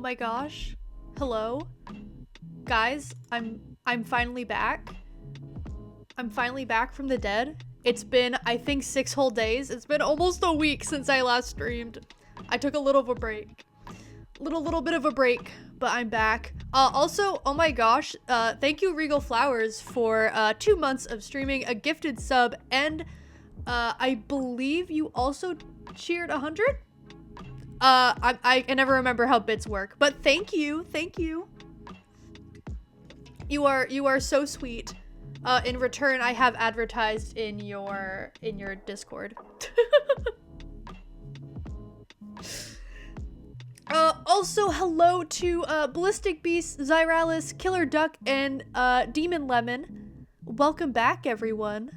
my gosh. Hello? Guys, I'm finally back. I'm finally back from the dead. It's been, I think, 6 whole days. It's been almost a week since I last streamed. I took a little of a break. Little bit of a break, but I'm back. Also, oh my gosh, thank you Regal Flowers for 2 months of streaming, a gifted sub, and I believe you also cheered 100? I can never remember how bits work, but thank you. You are so sweet. In return, I have advertised in your Discord. Also, hello to Ballistic Beast, Zyralis, Killer Duck, and Demon Lemon. Welcome back, everyone.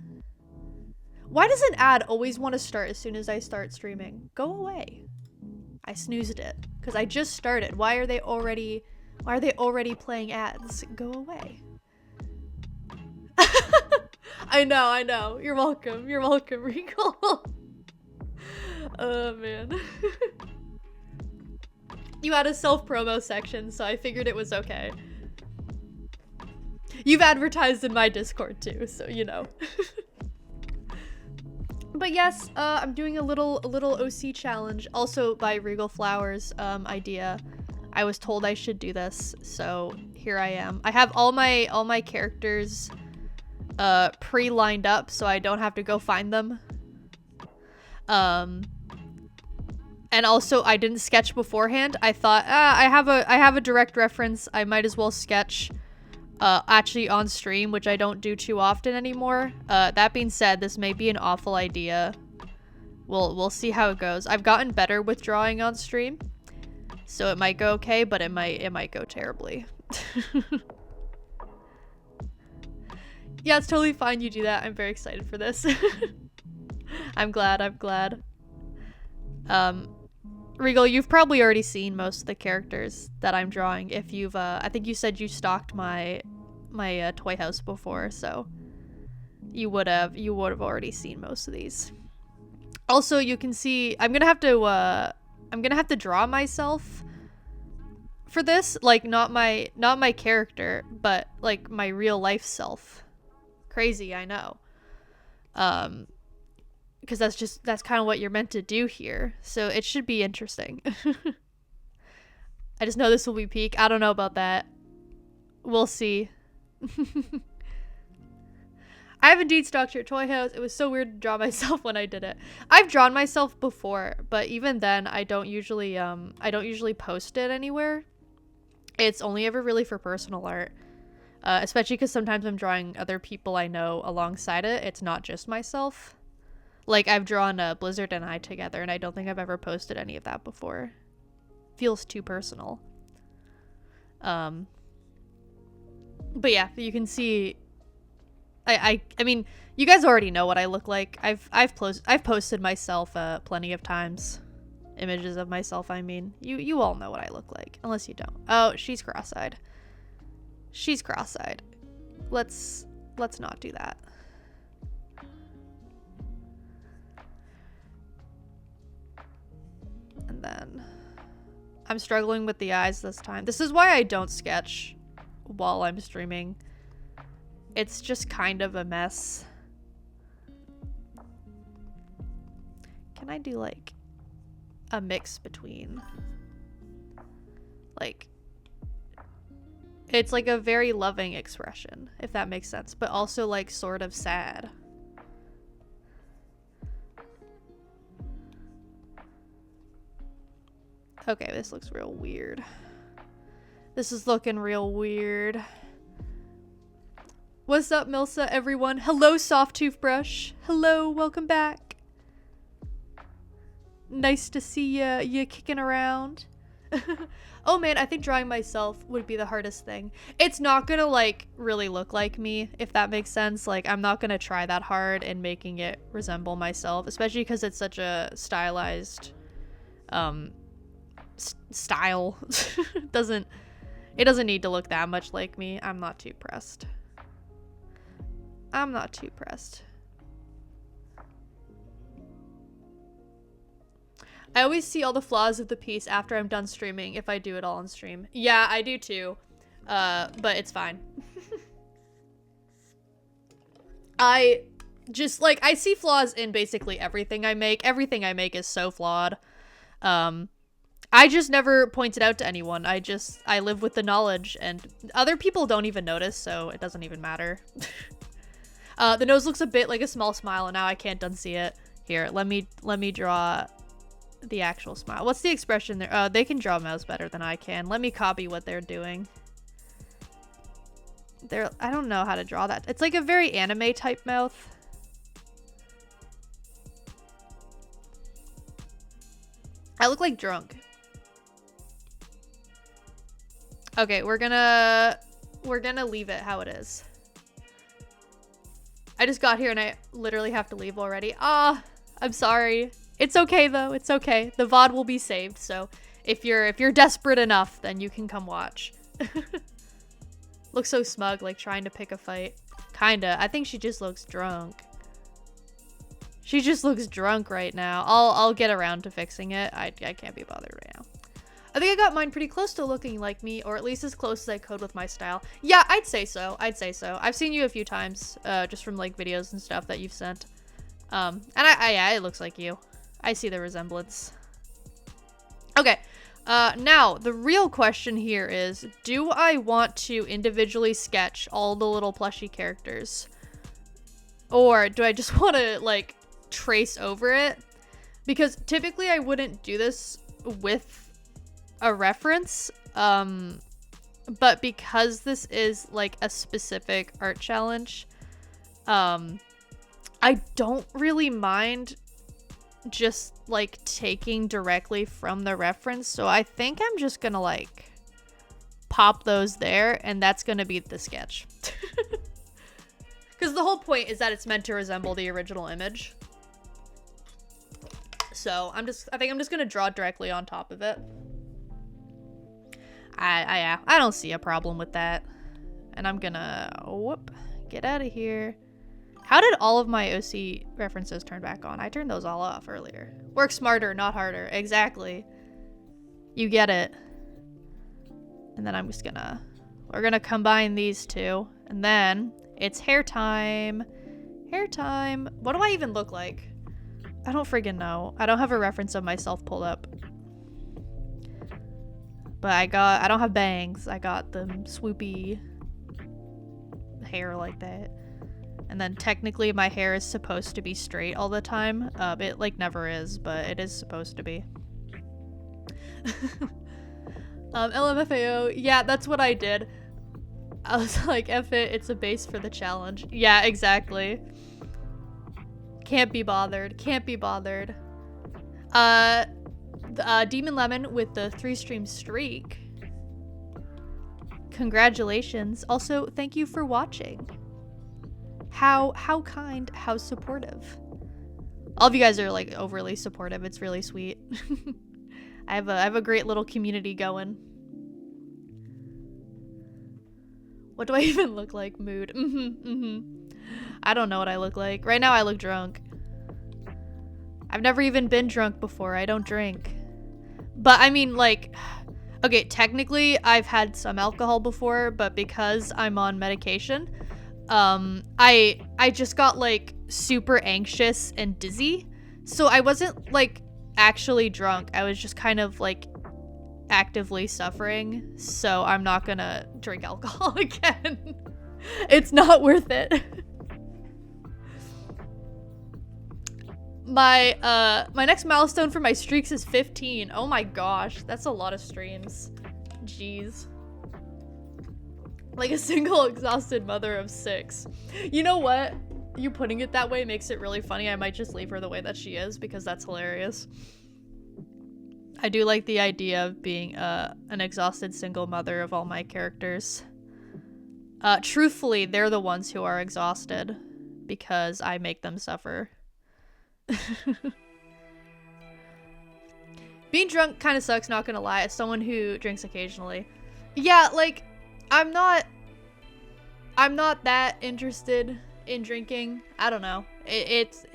Why does an ad always want to start as soon as I start streaming? Go away. I snoozed it because I just started. Why are they already playing ads? Go away. I know. You're welcome, Regal. Oh man. You had a self-promo section, so I figured it was okay. You've advertised in my Discord too, so you know. But yes, I'm doing a little OC challenge, also by Regal Flowers idea. I was told I should do this, so here I am. I have all my characters pre-lined up, so I don't have to go find them. And also I didn't sketch beforehand. I thought, I have a direct reference. I might as well sketch actually on stream, which I don't do too often anymore. That being said, this may be an awful idea. We'll see how it goes. I've gotten better with drawing on stream, so it might go okay, but it might go terribly. Yeah, it's totally fine you do that. I'm very excited for this. I'm glad. Regal, you've probably already seen most of the characters that I'm drawing. If you've, I think you said you stalked my toy house before, so you would have already seen most of these. Also, you can see I'm gonna have to draw myself for this, like not my character, but like my real life self. Crazy, I know. Because that's kind of what you're meant to do here, so it should be interesting. I just know this will be peak. I don't know about that. We'll see. I have indeed stalked your toy house. It was so weird to draw myself when I did it. I've drawn myself before, but even then I don't usually post it anywhere. It's only ever really for personal art. Especially because sometimes I'm drawing other people I know alongside it. It's not just myself. Like, I've drawn Blizzard and I together, and I don't think I've ever posted any of that before. Feels too personal. But yeah, you can see. I mean, you guys already know what I look like. I've posted myself plenty of times. Images of myself. I mean, you all know what I look like, unless you don't. Oh, she's cross-eyed. She's cross-eyed. Let's not do that. And then I'm struggling with the eyes this time. This is why I don't sketch while I'm streaming. It's just kind of a mess. Can I do like a mix between like, it's like a very loving expression, if that makes sense, but also like sort of sad. Okay, this looks real weird. This is looking real weird. What's up, Milsa, everyone? Hello, Soft Toothbrush. Hello, welcome back. Nice to see you kicking around. Oh man, I think drawing myself would be the hardest thing. It's not gonna like really look like me, if that makes sense. Like, I'm not gonna try that hard in making it resemble myself, especially because it's such a stylized style. It doesn't need to look that much like me. I'm not too pressed. I always see all the flaws of the piece after I'm done streaming if I do it all on stream. Yeah, I do too. But it's fine. I just, like, I see flaws in basically everything I make. Everything I make is so flawed. I just never point it out to anyone. I live with the knowledge, and other people don't even notice, so it doesn't even matter. The nose looks a bit like a small smile, and now I can't unsee it. Here, let me draw the actual smile. What's the expression there? They can draw mouths better than I can. Let me copy what they're doing. I don't know how to draw that. It's like a very anime type mouth. I look like drunk. Okay, we're gonna leave it how it is. I just got here and I literally have to leave already. Ah, I'm sorry. It's okay though. It's okay. The VOD will be saved, so if you're desperate enough, then you can come watch. Looks so smug, like trying to pick a fight. Kinda. I think she just looks drunk. She just looks drunk right now. I'll get around to fixing it. I can't be bothered right now. I think I got mine pretty close to looking like me, or at least as close as I could with my style. Yeah, I'd say so. I'd say so. I've seen you a few times, just from like videos and stuff that you've sent. And yeah, it looks like you. I see the resemblance. Okay. Now, the real question here is, do I want to individually sketch all the little plushie characters? Or do I just want to, like, trace over it? Because typically I wouldn't do this with a reference, but because this is, like, a specific art challenge, I don't really mind just like taking directly from the reference, so I think I'm just gonna like pop those there, and that's gonna be the sketch. Because the whole point is that it's meant to resemble the original image. So I think I'm just gonna draw directly on top of it. I don't see a problem with that. And I'm gonna get out of here. How did all of my OC references turn back on? I turned those all off earlier. Work smarter, not harder. Exactly. You get it. And then we're gonna combine these two. And then it's hair time. Hair time. What do I even look like? I don't friggin' know. I don't have a reference of myself pulled up. But I don't have bangs. I got the swoopy hair like that. And then technically my hair is supposed to be straight all the time. It like never is, but it is supposed to be. LMFAO, yeah, that's what I did. I was like, F it, it's a base for the challenge. Yeah, exactly. Can't be bothered, can't be bothered. Demon Lemon with the 3-stream streak. Congratulations. Also, thank you for watching. How kind, how supportive. All of you guys are like overly supportive. It's really sweet. I have a great little community going. What do I even look like? Mood. I don't know what I look like. Right now I look drunk. I've never even been drunk before. I don't drink. But I mean, like, okay, technically I've had some alcohol before, but because I'm on medication, I just got like super anxious and dizzy. So I wasn't like actually drunk. I was just kind of like actively suffering. So I'm not gonna drink alcohol again. It's not worth it. My next milestone for my streaks is 15. Oh my gosh, that's a lot of streams. Jeez. Like a single exhausted mother of 6. You know what? You putting it that way makes it really funny. I might just leave her the way that she is because that's hilarious. I do like the idea of being an exhausted single mother of all my characters. Truthfully, they're the ones who are exhausted because I make them suffer. Being drunk kind of sucks, not gonna lie, as someone who drinks occasionally. Yeah, like, I'm not that interested in drinking. I don't know. It's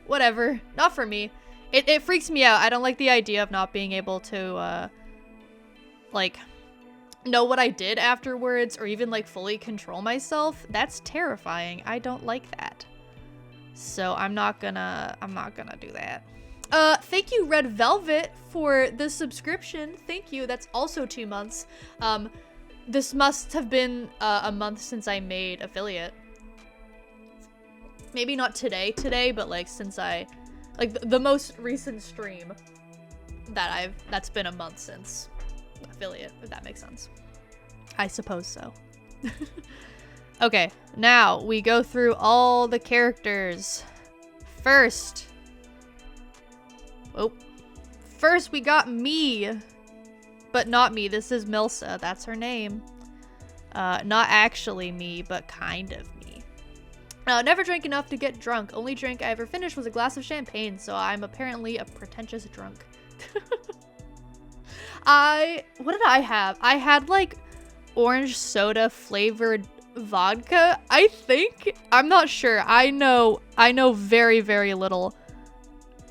whatever. Not for me. It freaks me out. I don't like the idea of not being able to, like, know what I did afterwards or even, like, fully control myself. That's terrifying. I don't like that. So I'm not gonna do that. Thank you, Red Velvet, for the subscription. Thank you. That's also 2 months. This must have been a month since I made affiliate. Maybe not today, but like since like the most recent stream that's been a month since affiliate, if that makes sense. I suppose so. Okay, now we go through all the characters. First we got me. But not me. This is Milsa. That's her name. Not actually me, but kind of me. Never drank enough to get drunk. Only drink I ever finished was a glass of champagne, so I'm apparently a pretentious drunk. What did I have? I had like orange soda flavored vodka, I think. I'm not sure. I know very, very little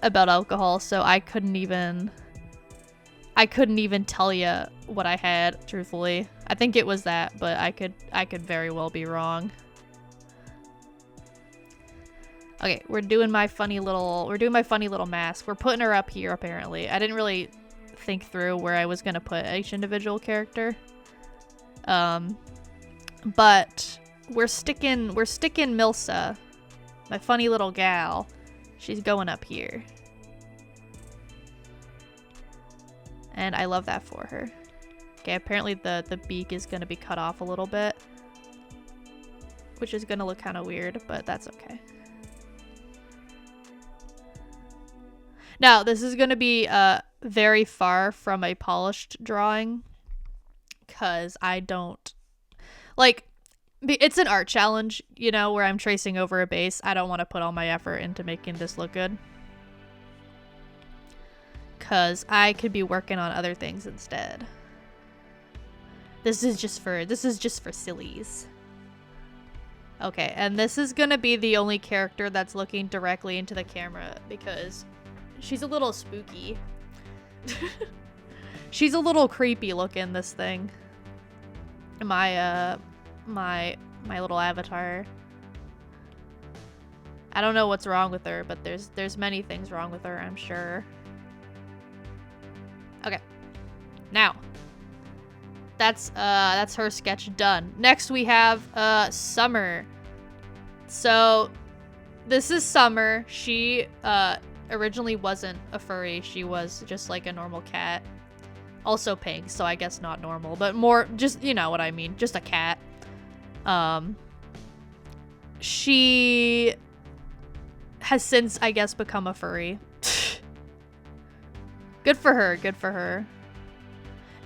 about alcohol, so I couldn't even tell you what I had, truthfully. I think it was that, but I could very well be wrong. Okay, we're doing my funny little mask. We're putting her up here, apparently. I didn't really think through where I was gonna put each individual character. But we're sticking Milsa, my funny little gal. She's going up here. And I love that for her. Okay, apparently the beak is gonna be cut off a little bit, which is gonna look kind of weird, but that's okay. Now, this is gonna be very far from a polished drawing, because I don't... Like, it's an art challenge, you know, where I'm tracing over a base. I don't want to put all my effort into making this look good, because I could be working on other things instead. This is just for sillies. Okay, and this is gonna be the only character that's looking directly into the camera, because she's a little spooky. She's a little creepy looking, this thing. My little avatar. I don't know what's wrong with her, but there's many things wrong with her, I'm sure. Okay. Now, that's her sketch done. Next we have Summer. So this is Summer. She originally wasn't a furry. She was just like a normal cat. Also pink, so I guess not normal, but more just, you know what I mean, just a cat. She has since, I guess, become a furry. Good for her, good for her.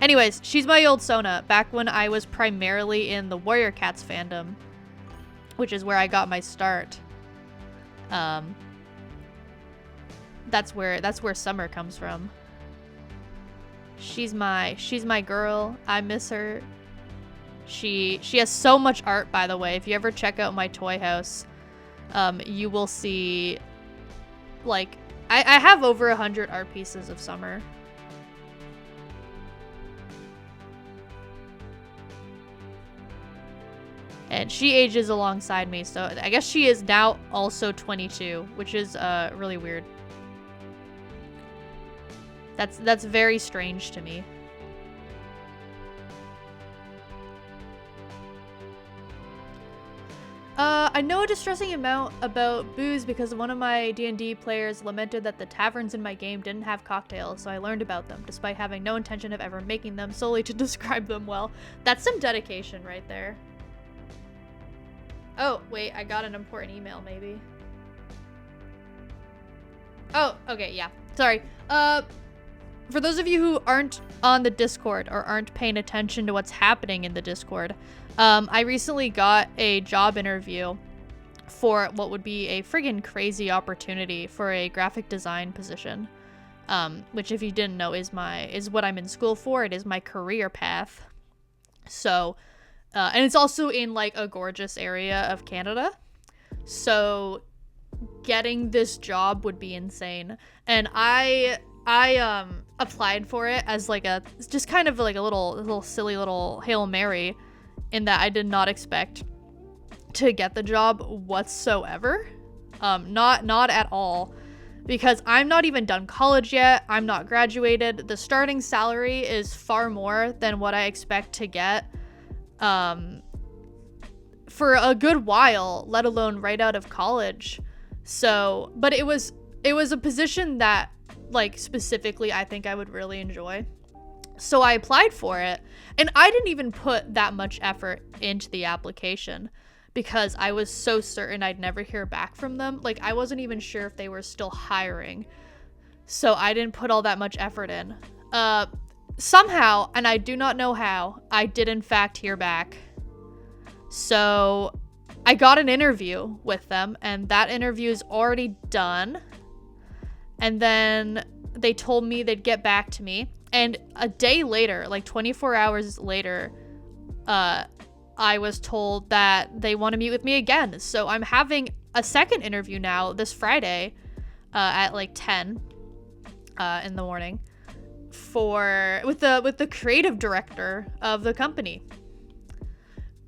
Anyways, she's my old Sona, back when I was primarily in the Warrior Cats fandom, which is where I got my start. That's where Summer comes from. She's my girl. I miss her. She has so much art, by the way. If you ever check out my toy house, you will see, like, I have over 100 art pieces of Summer. And she ages alongside me, so I guess she is now also 22, which is really weird. That's very strange to me. I know a distressing amount about booze because one of my D&D players lamented that the taverns in my game didn't have cocktails, so I learned about them, despite having no intention of ever making them, solely to describe them well. That's some dedication right there. Oh, wait, I got an important email, maybe. Oh, okay, yeah. Sorry. For those of you who aren't on the Discord or aren't paying attention to what's happening in the Discord, I recently got a job interview for what would be a friggin' crazy opportunity for a graphic design position, which, if you didn't know, is what I'm in school for. It is my career path. So, and it's also in like a gorgeous area of Canada. So getting this job would be insane. And I applied for it as like a just kind of like a little silly little Hail Mary, in that I did not expect to get the job whatsoever. Not at all, because I'm not even done college yet. I'm not graduated. The starting salary is far more than what I expect to get for a good while, let alone right out of college. So, but it was a position that, like, specifically I think I would really enjoy. So I applied for it, and I didn't even put that much effort into the application because I was so certain I'd never hear back from them. Like, I wasn't even sure if they were still hiring. So I didn't put all that much effort in. Somehow, and I do not know how, I did in fact hear back. So I got an interview with them, and that interview is already done. And then they told me they'd get back to me. And a day later, like 24 hours later, I was told that they want to meet with me again. So I'm having a second interview now this Friday at like 10 in the morning with the creative director of the company,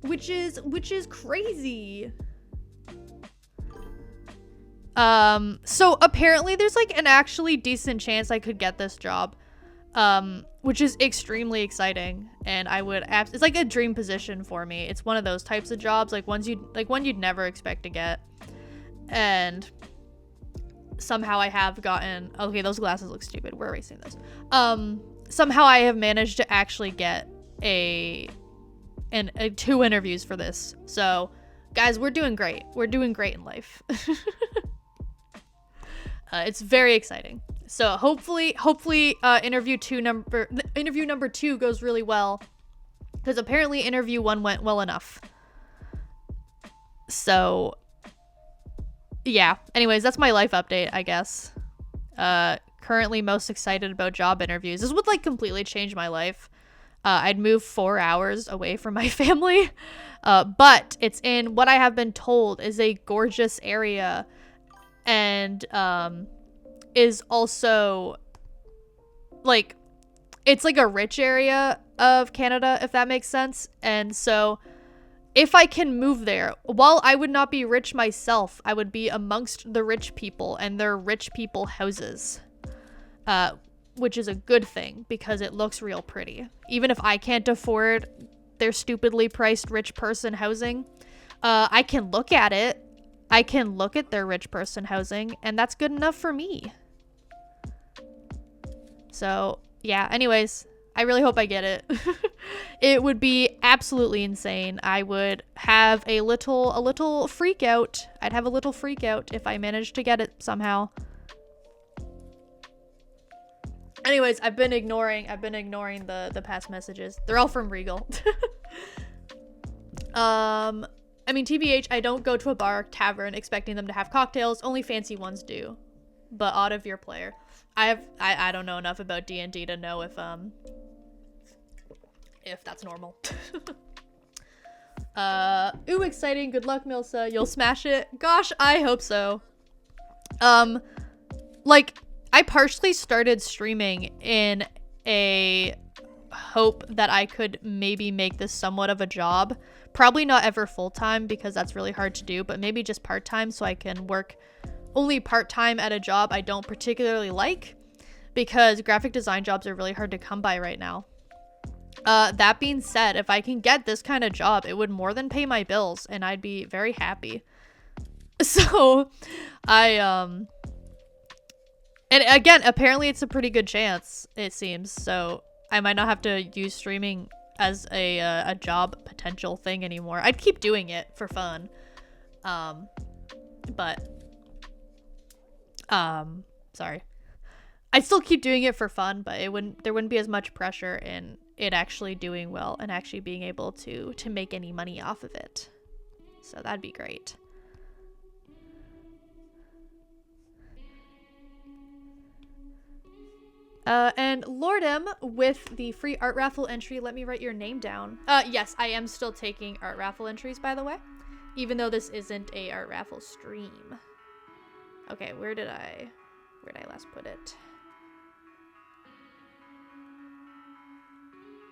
which is crazy. So apparently there's like an actually decent chance I could get this job, which is extremely exciting, and I would it's like a dream position for me. It's one of those types of jobs, like one you'd never expect to get, and somehow I have gotten, okay, those glasses look stupid, we're erasing those. Somehow I have managed to actually get two interviews for this. So guys, we're doing great in life. It's very exciting. So hopefully interview number 2 goes really well, because apparently interview 1 went well enough. So yeah, anyways, that's my life update, I guess. Currently most excited about job interviews. This would like completely change my life. I'd move 4 hours away from my family, but it's in what I have been told is a gorgeous area, and is also like, it's like a rich area of Canada, if that makes sense. And so if I can move there, while I would not be rich myself, I would be amongst the rich people and their rich people houses, which is a good thing because it looks real pretty. Even if I can't afford their stupidly priced rich person housing, I can look at it. I can look at their rich person housing, and that's good enough for me. So yeah, anyways, I really hope I get it. It would be absolutely insane. I would have a little freak out. I'd have a little freak out if I managed to get it somehow. Anyways, I've been ignoring the past messages. They're all from Regal. I mean, TBH, I don't go to a bar, tavern, expecting them to have cocktails. Only fancy ones do. But odd of your player. I don't know enough about D&D to know if that's normal. Ooh, exciting. Good luck, Milsa. You'll smash it. Gosh, I hope so. Like, I partially started streaming in a hope that I could maybe make this somewhat of a job. Probably not ever full-time because that's really hard to do, but maybe just part-time so I can work only part-time at a job I don't particularly like, because graphic design jobs are really hard to come by right now. That being said, if I can get this kind of job, it would more than pay my bills and I'd be very happy. So and again, apparently it's a pretty good chance, it seems, so I might not have to use streaming as a job potential thing anymore. I'd keep doing it for fun, but sorry, I'd still keep doing it for fun, but there wouldn't be as much pressure in it actually doing well and actually being able to make any money off of it. So that'd be great. And Lordem with the free art raffle entry. Let me write your name down. Yes, I am still taking art raffle entries, by the way, even though this isn't a art raffle stream. Okay, where did I last put it?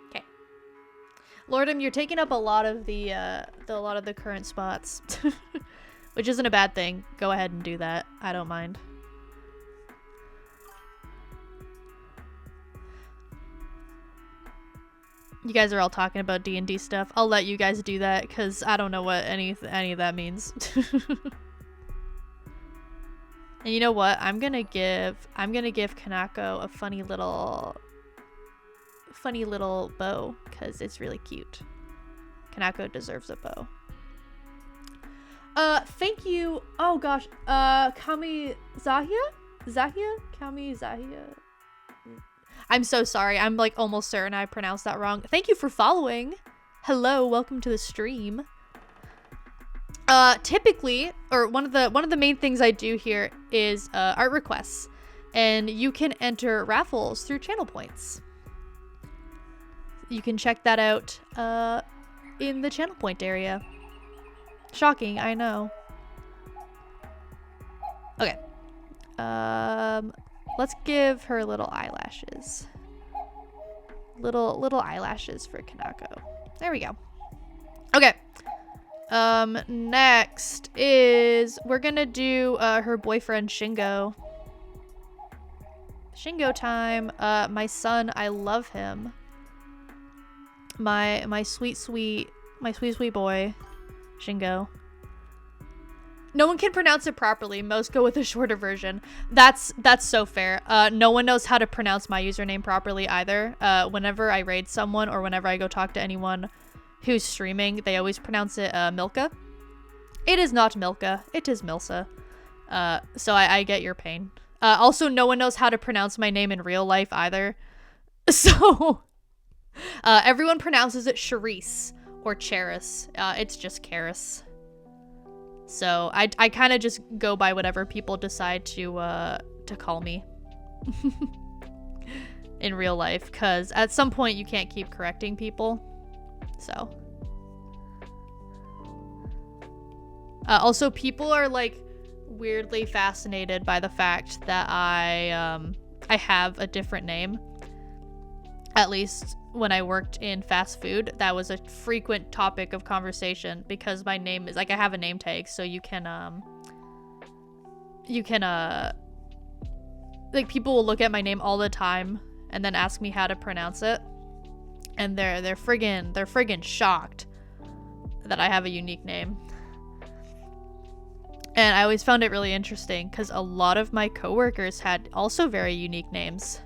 Okay. Lordum, you're taking up a lot of the current spots. Which isn't a bad thing. Go ahead and do that. I don't mind. You guys are all talking about D&D stuff. I'll let you guys do that because I don't know what any of that means. And you know what? I'm gonna give Kanako a funny little bow because it's really cute. Kanako deserves a bow. Thank you. Oh gosh. Kami Zahia? Kami Zahia. I'm so sorry. I'm like almost certain I pronounced that wrong. Thank you for following. Hello, welcome to the stream. Typically, or one of the main things I do here is art requests, and you can enter raffles through channel points. You can check that out in the channel point area. Shocking, I know. Okay. Let's give her little eyelashes. Little eyelashes for Kanako. There we go. Okay. Next is we're gonna do her boyfriend Shingo. Shingo time. My son, I love him. My sweet boy, Shingo. No one can pronounce it properly. Most go with a shorter version. That's so fair. No one knows how to pronounce my username properly either. Whenever I raid someone or whenever I go talk to anyone who's streaming, they always pronounce it Milka. It is not Milka. It is Milsa. So I get your pain. Also, no one knows how to pronounce my name in real life either. So everyone pronounces it Charisse or Charis. It's just Karis. So I kind of just go by whatever people decide to call me in real life, because at some point you can't keep correcting people. So also people are like weirdly fascinated by the fact that I have a different name. At least when I worked in fast food, that was a frequent topic of conversation because my name is like, I have a name tag, so you can like people will look at my name all the time and then ask me how to pronounce it, and they're friggin' shocked that I have a unique name. And I always found it really interesting because a lot of my coworkers had also very unique names.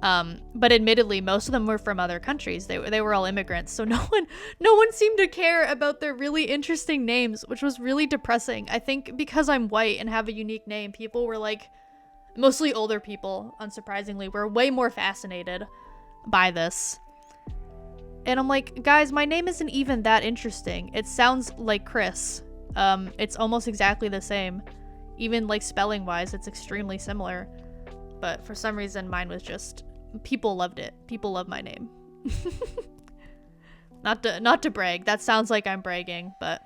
But admittedly, most of them were from other countries. They were all immigrants, so no one seemed to care about their really interesting names, which was really depressing. I think because I'm white and have a unique name, people were like, mostly older people, unsurprisingly, were way more fascinated by this. And I'm like, guys, my name isn't even that interesting. It sounds like Chris. It's almost exactly the same. Even like spelling wise, it's extremely similar. But for some reason, mine was just, people loved it. People love my name. Not to brag. That sounds like I'm bragging, but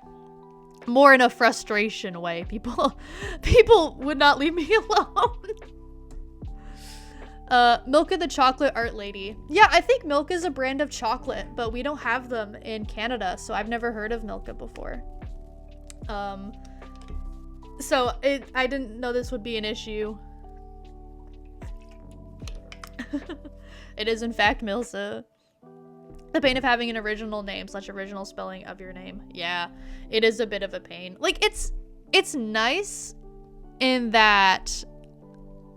more in a frustration way. People would not leave me alone. Milka the chocolate art lady. Yeah, I think Milka is a brand of chocolate, but we don't have them in Canada, so I've never heard of Milka before. So I didn't know this would be an issue. It is in fact Milsa. The pain of having an original name / original spelling of your name. Yeah, it is a bit of a pain. Like it's nice in that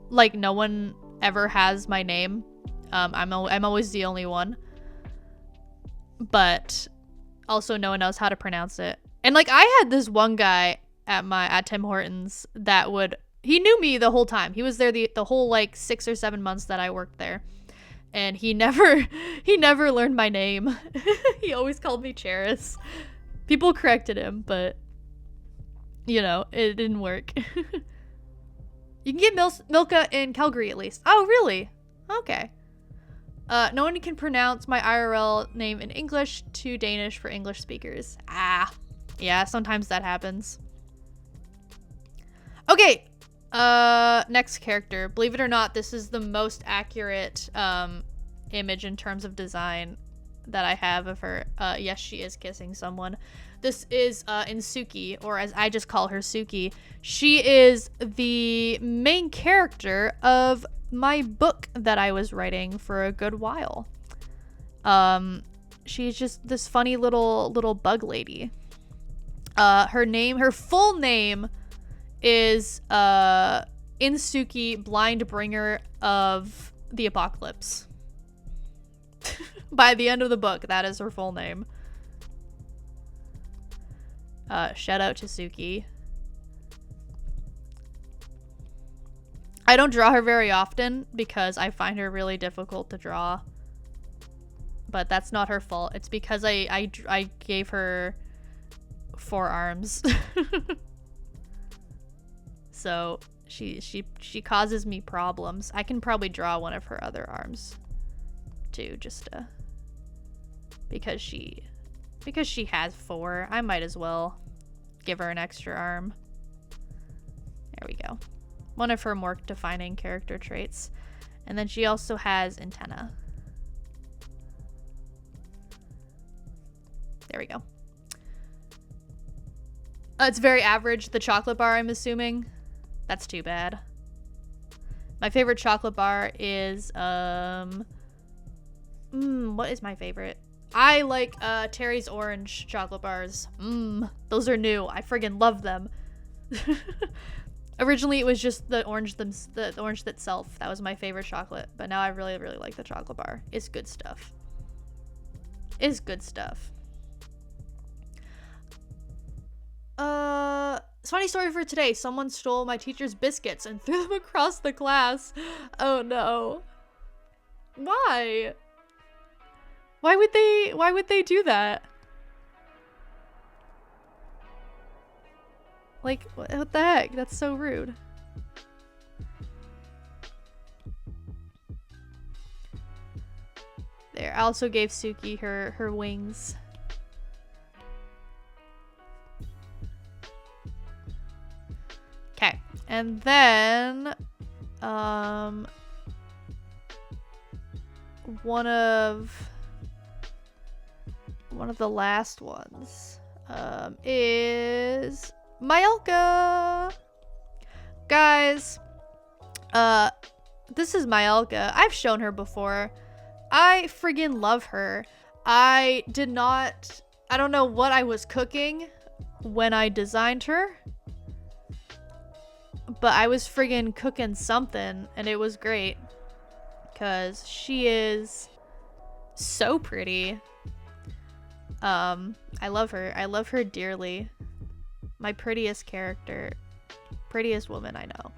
like no one ever has my name. I'm always the only one. But also no one knows how to pronounce it. And like I had this one guy at Tim Hortons that he knew me the whole time. He was there the whole like 6 or 7 months that I worked there. And he never learned my name. He always called me Charis. People corrected him, but you know, it didn't work. You can get Milka in Calgary at least. Oh, really? Okay. No one can pronounce my IRL name in English to Danish for English speakers. Ah, yeah, sometimes that happens. Okay, Next character. Believe it or not, this is the most accurate image in terms of design that I have of her. Yes, she is kissing someone. This is Insuki, or as I just call her, Suki. She is the main character of my book that I was writing for a good while. She's just this funny little bug lady. Her full name is Insuki, Blind Bringer of the Apocalypse. By the end of the book, that is her full name. Shout out to Suki. I don't draw her very often because I find her really difficult to draw. But that's not her fault. It's because I gave her 4 arms. So she causes me problems. I can probably draw one of her other arms too, just because she has 4. I might as well give her an extra arm. There we go. One of her more defining character traits. And then she also has antenna. There we go. It's very average, the chocolate bar, I'm assuming. That's too bad. My favorite chocolate bar is, what is my favorite? I like, Terry's orange chocolate bars. Those are new. I friggin' love them. Originally, it was just the orange itself. That was my favorite chocolate. But now I really, really like the chocolate bar. It's good stuff. It's good stuff. Funny story for today. Someone stole my teacher's biscuits and threw them across the class. Oh no. Why? Why would they do that? Like, what the heck? That's so rude. There, I also gave Suki her wings. Okay, and then one of the last ones is Myelka. Guys, this is Myelka. I've shown her before. I friggin' love her. I don't know what I was cooking when I designed her, but I was friggin' cooking something, and it was great. Because she is so pretty. I love her. I love her dearly. My prettiest character. Prettiest woman I know.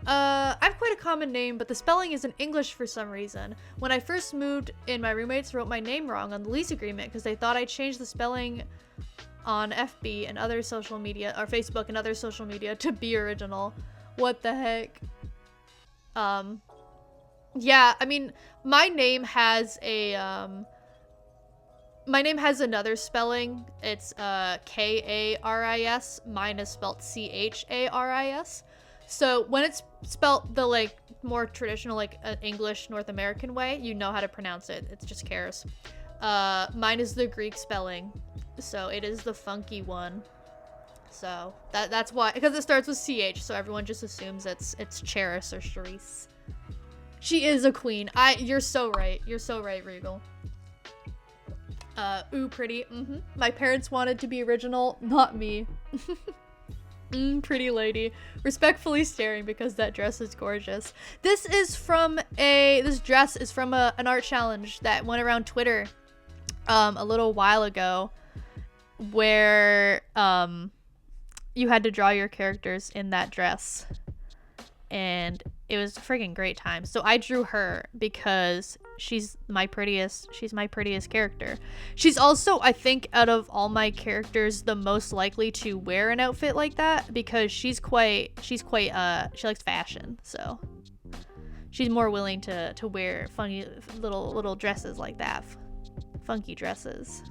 I have quite a common name, but the spelling is in English for some reason. When I first moved in, my roommates wrote my name wrong on the lease agreement because they thought I changed the spelling on FB and other social media, or Facebook and other social media, to be original. What the heck? Yeah, I mean, my name has another spelling. It's Karis. Mine is spelled Charis. So when it's spelled the like more traditional, like English North American way, you know how to pronounce it. It's just Karis. Mine is the Greek spelling, so it is the funky one. So that's why, because it starts with CH, so everyone just assumes it's Charis or Charisse. She is a queen. You're so right. You're so right, Regal. Ooh, pretty. My parents wanted to be original, not me. Pretty lady. Respectfully staring because that dress is gorgeous. This dress is from an art challenge that went around Twitter a little while ago, where you had to draw your characters in that dress, and it was a friggin' great time. So I drew her because she's my prettiest character. She's also, I think, out of all my characters, the most likely to wear an outfit like that, because she likes fashion, so she's more willing to wear funny little dresses like that. Funky dresses.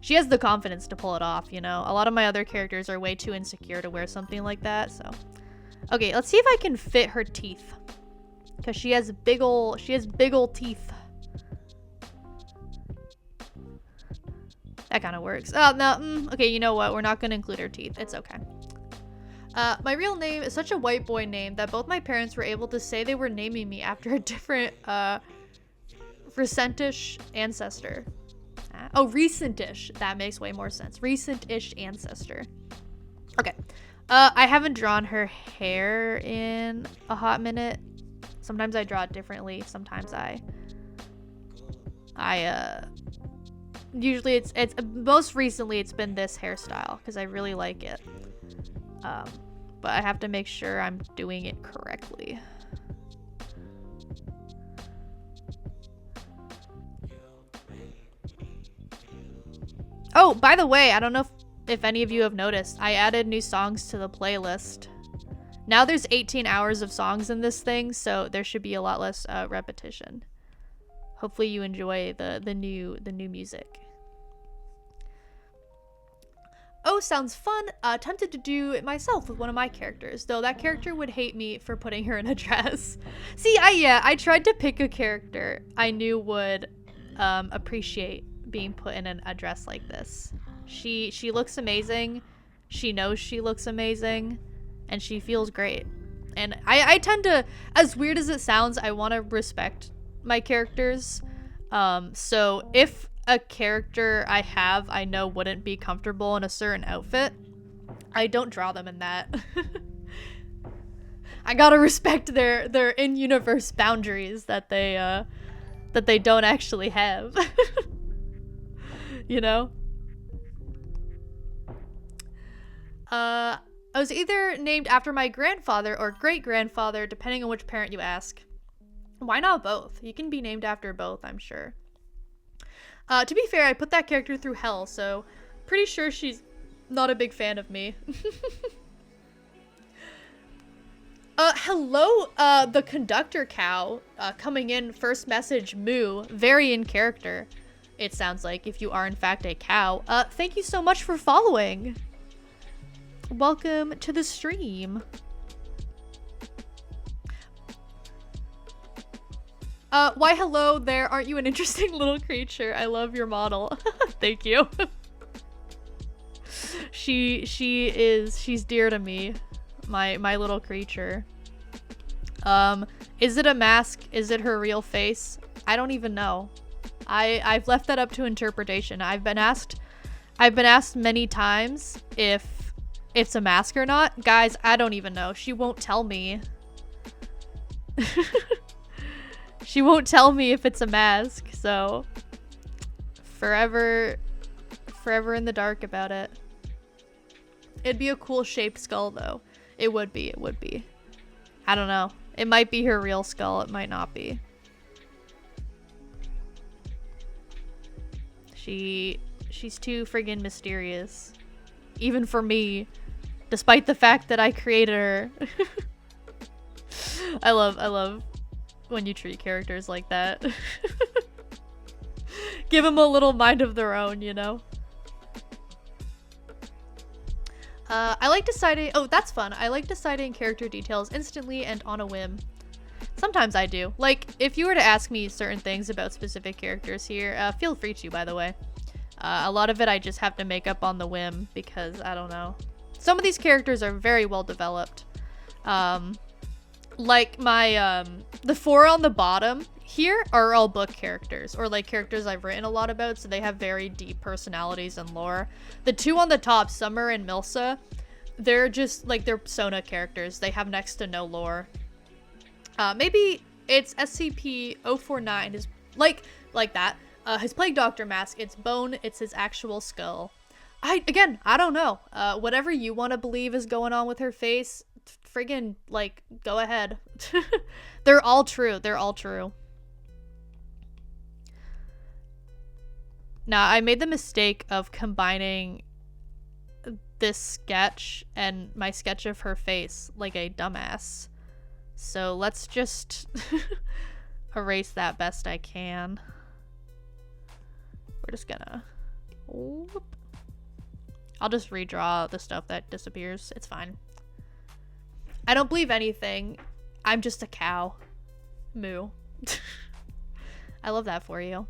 She has the confidence to pull it off, you know? A lot of my other characters are way too insecure to wear something like that, so Okay, let's see if I can fit her teeth. Because she has big ol' teeth. That kind of works. Oh, no, okay, you know what? We're not going to include her teeth. It's okay. My real name is such a white boy name that both my parents were able to say they were naming me after a different, recentish ancestor. Oh, recentish. That makes way more sense. Recent-ish ancestor. Okay. I haven't drawn her hair in a hot minute. Sometimes I draw it differently. Sometimes usually it's most recently it's been this hairstyle because I really like it. But I have to make sure I'm doing it correctly. Oh, by the way, I don't know if any of you have noticed, I added new songs to the playlist. Now there's 18 hours of songs in this thing, so there should be a lot less repetition. Hopefully you enjoy the new music. Oh, sounds fun. Tempted to do it myself with one of my characters, though that character would hate me for putting her in a dress. See, I tried to pick a character I knew would appreciate being put in a dress like this. She looks amazing. She knows she looks amazing, and she feels great. And I tend to, as weird as it sounds, I want to respect my characters. So if a character I know wouldn't be comfortable in a certain outfit, I don't draw them in that. I gotta respect their in-universe boundaries that they don't actually have. You know? I was either named after my grandfather or great-grandfather, depending on which parent you ask. Why not both? You can be named after both, I'm sure. To be fair, I put that character through hell, so pretty sure she's not a big fan of me. Hello, the conductor cow, coming in, first message, moo, very in character, it sounds like, if you are in fact a cow. Thank you so much for following. Welcome to the stream. Why hello there, aren't you an interesting little creature? I love your model. Thank you. She's dear to me. My little creature. Is it a mask? Is it her real face? I don't even know. I've left that up to interpretation. I've been asked many times if it's a mask or not. Guys, I don't even know. She won't tell me. She won't tell me if it's a mask, so forever in the dark about it. It'd be a cool shaped skull though. It would be. I don't know. It might be her real skull, it might not be. She's too friggin' mysterious. Even for me, despite the fact that I created her. I love when you treat characters like that. Give them a little mind of their own, you know? I like deciding- oh, that's fun. I like deciding character details instantly and on a whim. Sometimes I do. Like, if you were to ask me certain things about specific characters here, feel free to, by the way. A lot of it I just have to make up on the whim because, I don't know. Some of these characters are very well developed. Like my, the four on the bottom here are all book characters, or like characters I've written a lot about, so they have very deep personalities and lore. The two on the top, Summer and Milsa, they're just, like, they're Persona characters. They have next to no lore. Maybe it's SCP-049, is like that. His Plague Doctor mask, it's bone, it's his actual skull. I don't know. Whatever you want to believe is going on with her face, friggin', like, go ahead. They're all true. They're all true. Now, I made the mistake of combining this sketch and my sketch of her face like a dumbass. So let's just erase that best I can. We're just gonna... whoop. I'll just redraw the stuff that disappears. It's fine. I don't believe anything. I'm just a cow. Moo. I love that for you.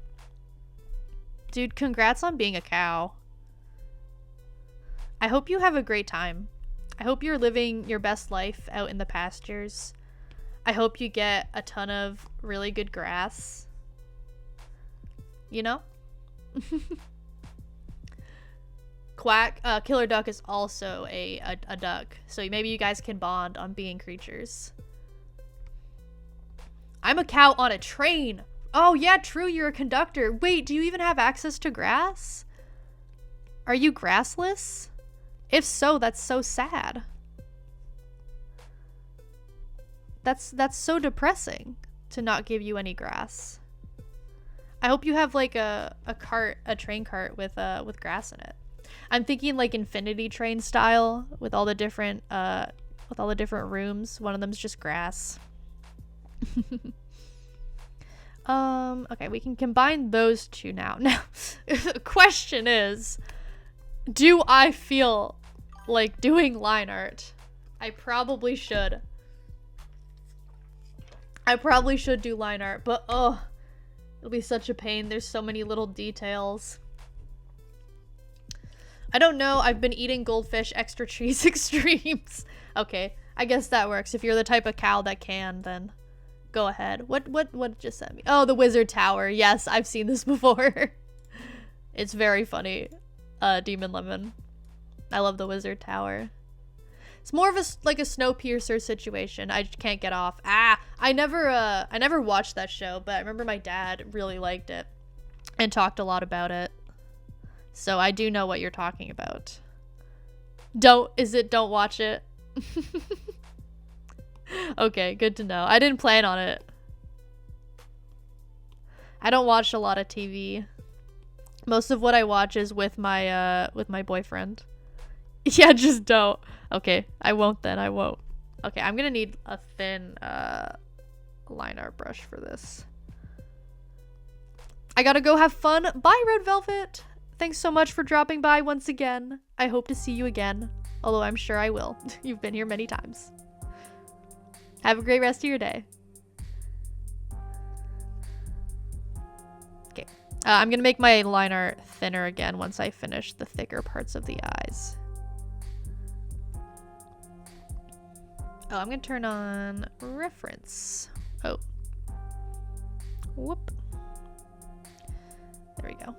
Dude, congrats on being a cow. I hope you have a great time. I hope you're living your best life out in the pastures. I hope you get a ton of really good grass. You know? Quack, Killer Duck is also a duck. So maybe you guys can bond on being creatures. I'm a cow on a train. Oh yeah, true, you're a conductor. Wait, do you even have access to grass? Are you grassless? If so, that's so sad. That's so depressing to not give you any grass. I hope you have like a train cart with grass in it. I'm thinking like Infinity Train style with all the different rooms. One of them's just grass. Okay, we can combine those two now. Now, the question is, do I feel like doing line art? I probably should. I probably should do line art, but oh, it'll be such a pain. There's so many little details. I don't know. I've been eating goldfish extra cheese extremes. Okay, I guess that works. If you're the type of cow that can, then go ahead. What just sent me? Oh, the wizard tower. Yes, I've seen this before. It's very funny. Demon Lemon. I love the wizard tower. It's more of a like a Snowpiercer situation. I just can't get off. I never watched that show, but I remember my dad really liked it and talked a lot about it. So I do know what you're talking about. Don't watch it? Okay, good to know. I didn't plan on it. I don't watch a lot of TV. Most of what I watch is with my boyfriend. Yeah, just don't. Okay, I won't then. I won't. Okay, I'm gonna need a thin line art brush for this. I gotta go have fun. Bye, Red Velvet. Thanks so much for dropping by once again. I hope to see you again. Although I'm sure I will. You've been here many times. Have a great rest of your day. Okay. I'm gonna make my line art thinner again once I finish the thicker parts of the eyes. Oh, I'm gonna turn on reference. Oh. Whoop. There we go.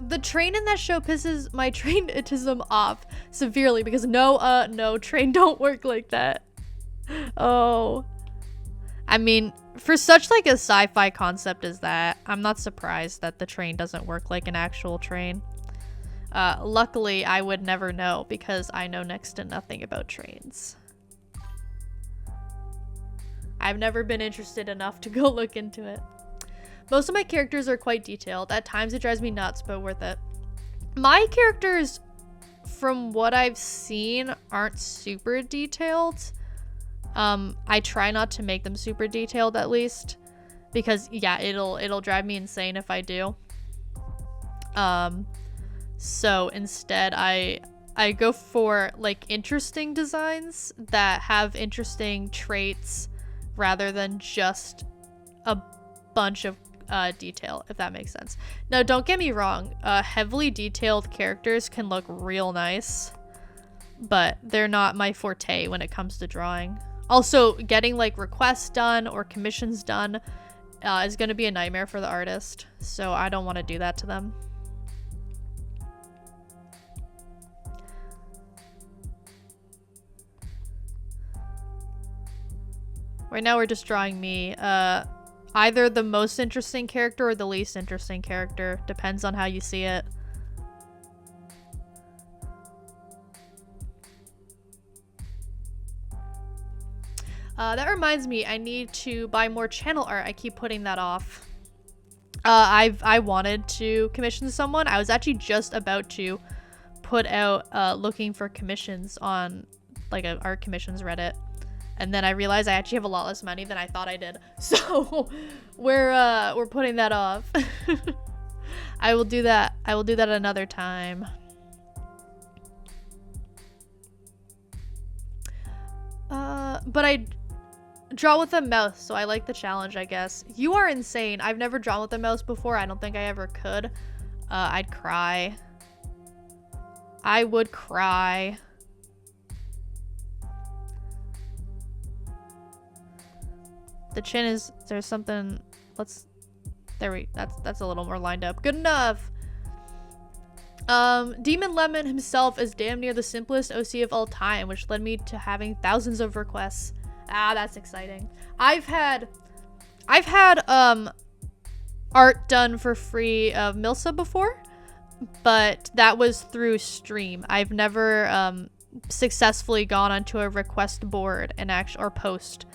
The train in that show pisses my trainism off severely because no, train don't work like that. Oh. I mean, for such like a sci-fi concept as that, I'm not surprised that the train doesn't work like an actual train. Luckily, I would never know because I know next to nothing about trains. I've never been interested enough to go look into it. Most of my characters are quite detailed. At times it drives me nuts, but worth it. My characters, from what I've seen, aren't super detailed. I try not to make them super detailed at least. Because yeah, it'll drive me insane if I do. So instead I go for like interesting designs that have interesting traits rather than just a bunch of detail, if that makes sense. Now, don't get me wrong, heavily detailed characters can look real nice, but they're not my forte when it comes to drawing. Also, getting like requests done or commissions done is going to be a nightmare for the artist, so I don't want to do that to them. Right now we're just drawing me. Either the most interesting character or the least interesting character. Depends on how you see it. That reminds me, I need to buy more channel art. I keep putting that off. I wanted to commission someone. I was actually just about to put out looking for commissions on like a art commissions Reddit. And then I realized I actually have a lot less money than I thought I did. So we're putting that off. I will do that. I will do that another time. But I draw with a mouse, so I like the challenge, I guess. You are insane. I've never drawn with a mouse before. I don't think I ever could. I'd cry. I would cry. The chin is, there's something, that's a little more lined up. Good enough. Demon Lemon himself is damn near the simplest OC of all time, which led me to having thousands of requests. Ah, that's exciting. I've had art done for free of Milsa before, but that was through stream. I've never successfully gone onto a request board and or post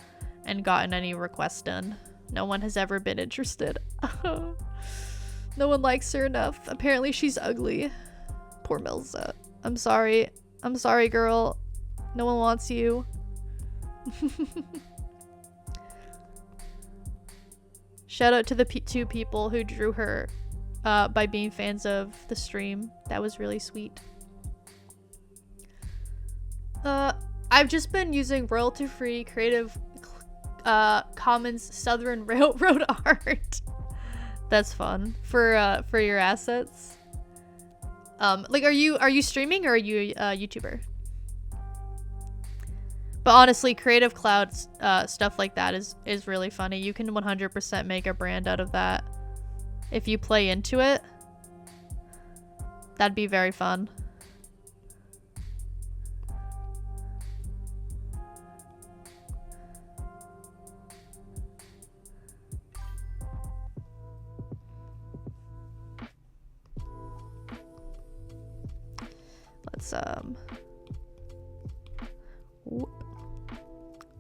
and gotten any requests done. No one has ever been interested. No one likes her enough. Apparently she's ugly. Poor Milsa. I'm sorry. I'm sorry, girl. No one wants you. Shout out to the two people who drew her by being fans of the stream. That was really sweet. I've just been using royalty-free Creative Commons Southern Railroad art. That's fun for your assets. Like, are you streaming or are you a YouTuber? But honestly, Creative Cloud stuff like that is really funny. You can 100% make a brand out of that if you play into it. That'd be very fun. Let's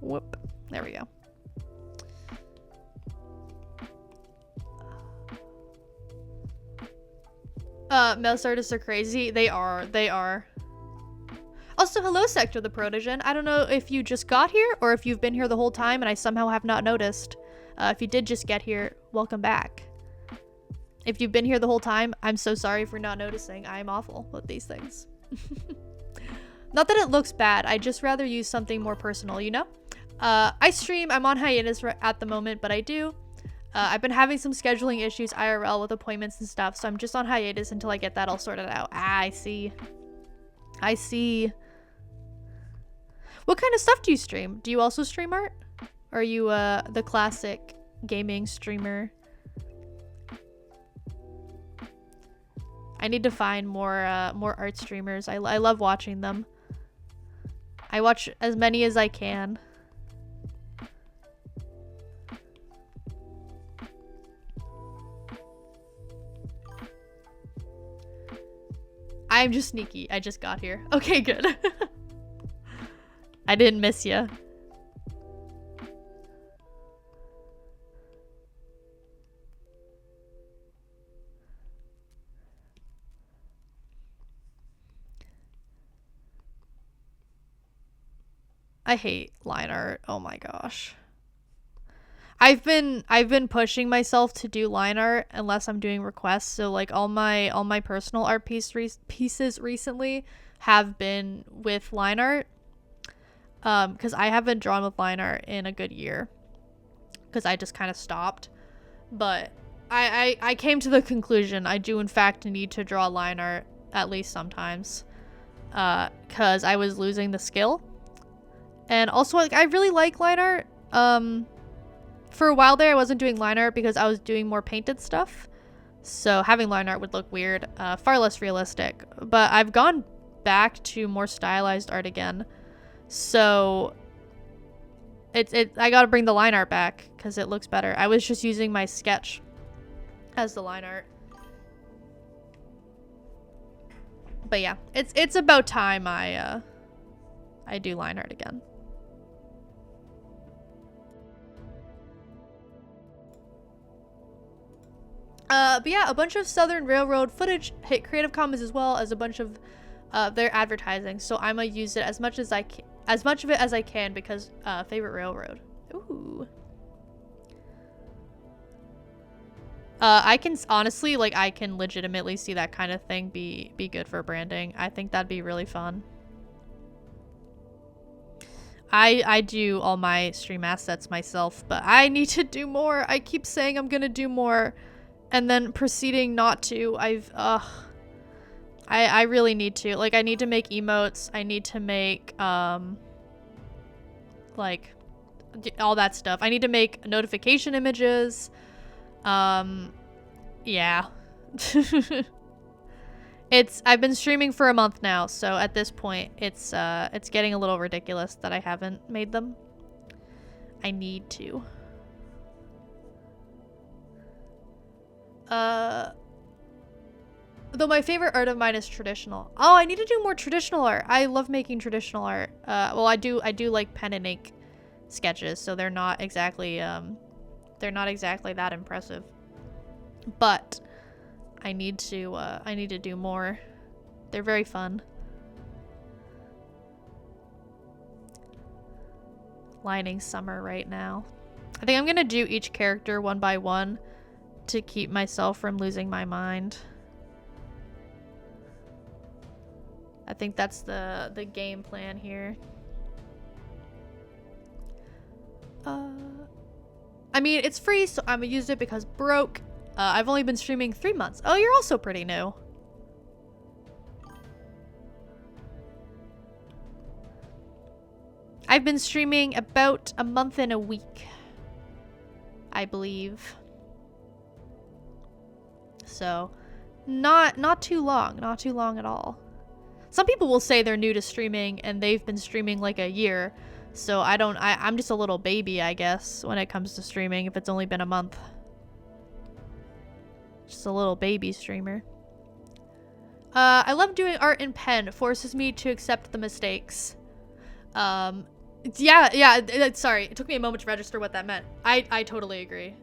whoop. There we go. Mouse artists are crazy. They are. Also, hello, Sector the Protogen. I don't know if you just got here or if you've been here the whole time and I somehow have not noticed. If you did just get here, welcome back. If you've been here the whole time, I'm so sorry for not noticing. I am awful with these things. Not that it looks bad. I'd just rather use something more personal, you know? I stream. I'm on hiatus at the moment, but I do. I've been having some scheduling issues IRL with appointments and stuff, so I'm just on hiatus until I get that all sorted out. Ah, I see. I see. What kind of stuff do you stream? Do you also stream art? Or are you the classic gaming streamer? I need to find more art streamers. I love watching them. I watch as many as I can. I'm just sneaky. I just got here. Okay, good. I didn't miss you. I hate line art. Oh my gosh. I've been pushing myself to do line art unless I'm doing requests. So like all my personal art pieces recently have been with line art. Because I haven't drawn with line art in a good year. Because I just kind of stopped. But I came to the conclusion I do in fact need to draw line art at least sometimes. Because I was losing the skill. And also, like, I really like line art. For a while there, I wasn't doing line art because I was doing more painted stuff. So having line art would look weird, far less realistic. But I've gone back to more stylized art again. So I gotta bring the line art back because it looks better. I was just using my sketch as the line art. But yeah, it's about time I do line art again. But yeah, a bunch of Southern Railroad footage hit Creative Commons as well as a bunch of their advertising. So I'm gonna use it as much of it as I can because favorite railroad. Ooh. I can honestly, like, I can legitimately see that kind of thing be good for branding. I think that'd be really fun. I do all my stream assets myself, but I need to do more. I keep saying I'm gonna do more and then proceeding not to. I really need to. Like, I need to make emotes. I need to make, like, all that stuff. I need to make notification images. Yeah. I've been streaming for a month now, so at this point, it's getting a little ridiculous that I haven't made them. I need to. Though my favorite art of mine is traditional. Oh, I need to do more traditional art. I love making traditional art. Well, I do like pen and ink sketches, so they're not exactly that impressive. But I need to do more. They're very fun. Lining summer right now. I think I'm gonna do each character one by one to keep myself from losing my mind. I think that's the game plan here. I mean, it's free, so I'm gonna use it because broke. I've only been streaming 3 months. Oh, you're also pretty new. I've been streaming about a month and a week, I believe. So, not too long. Not too long at all. Some people will say they're new to streaming and they've been streaming like a year. So I'm just a little baby, I guess, when it comes to streaming if it's only been a month. Just a little baby streamer. I love doing art in pen. It forces me to accept the mistakes. Yeah, sorry. It took me a moment to register what that meant. I totally agree.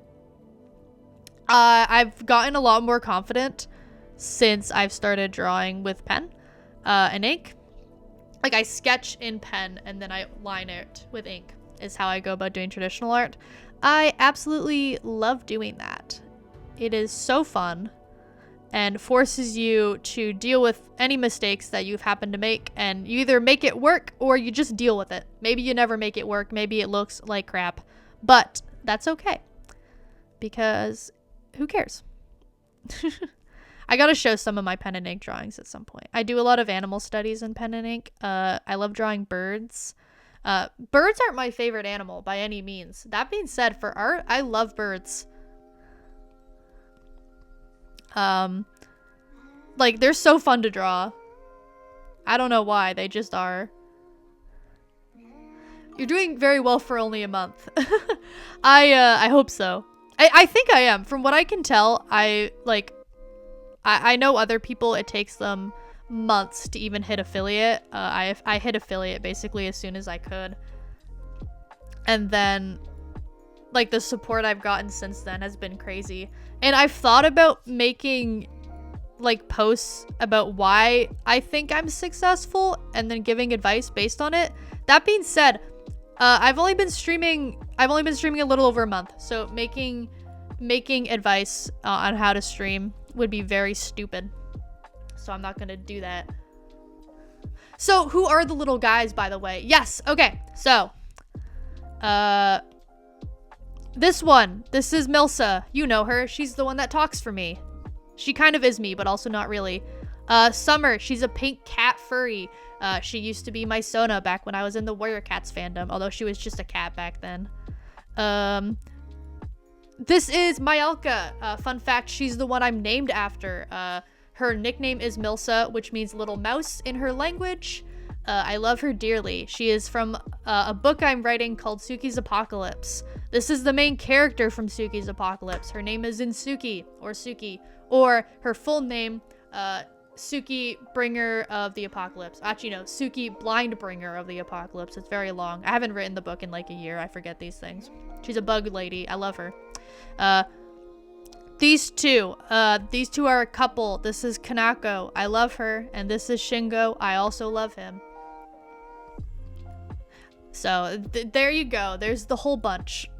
I've gotten a lot more confident since I've started drawing with pen and ink. Like, I sketch in pen and then I line it with ink is how I go about doing traditional art. I absolutely love doing that. It is so fun and forces you to deal with any mistakes that you've happened to make, and you either make it work or you just deal with it. Maybe you never make it work. Maybe it looks like crap, but that's okay because who cares? I gotta show some of my pen and ink drawings at some point. I do a lot of animal studies in pen and ink. I love drawing birds. Birds aren't my favorite animal by any means. That being said, for art, I love birds. Like, they're so fun to draw. I don't know why, they just are. You're doing very well for only a month. I hope so. I think I am. From what I can tell, I know other people, it takes them months to even hit affiliate. I hit affiliate basically as soon as I could. And then, like, the support I've gotten since then has been crazy. And I've thought about making, like, posts about why I think I'm successful and then giving advice based on it. That being said, I've only been streaming a little over a month. So making advice on how to stream would be very stupid. So I'm not gonna do that. So who are the little guys, by the way? Yes, okay. So, this is Milsa. You know her. She's the one that talks for me. She kind of is me, but also not really. Summer, she's a pink cat furry. She used to be my Sona back when I was in the Warrior Cats fandom, although she was just a cat back then. This is Mayalka. Fun fact, she's the one I'm named after. Her nickname is Milsa, which means little mouse in her language. I love her dearly. She is from a book I'm writing called Suki's Apocalypse. This is the main character from Suki's Apocalypse. Her name is Suki, or her full name, Suki, Bringer of the Apocalypse. Actually, no, Suki, Blind Bringer of the Apocalypse. It's very long. I haven't written the book in like a year. I forget these things. She's a bug lady. I love her. These two are a couple. This is Kanako. I love her. And this is Shingo. I also love him. So, there you go. There's the whole bunch.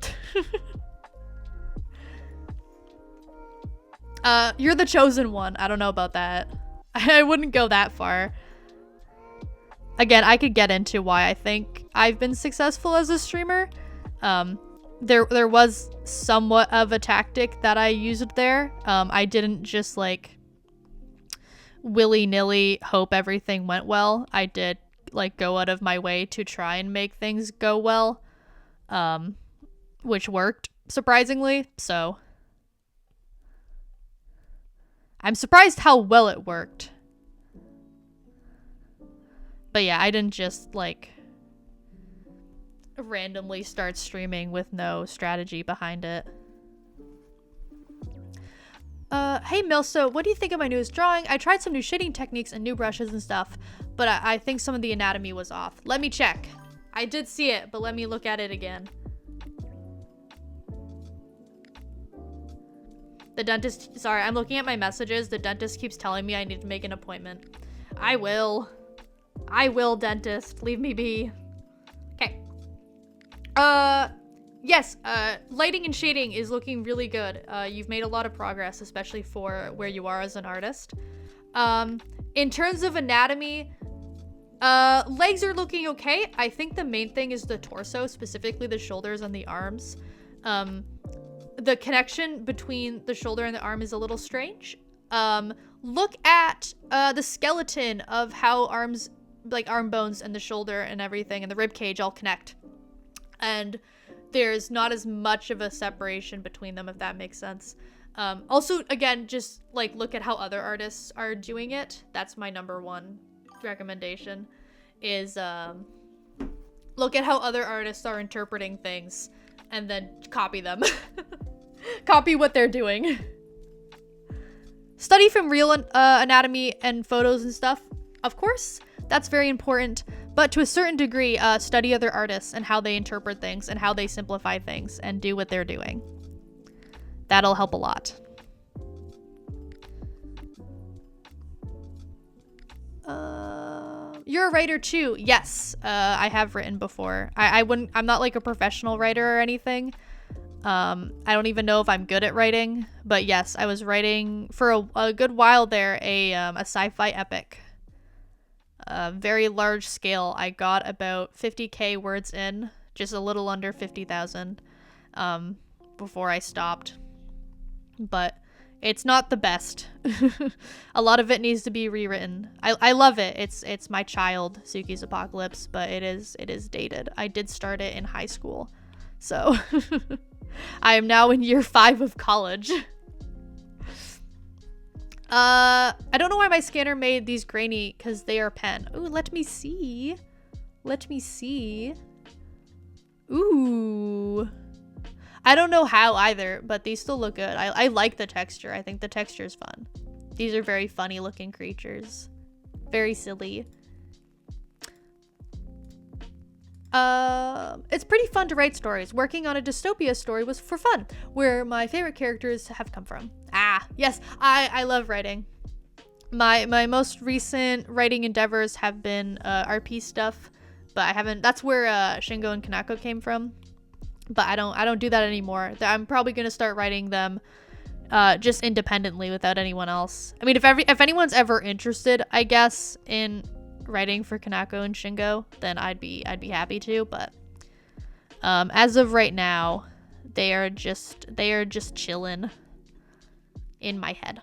You're the chosen one. I don't know about that. I wouldn't go that far. again, I could get into why I think I've been successful as a streamer. There was somewhat of a tactic that I used there. I didn't just like willy-nilly hope everything went well. I did like go out of my way to try and make things go well, which worked surprisingly. So I'm surprised how well it worked. But yeah, I didn't just like randomly start streaming with no strategy behind it. Hey Milso, what do you think of my newest drawing? I tried some new shading techniques and new brushes and stuff, but I think some of the anatomy was off. Let me check. I did see it, but let me look at it again. The dentist, sorry, I'm looking at my messages. The dentist keeps telling me I need to make an appointment. I will, dentist. Leave me be. Okay. Yes, lighting and shading is looking really good. You've made a lot of progress, especially for where you are as an artist. In terms of anatomy, legs are looking okay. I think the main thing is the torso, specifically the shoulders and the arms. The connection between the shoulder and the arm is a little strange. Look at the skeleton of how arms, like arm bones and the shoulder and everything and the rib cage all connect. And there's not as much of a separation between them, if that makes sense. Also, again, just like look at how other artists are doing it. That's my number one recommendation, is look at how other artists are interpreting things and then copy them. Copy what they're doing. Study from real anatomy and photos and stuff. Of course, that's very important. But to a certain degree, study other artists and how they interpret things and how they simplify things and do what they're doing. That'll help a lot. You're a writer too. Yes, I have written before. I'm not like a professional writer or anything. I don't even know if I'm good at writing, but yes, I was writing for a good while there, a sci-fi epic. Very large scale. I got about 50k words in, just a little under 50,000, before I stopped. But it's not the best. A lot of it needs to be rewritten. I love it. It's my child, Suki's Apocalypse, but it is dated. I did start it in high school, so I am now in year 5 of college. I don't know why my scanner made these grainy, because they are pen. Ooh, let me see. Let me see. Ooh. I don't know how either, but these still look good. I like the texture. I think the texture is fun. These are very funny looking creatures. Very silly. It's pretty fun to write stories. Working on a dystopia story was for fun, where my favorite characters have come from. Ah, yes, I love writing. My most recent writing endeavors have been RP stuff, but I haven't. That's where Shingo and Kanako came from. But I don't do that anymore. I'm probably gonna start writing them just independently without anyone else. I mean, if anyone's ever interested, I guess, in writing for Kanako and Shingo, then I'd be happy to, but as of right now, they are just chilling in my head.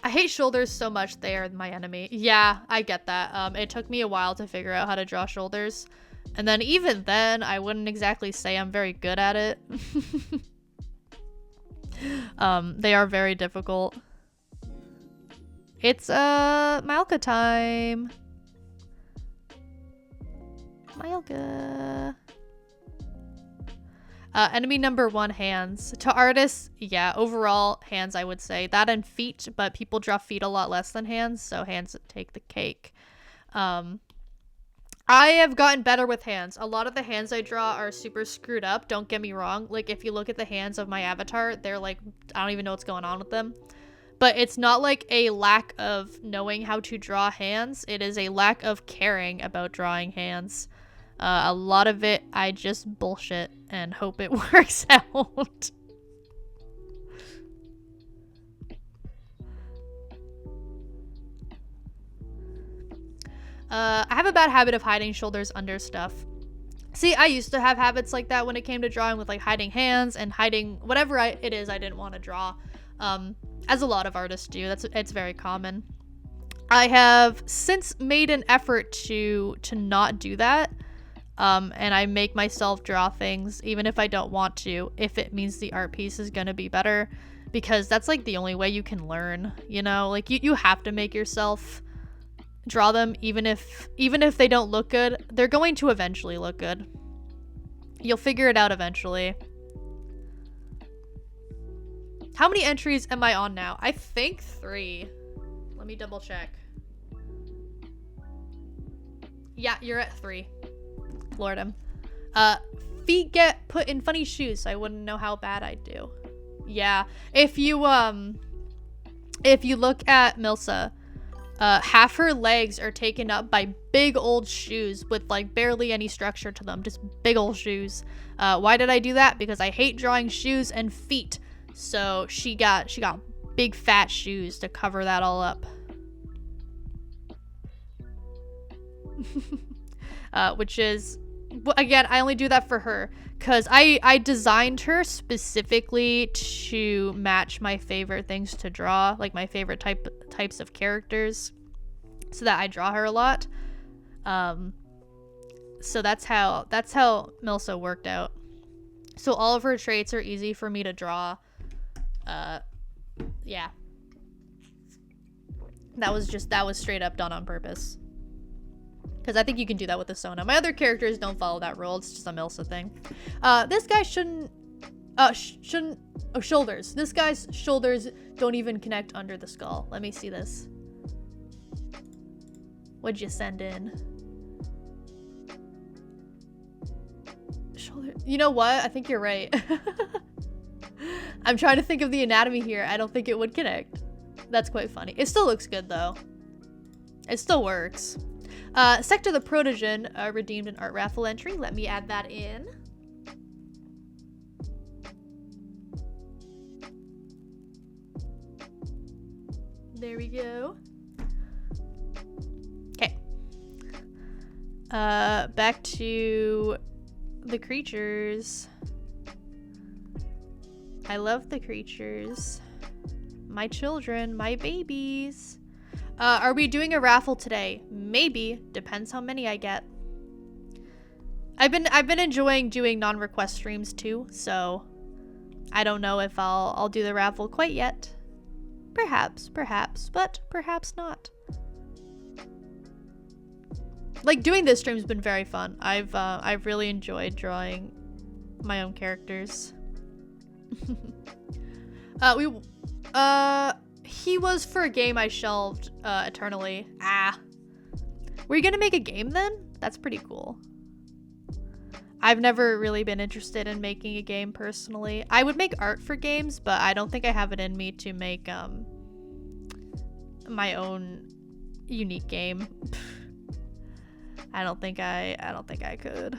I hate shoulders so much. They are my enemy. Yeah, I get that. It took me a while to figure out how to draw shoulders, and then even then I wouldn't exactly say I'm very good at it. They are very difficult. It's Malka time. Malka. Enemy number 1, hands. To artists, yeah, overall hands, I would say. That and feet, but people draw feet a lot less than hands, so hands take the cake. I have gotten better with hands. A lot of the hands I draw are super screwed up, don't get me wrong. Like, if you look at the hands of my avatar, they're like, I don't even know what's going on with them. But it's not like a lack of knowing how to draw hands. It is a lack of caring about drawing hands. A lot of it, I just bullshit and hope it works out. I have a bad habit of hiding shoulders under stuff. See, I used to have habits like that when it came to drawing, with like hiding hands and hiding whatever it is I didn't want to draw. As a lot of artists do. It's very common. I have since made an effort to not do that. And I make myself draw things even if I don't want to, if it means the art piece is gonna be better, because that's like the only way you can learn, you know? Like you have to make yourself draw them, even if they don't look good. They're going to eventually look good. You'll figure it out eventually. How many entries am I on now? I think 3. Let me double check. Yeah, you're at 3. Lordum. Feet get put in funny shoes, so I wouldn't know how bad I do. Yeah. If you look at Milsa, half her legs are taken up by big old shoes with like barely any structure to them, just big old shoes. Why did I do that? Because I hate drawing shoes and feet. So she got big fat shoes to cover that all up. Which is, again, I only do that for her because I designed her specifically to match my favorite things to draw, like my favorite types of characters, so that I draw her a lot. So that's how Milsa worked out. So all of her traits are easy for me to draw. Yeah. That was straight up done on purpose. Because I think you can do that with the Sona. My other characters don't follow that rule. It's just a Milsa thing. This guy shouldn't... shoulders. This guy's shoulders don't even connect under the skull. Let me see this. What'd you send in? Shoulder... You know what? I think you're right. I'm trying to think of the anatomy here. I don't think it would connect. That's quite funny. It still looks good, though. It still works. Sector the Protogen redeemed an art raffle entry. Let me add that in. There we go. Okay. Back to the creatures. I love the creatures. My children, my babies. Are we doing a raffle today? Maybe. Depends how many I get. I've been enjoying doing non-request streams too, so I don't know if I'll do the raffle quite yet. Perhaps, but perhaps not. Like, doing this stream's been very fun. I've really enjoyed drawing my own characters. He was for a game I shelved eternally. Were you gonna make a game then? That's pretty cool. I've never really been interested in making a game personally. I would make art for games, but I don't think I have it in me to make my own unique game. I don't think I could.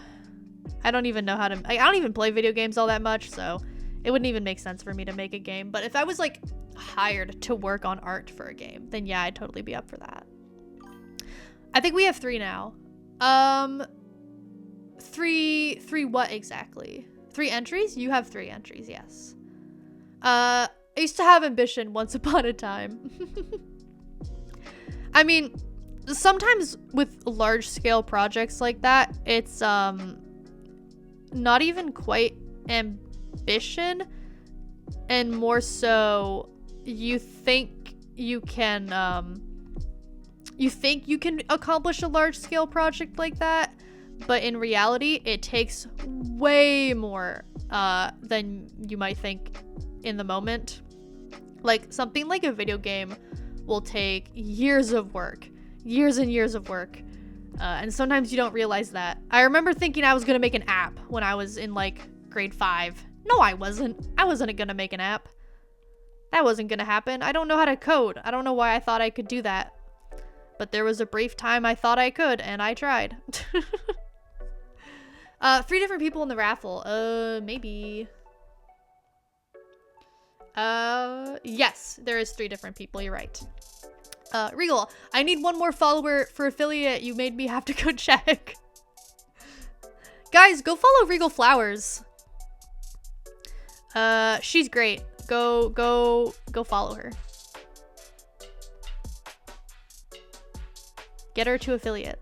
I don't even know how to. I don't even play video games all that much, so it wouldn't even make sense for me to make a game. But if I was like hired to work on art for a game, then yeah, I'd totally be up for that. I think we have 3 now. 3 what exactly? 3 entries? You have 3 entries, yes. I used to have ambition once upon a time. I mean, sometimes with large scale projects like that, it's not even quite ambition, and more so you think you can accomplish a large scale project like that, but in reality it takes way more than you might think in the moment. Like, something like a video game will take years of work, years and years of work, and sometimes you don't realize that. I remember thinking I was gonna make an app when I was in like grade 5. No, I wasn't gonna make an app. That wasn't gonna happen. I don't know how to code. I don't know why I thought I could do that, but there was a brief time I thought I could, and I tried. 3 different people in the raffle. Maybe. Yes, there is 3 different people. You're right. Regal, I need one more follower for affiliate. You made me have to go check. Guys, go follow Regal Flowers. She's great. Go follow her. Get her to affiliate.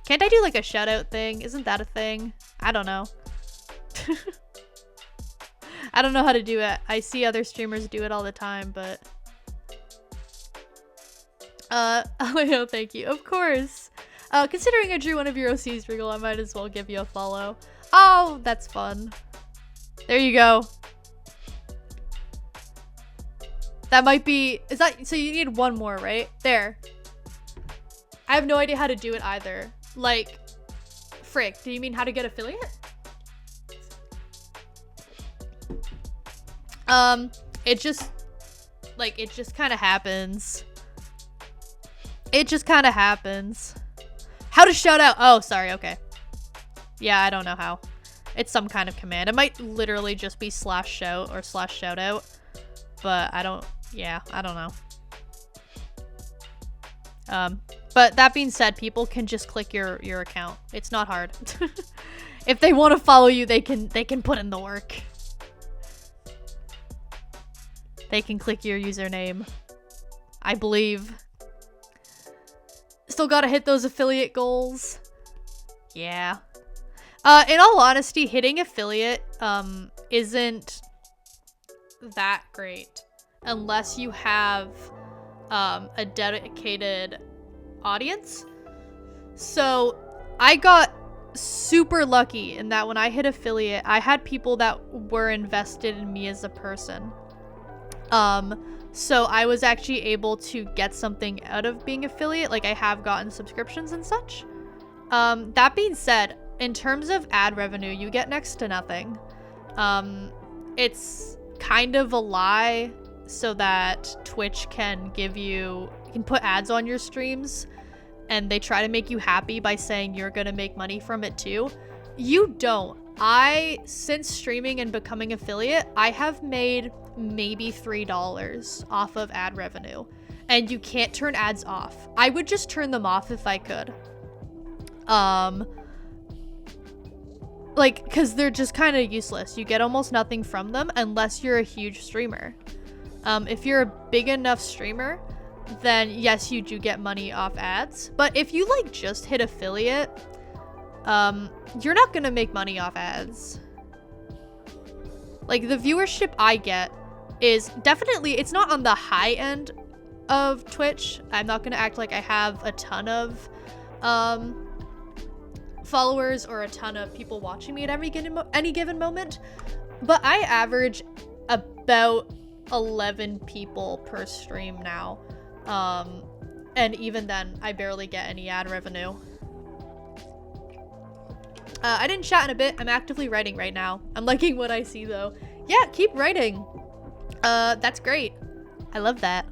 Can't I do like a shout out thing? Isn't that a thing? I don't know. I don't know how to do it. I see other streamers do it all the time, but oh, thank you. Of course. Considering I drew one of your OCs, Regal, I might as well give you a follow. Oh, that's fun. There you go. That might be, is that, so you need one more, right? There. I have no idea how to do it either. Like, frick, do you mean how to get affiliate? It just kind of happens. It just kind of happens. How to shout out? Oh, sorry, okay. Yeah, I don't know how. It's some kind of command. It might literally just be /shout or /shoutout. But I don't know. But that being said, people can just click your account. It's not hard. If they want to follow you, they can put in the work. They can click your username. I believe. Still gotta hit those affiliate goals. Yeah. In all honesty, hitting affiliate isn't that great unless you have a dedicated audience. So I got super lucky in that when I hit affiliate, I had people that were invested in me as a person. So I was actually able to get something out of being affiliate. Like I have gotten subscriptions and such. That being said, in terms of ad revenue, you get next to nothing. It's kind of a lie so that Twitch can can put ads on your streams and they try to make you happy by saying you're gonna make money from it too. You don't. Since streaming and becoming affiliate, I have made maybe $3 off of ad revenue, and you can't turn ads off. I would just turn them off if I could. Like, cause they're just kind of useless. You get almost nothing from them unless you're a huge streamer. If you're a big enough streamer, then yes, you do get money off ads. But if you like just hit affiliate, you're not gonna make money off ads. Like the viewership I get is definitely, it's not on the high end of Twitch. I'm not gonna act like I have a ton of followers or a ton of people watching me at any given moment, but I average about 11 people per stream now. And even then, I barely get any ad revenue. I didn't chat in a bit. I'm actively writing right now. I'm liking what I see though. Yeah, keep writing. That's great. I love that.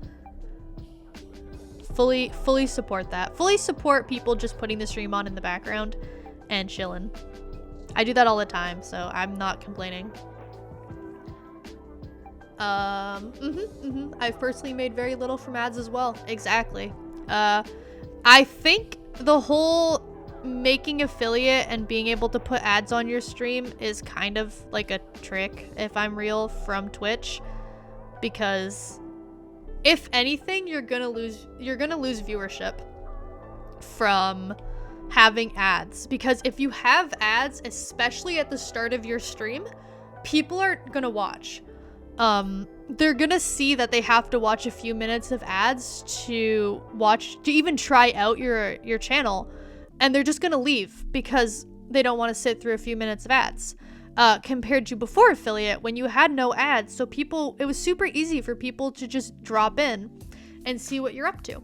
Fully support that. Fully support people just putting the stream on in the background and chilling. I do that all the time, so I'm not complaining. I've personally made very little from ads as well. Exactly. I think the whole making affiliate and being able to put ads on your stream is kind of like a trick, if I'm real, from Twitch, because if anything, you're gonna lose viewership from having ads, because if you have ads, especially at the start of your stream, people aren't gonna watch. They're gonna see that they have to watch a few minutes of ads to even try out your channel, and they're just gonna leave because they don't want to sit through a few minutes of ads. Compared to before affiliate, when you had no ads, so it was super easy for people to just drop in and see what you're up to.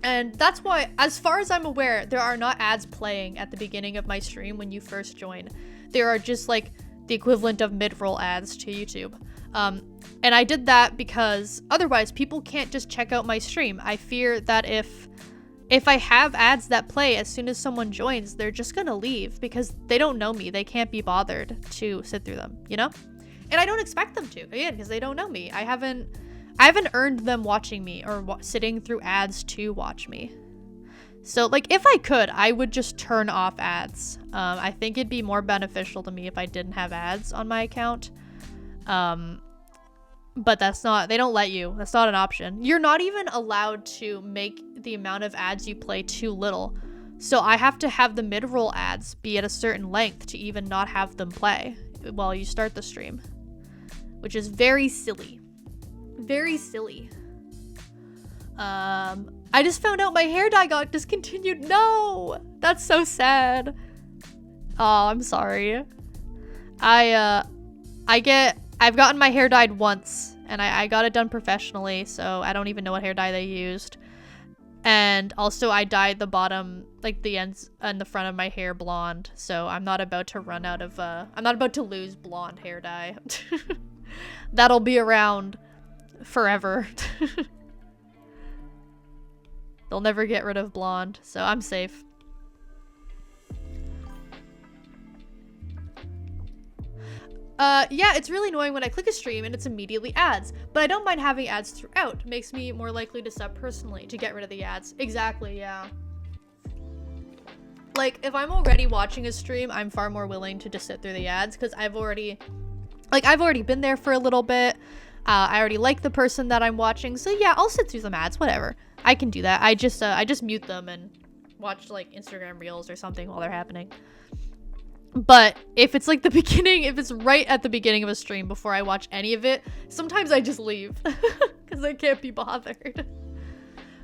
And that's why, as far as I'm aware, there are not ads playing at the beginning of my stream when you first join. There are just like the equivalent of mid-roll ads to YouTube. And I did that because otherwise people can't just check out my stream. I fear that if I have ads that play as soon as someone joins, they're just gonna leave because they don't know me. They can't be bothered to sit through them, you know? And I don't expect them to, again, because they don't know me. I haven't earned them watching me or sitting through ads to watch me. So, like, if I could, I would just turn off ads. I think it'd be more beneficial to me if I didn't have ads on my account. But that's not, they don't let you. That's not an option. You're not even allowed to make the amount of ads you play too little. So I have to have the mid-roll ads be at a certain length to even not have them play while you start the stream. Which is very silly. Very silly. I just found out my hair dye got discontinued. No! That's so sad. Oh, I'm sorry. I've gotten my hair dyed once, and I got it done professionally, so I don't even know what hair dye they used. And also I dyed the bottom, like the ends and the front of my hair blonde, so I'm not about to run out of, I'm not about to lose blonde hair dye. That'll be around forever. They'll never get rid of blonde, so I'm safe. Yeah, it's really annoying when I click a stream and it's immediately ads, but I don't mind having ads throughout. It makes me more likely to sub personally to get rid of the ads. Exactly, yeah. Like, if I'm already watching a stream, I'm far more willing to just sit through the ads, because I've already been there for a little bit. I already like the person that I'm watching, so yeah, I'll sit through some ads, whatever. I can do that. I just mute them and watch, like, Instagram Reels or something while they're happening. But if it's like the beginning, if it's right at the beginning of a stream before I watch any of it, sometimes I just leave because I can't be bothered.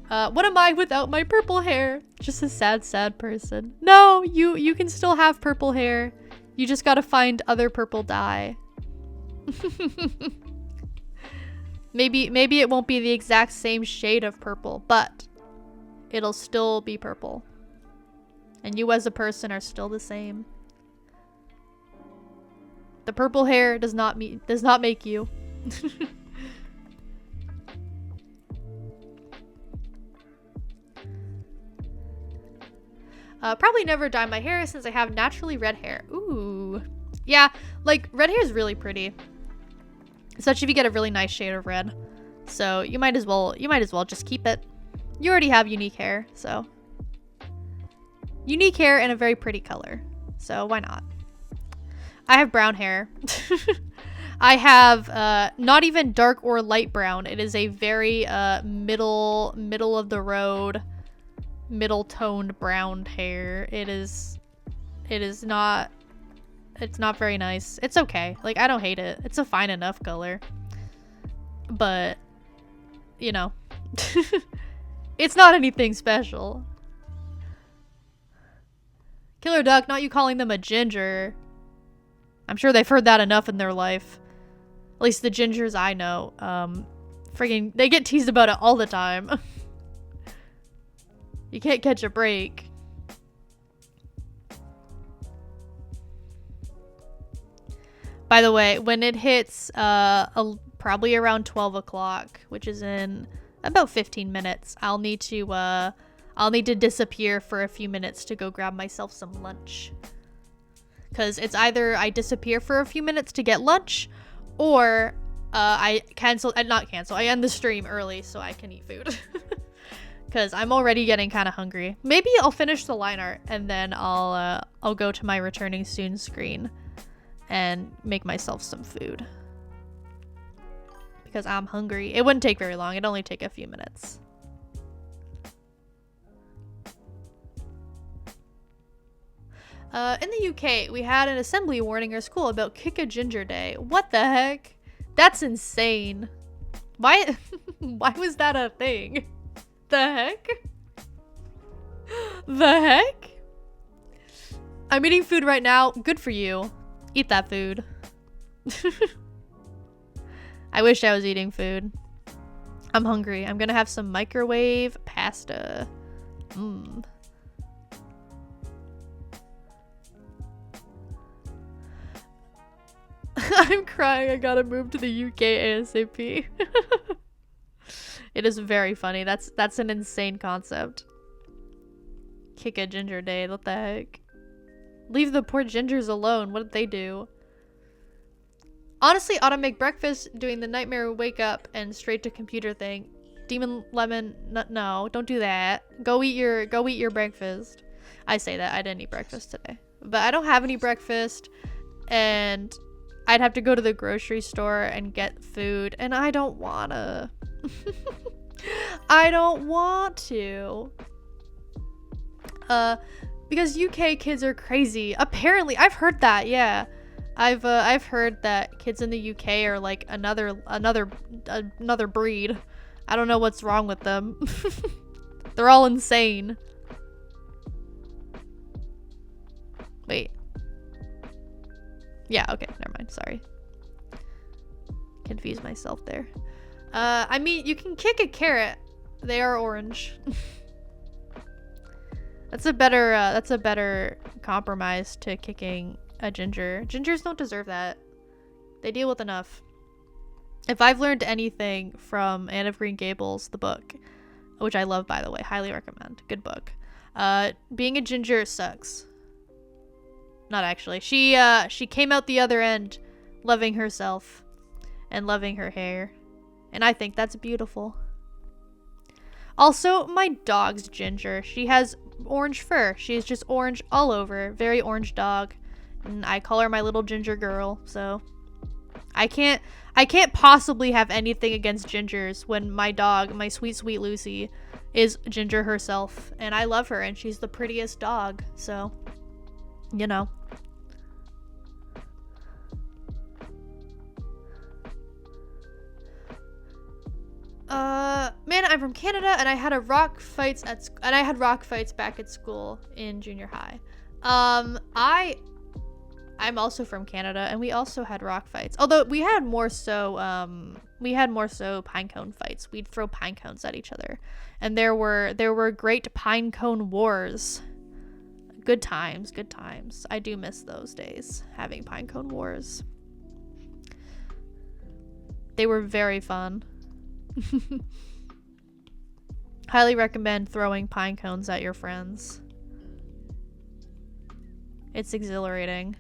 What am I without my purple hair? Just a sad, sad person. No, you can still have purple hair. You just gotta find other purple dye. Maybe it won't be the exact same shade of purple, but it'll still be purple. And you as a person are still the same. The purple hair does not make you. Probably never dye my hair since I have naturally red hair. Ooh. Yeah, like, red hair is really pretty. Especially if you get a really nice shade of red. So you might as well just keep it. You already have unique hair, so. Unique hair and a very pretty color. So why not? I have brown hair. I have not even dark or light brown. It is a very middle of the road, middle toned brown hair. It's not very nice. It's okay. Like, I don't hate it. It's a fine enough color. But, you know, it's not anything special. Killer Duck, not you calling them a ginger. I'm sure they've heard that enough in their life. At least the gingers I know. Friggin', they get teased about it all the time. You can't catch a break. By the way, when it hits probably around 12 o'clock, which is in about 15 minutes, I'll need to disappear for a few minutes to go grab myself some lunch. Because it's either I disappear for a few minutes to get lunch, or I end the stream early so I can eat food. Because I'm already getting kind of hungry. Maybe I'll finish the line art and then I'll go to my returning soon screen and make myself some food. Because I'm hungry. It wouldn't take very long. It'd only take a few minutes. In the UK, we had an assembly warning our school about Kick a Ginger Day. What the heck? That's insane. Why was that a thing? The heck? The heck? I'm eating food right now. Good for you. Eat that food. I wish I was eating food. I'm hungry. I'm gonna have some microwave pasta. Mmm. I'm crying. I gotta move to the UK ASAP. It is very funny. That's an insane concept. Kick a ginger day. What the heck? Leave the poor gingers alone. What did they do? Honestly, auto make breakfast, doing the nightmare wake up and straight to computer thing. Demon lemon, no, don't do that. Go eat your breakfast. I say that, I didn't eat breakfast today. But I don't have any breakfast, and I'd have to go to the grocery store and get food, and I don't wanna. I don't want to. Because UK kids are crazy. Apparently, I've heard that, yeah. I've heard that kids in the UK are like another breed. I don't know what's wrong with them. They're all insane. Wait. Yeah, okay, never mind, sorry. Confused myself there. I mean, you can kick a carrot. They are orange. That's a better compromise to kicking a ginger. Gingers don't deserve that. They deal with enough. If I've learned anything from Anne of Green Gables, the book, which I love, by the way, highly recommend. Good book. Being a ginger sucks. Not actually. She came out the other end loving herself and loving her hair. And I think that's beautiful. Also, my dog's ginger. She has orange fur. She's just orange all over. Very orange dog. And I call her my little ginger girl, so I can't possibly have anything against gingers when my dog, my sweet Lucy, is ginger herself, and I love her, and she's the prettiest dog, so, you know. Man, I'm from Canada, and I had rock fights back at school in junior high. I'm also from Canada, and we also had rock fights. Although we had more so pine cone fights. We'd throw pine cones at each other, and there were great pine cone wars. Good times, good times. I do miss those days, having pine cone wars. They were very fun. Highly recommend throwing pine cones at your friends. It's exhilarating.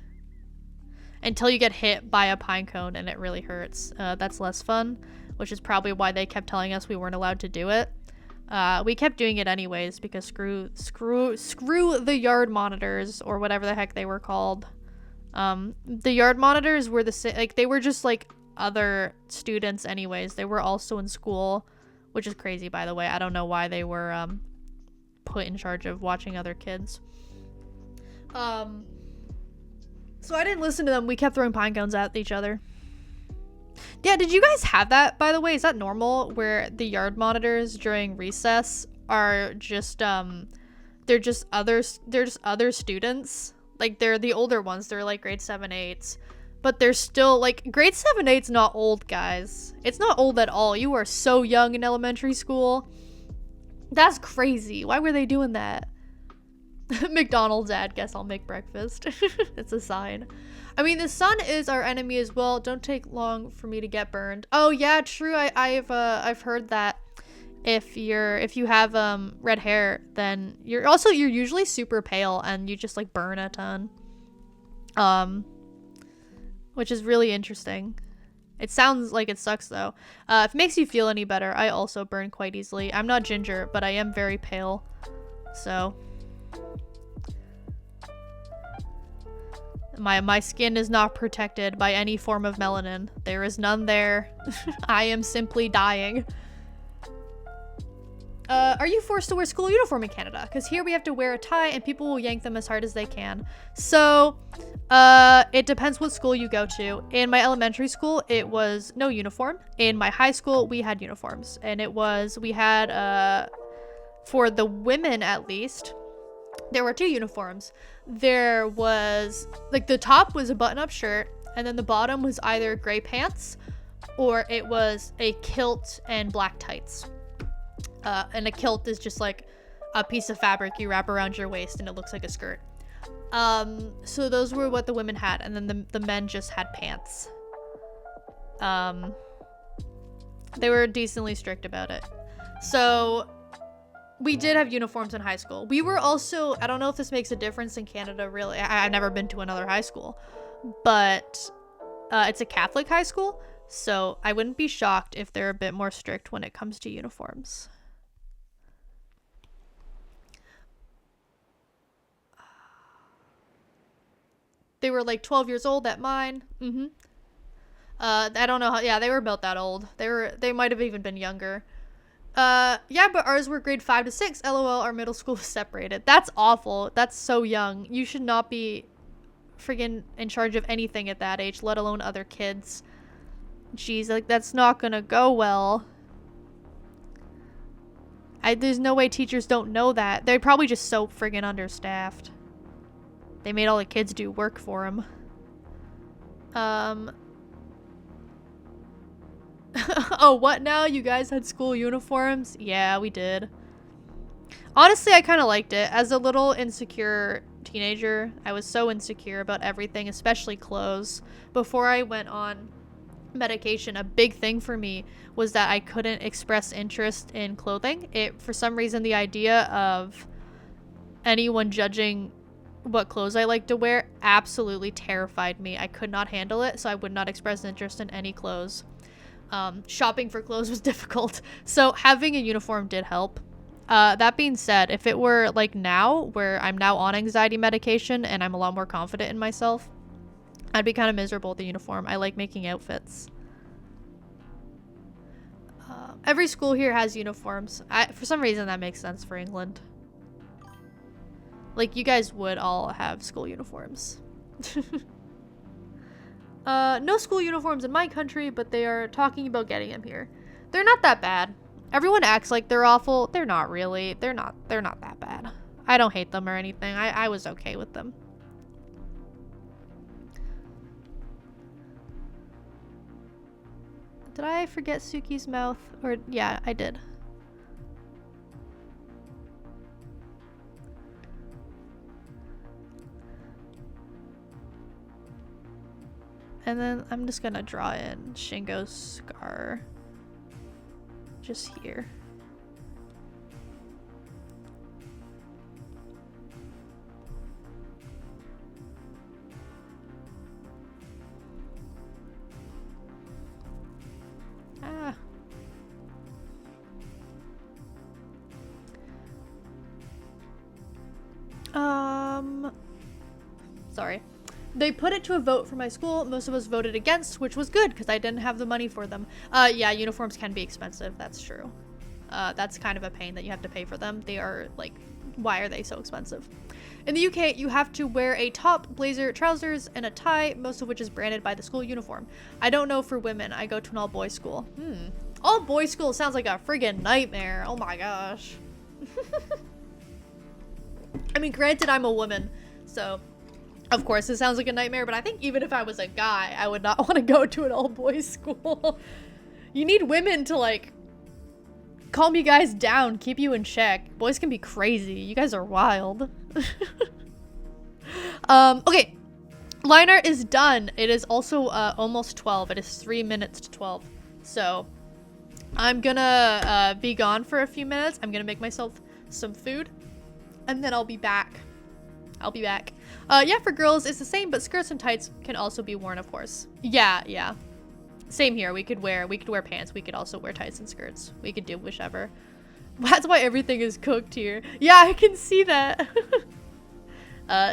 Until you get hit by a pine cone and it really hurts. That's less fun, which is probably why they kept telling us we weren't allowed to do it. We kept doing it anyways because screw the yard monitors, or whatever the heck they were called. The yard monitors were they were just like other students anyways. They were also in school, which is crazy, by the way. I don't know why they were put in charge of watching other kids. So I didn't listen to them. We kept throwing pine cones at each other. Yeah, did you guys have that, by the way? Is that normal, where the yard monitors during recess are just they're just other students? Like, they're the older ones. They're like grade 7, 8s. But they're still like grade 7, 8's not old, guys. It's not old at all. You are so young in elementary school. That's crazy. Why were they doing that? McDonald's ad, guess I'll make breakfast. It's a sign. I mean, the sun is our enemy as well. Don't take long for me to get burned. Oh yeah, true. I've heard that if you have red hair, then you're usually super pale and you just like burn a ton. Which is really interesting. It sounds like it sucks though. If it makes you feel any better, I also burn quite easily. I'm not ginger, but I am very pale. So my skin is not protected by any form of melanin. There is none there. I am simply dying. Are you forced to wear school uniform in Canada? Because here we have to wear a tie and people will yank them as hard as they can. So, it depends what school you go to. In my elementary school, it was no uniform. In my high school, we had uniforms. And we had, for the women at least, there were 2 uniforms. There was, like, the top was a button-up shirt, and then the bottom was either gray pants, or it was a kilt and black tights. And a kilt is just like a piece of fabric you wrap around your waist and it looks like a skirt. So those were what the women had, and then the men just had pants. They were decently strict about it. So we did have uniforms in high school. We were also, I don't know if this makes a difference in Canada, really. I've never been to another high school, but It's a Catholic high school, so I wouldn't be shocked if they're a bit more strict when it comes to uniforms. They were like 12 years old at mine. I don't know how. Yeah, they were about that old. They might have even been younger. Yeah, but ours were grade 5 to 6. LOL, our middle school was separated. That's awful. That's so young. You should not be friggin' in charge of anything at that age, let alone other kids. Jeez, like, that's not gonna go well. There's no way teachers don't know that. They're probably just so friggin' understaffed. They made all the kids do work for them. Oh, what now? You guys had school uniforms? Yeah, we did. Honestly, I kind of liked it. As a little insecure teenager, I was so insecure about everything, especially clothes. Before I went on medication, a big thing for me was that I couldn't express interest in clothing. For some reason, the idea of anyone judging what clothes I like to wear absolutely terrified me. I could not handle it, so I would not express interest in any clothes. Shopping for clothes was difficult, so having a uniform did help. That being said, if it were like now, where I'm now on anxiety medication and I'm a lot more confident in myself, I'd be kind of miserable with the uniform. I like making outfits. Every school here has uniforms. For some reason, that makes sense for England. Like, you guys would all have school uniforms. No school uniforms in my country, but they are talking about getting them here. They're not that bad. Everyone acts like they're awful. They're not really. They're not that bad. I don't hate them or anything. I was okay with them. Did I forget Suki's mouth? Or, yeah, I did. And then I'm just gonna draw in Shingo's scar. Just here. Ah. Sorry. They put it to a vote for my school. Most of us voted against, which was good because I didn't have the money for them. Yeah, uniforms can be expensive. That's true. That's kind of a pain that you have to pay for them. They are like, why are they so expensive? In the UK, you have to wear a top, blazer, trousers, and a tie, most of which is branded by the school uniform. I don't know for women. I go to an all-boys school. All-boys school sounds like a friggin' nightmare. Oh my gosh. I mean, granted, I'm a woman, so of course it sounds like a nightmare, but I think even if I was a guy, I would not want to go to an all-boys school. You need women to, like, calm you guys down, keep you in check. Boys can be crazy. You guys are wild. Okay. Line art is done. It is also almost 12. It is 3 minutes to 12. So I'm gonna be gone for a few minutes. I'm gonna make myself some food, and then I'll be back. Yeah, for girls it's the same, but skirts and tights can also be worn, of course. Yeah. Same here. We could wear pants. We could also wear tights and skirts. We could do whichever. That's why everything is cooked here. Yeah, I can see that.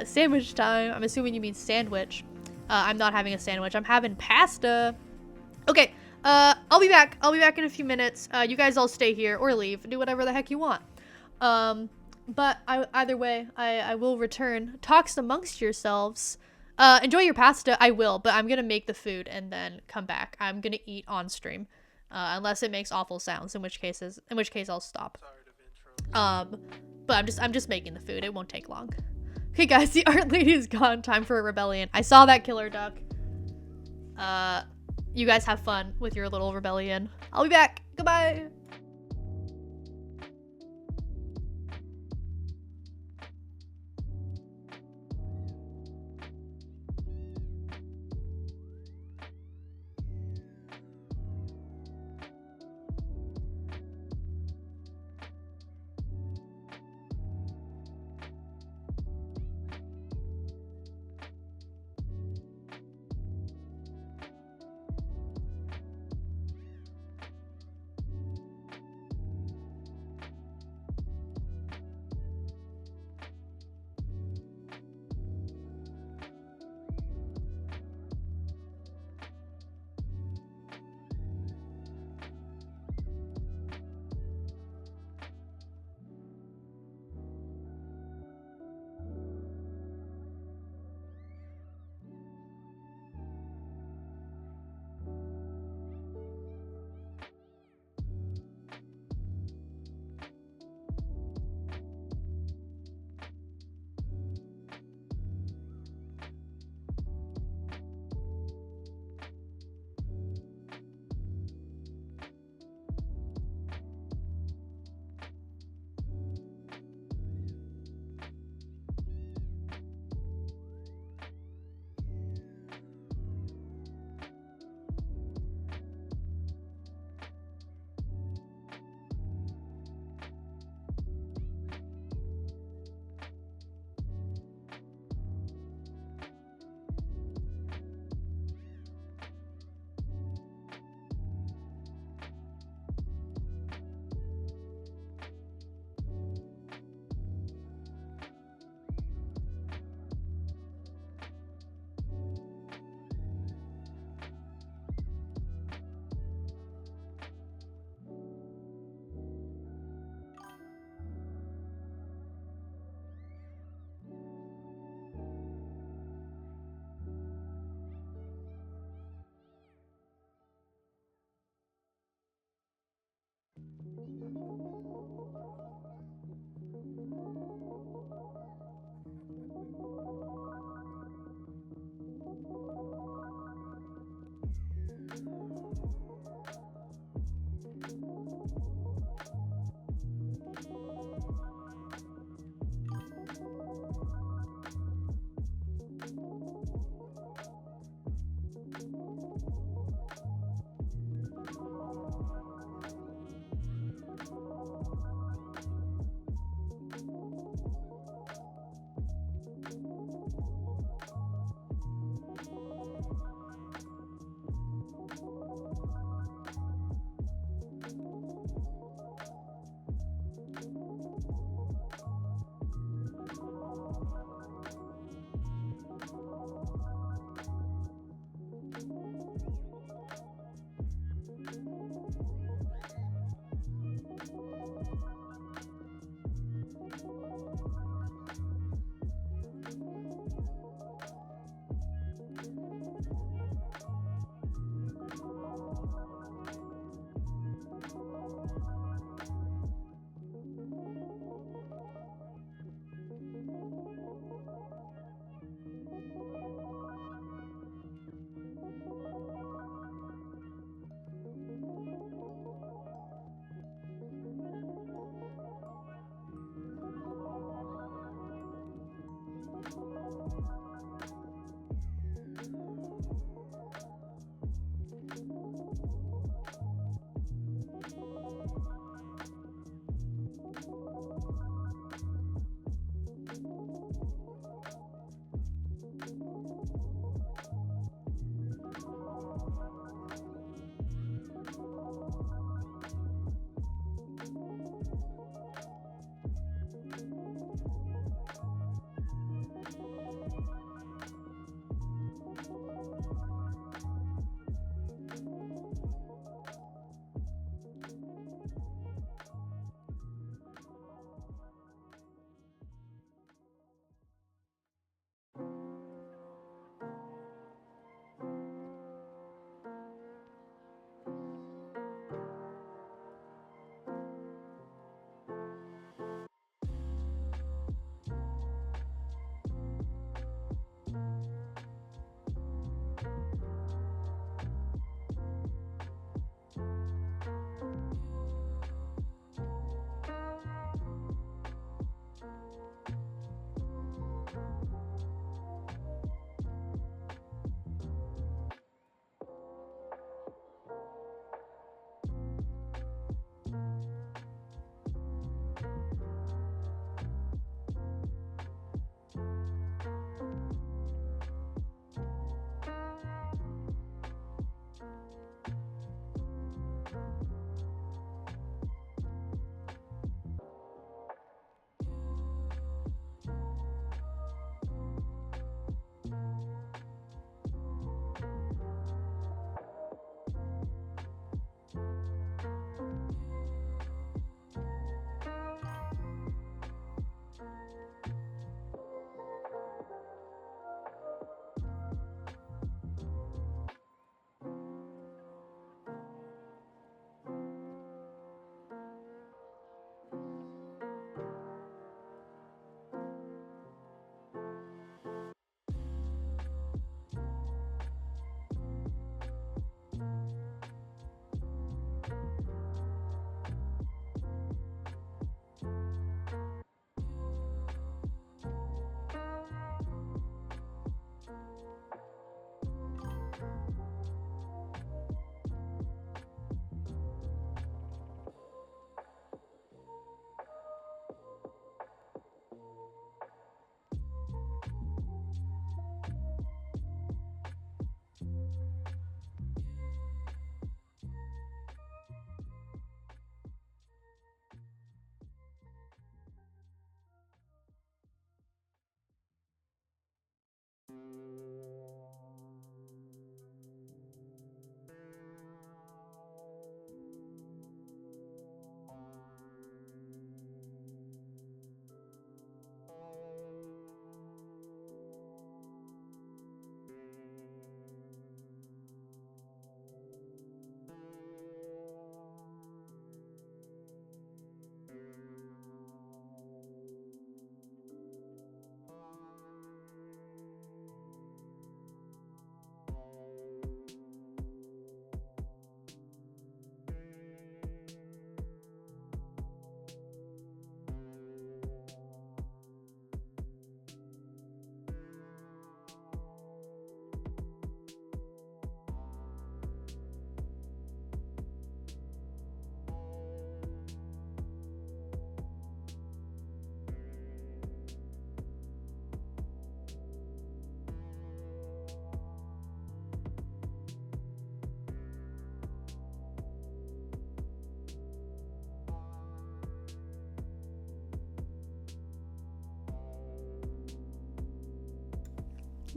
Sandwich time. I'm assuming you mean sandwich. I'm not having a sandwich. I'm having pasta. Okay. I'll be back. I'll be back in a few minutes. You guys all stay here or leave. Do whatever the heck you want. But either way, I will return. Talks amongst yourselves. Enjoy your pasta. I will, but I'm gonna make the food and then come back. I'm gonna eat on stream, unless it makes awful sounds, in which case I'll stop. But I'm just making the food. It won't take long. Okay, guys, the art lady is gone. Time for a rebellion. I saw that killer duck. You guys have fun with your little rebellion. I'll be back. Goodbye.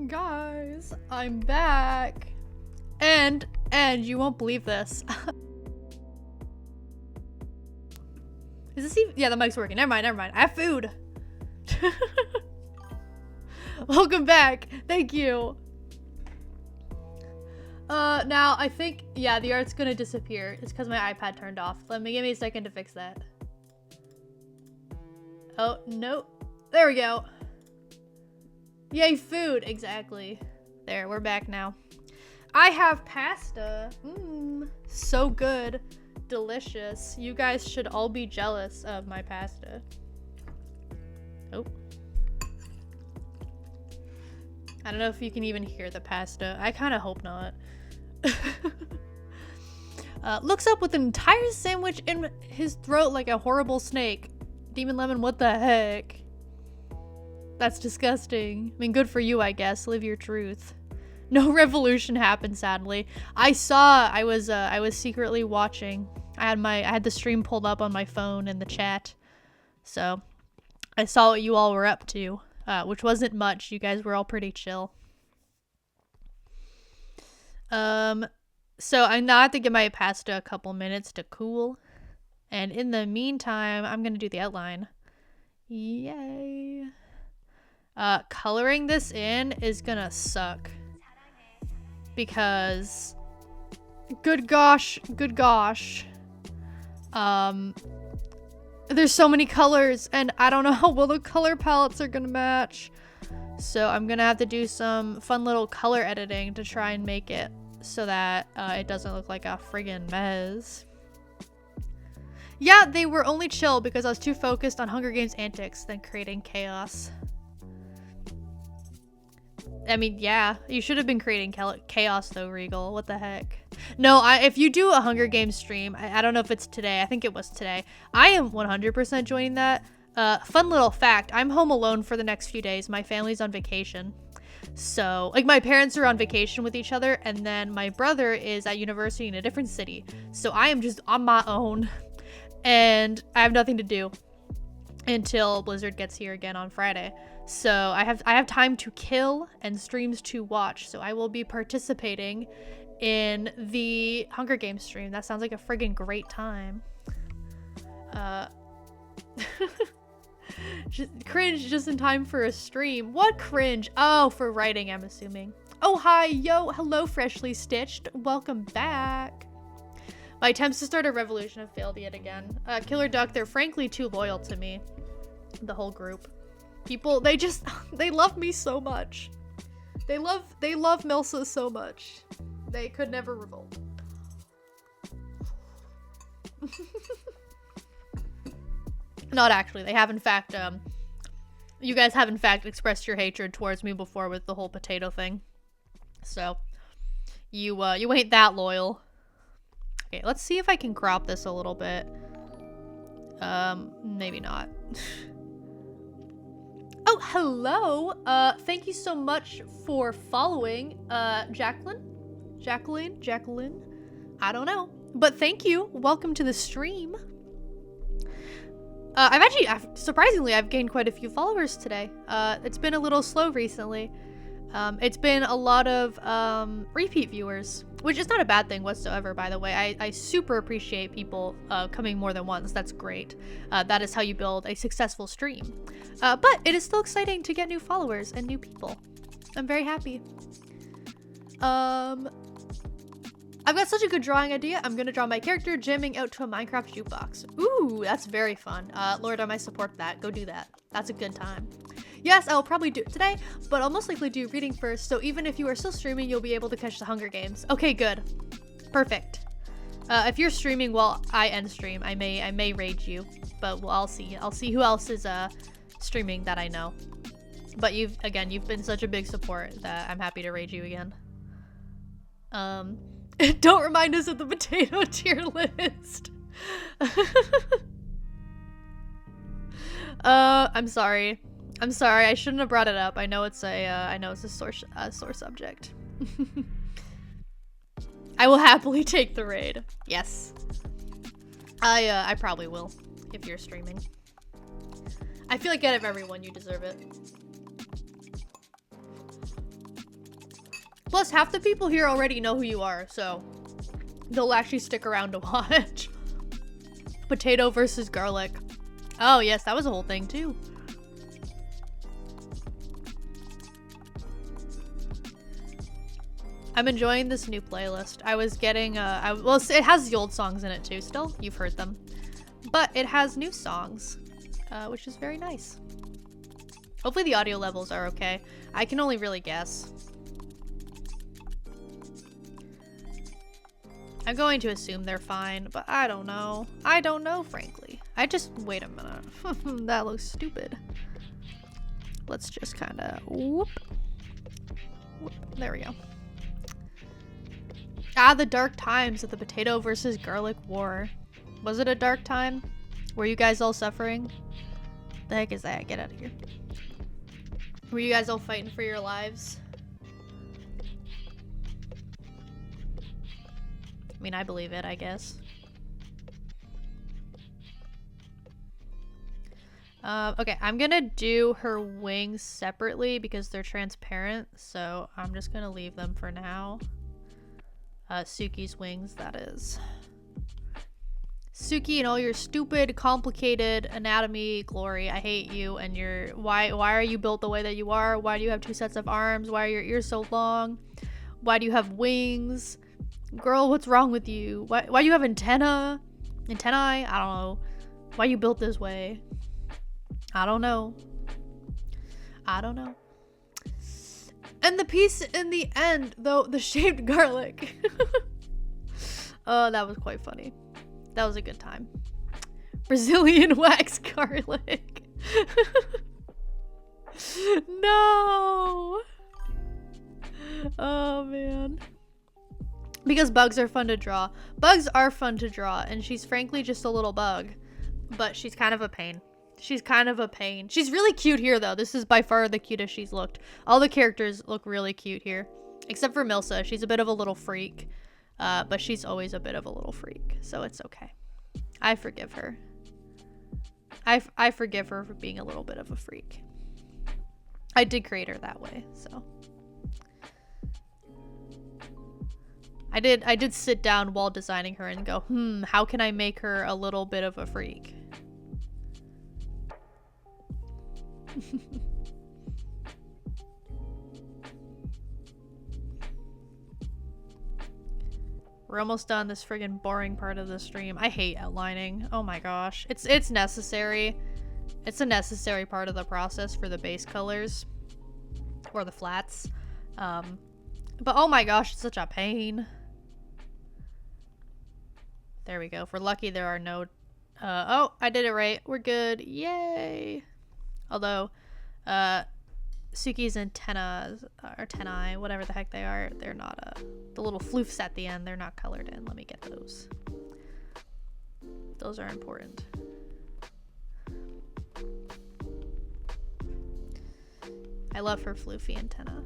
Guys, I'm back. And you won't believe this. Is this even— yeah, the mic's working. Never mind. I have food. Welcome back. Thank you. Now I think, yeah, the art's gonna disappear. It's because my iPad turned off. Give me a second to fix that. Oh, no. There we go. Yay, food. Exactly. There, we're back now. I have pasta. So good. Delicious. You guys should all be jealous of my pasta. Oh. I don't know if you can even hear the pasta. I kind of hope not. Looks up with an entire sandwich in his throat like a horrible snake. Demon Lemon, what the heck? That's disgusting. I mean, good for you, I guess. Live your truth. No revolution happened, sadly. I was secretly watching. I had the stream pulled up on my phone in the chat. So I saw what you all were up to, which wasn't much. You guys were all pretty chill. So I now have to give my pasta a couple minutes to cool. And in the meantime, I'm gonna do the outline. Yay. Coloring this in is gonna suck. Because good gosh, there's so many colors and I don't know how well the color palettes are gonna match. So I'm gonna have to do some fun little color editing to try and make it so that it doesn't look like a friggin' mess. Yeah, they were only chill because I was too focused on Hunger Games antics than creating chaos. I mean, yeah, you should have been creating chaos though, Regal. What the heck? No, if you do a Hunger Games stream, I don't know if it's today. I think it was today. I am 100% joining that. Fun little fact, I'm home alone for the next few days. My family's on vacation. So, like, my parents are on vacation with each other, and then my brother is at university in a different city. So I am just on my own, and I have nothing to do until Blizzard gets here again on Friday. So I have time to kill and streams to watch. So I will be participating in the Hunger Games stream. That sounds like a friggin' great time. Cringe just in time for a stream. What cringe? Oh, for writing, I'm assuming. Oh, hi, yo, hello, freshly stitched. Welcome back. My attempts to start a revolution have failed yet again. Killer Duck, they're frankly too loyal to me. The whole group. People, they love me so much. They love Milsa so much. They could never revolt. Not actually. They have in fact, you guys have in fact expressed your hatred towards me before with the whole potato thing. So, you ain't that loyal. Okay, let's see if I can crop this a little bit. Maybe not. Oh, hello. Thank you so much for following, Jacqueline. I don't know, but thank you. Welcome to the stream. Surprisingly, I've gained quite a few followers today. It's been a little slow recently. It's been a lot of repeat viewers, which is not a bad thing whatsoever, by the way. I super appreciate people coming more than once. That's great. That is how you build a successful stream. But it is still exciting to get new followers and new people. I'm very happy. I've got such a good drawing idea. I'm gonna draw my character jamming out to a Minecraft jukebox. Ooh, that's very fun. Lord, I might support that. Go do that. That's a good time. Yes, I will probably do it today, but I'll most likely do reading first, so even if you are still streaming, you'll be able to catch the Hunger Games. Okay, good. Perfect. If you're streaming while I end stream, I may raid you, but I'll see. I'll see who else is streaming that I know. But you've been such a big support that I'm happy to raid you again. Don't remind us of the potato tier list. I'm sorry. I shouldn't have brought it up. I know it's a sore subject. I will happily take the raid. Yes. I probably will if you're streaming. I feel like out of everyone, you deserve it. Plus, half the people here already know who you are, so they'll actually stick around to watch. Potato versus garlic. Oh, yes, that was a whole thing, too. I'm enjoying this new playlist. I was getting, well, it has the old songs in it, too, still. You've heard them. But it has new songs, which is very nice. Hopefully the audio levels are okay. I can only really guess. I'm going to assume they're fine, but I don't know. I don't know, frankly. Wait a minute. That looks stupid. Let's just kind of, whoop. There we go. Ah, the dark times of the potato versus garlic war. Was it a dark time? Were you guys all suffering? The heck is that? Get out of here. Were you guys all fighting for your lives? I mean, I believe it, I guess. Okay, I'm gonna do her wings separately because they're transparent, so I'm just gonna leave them for now. Suki's wings, that is. Suki and all your stupid, complicated anatomy glory. I hate you and your... Why are you built the way that you are? Why do you have 2 sets of arms? Why are your ears so long? Why do you have wings? Girl, what's wrong with you? Why do you have antennae? I don't know. Why you built this way? I don't know. And the piece in the end, though, the shaved garlic. Oh, that was quite funny. That was a good time. Brazilian wax garlic. No. Oh, man. Because bugs are fun to draw. Bugs are fun to draw, and she's frankly just a little bug. But she's kind of a pain. She's really cute here, though. This is by far the cutest she's looked. All the characters look really cute here. Except for Milsa. She's a bit of a little freak. But she's always a bit of a little freak. So it's okay. I forgive her. I forgive her for being a little bit of a freak. I did create her that way, so... I did sit down while designing her and go, how can I make her a little bit of a freak? We're almost done this friggin' boring part of the stream. I hate outlining. Oh my gosh. It's necessary. It's a necessary part of the process for the base colors. Or the flats. But oh my gosh, it's such a pain. There we go. If we're lucky, there are no... oh, I did it right. We're good. Yay! Although, Suki's antennae, whatever the heck they are, they're not, the little floofs at the end, they're not colored in. Let me get those. Those are important. I love her floofy antenna.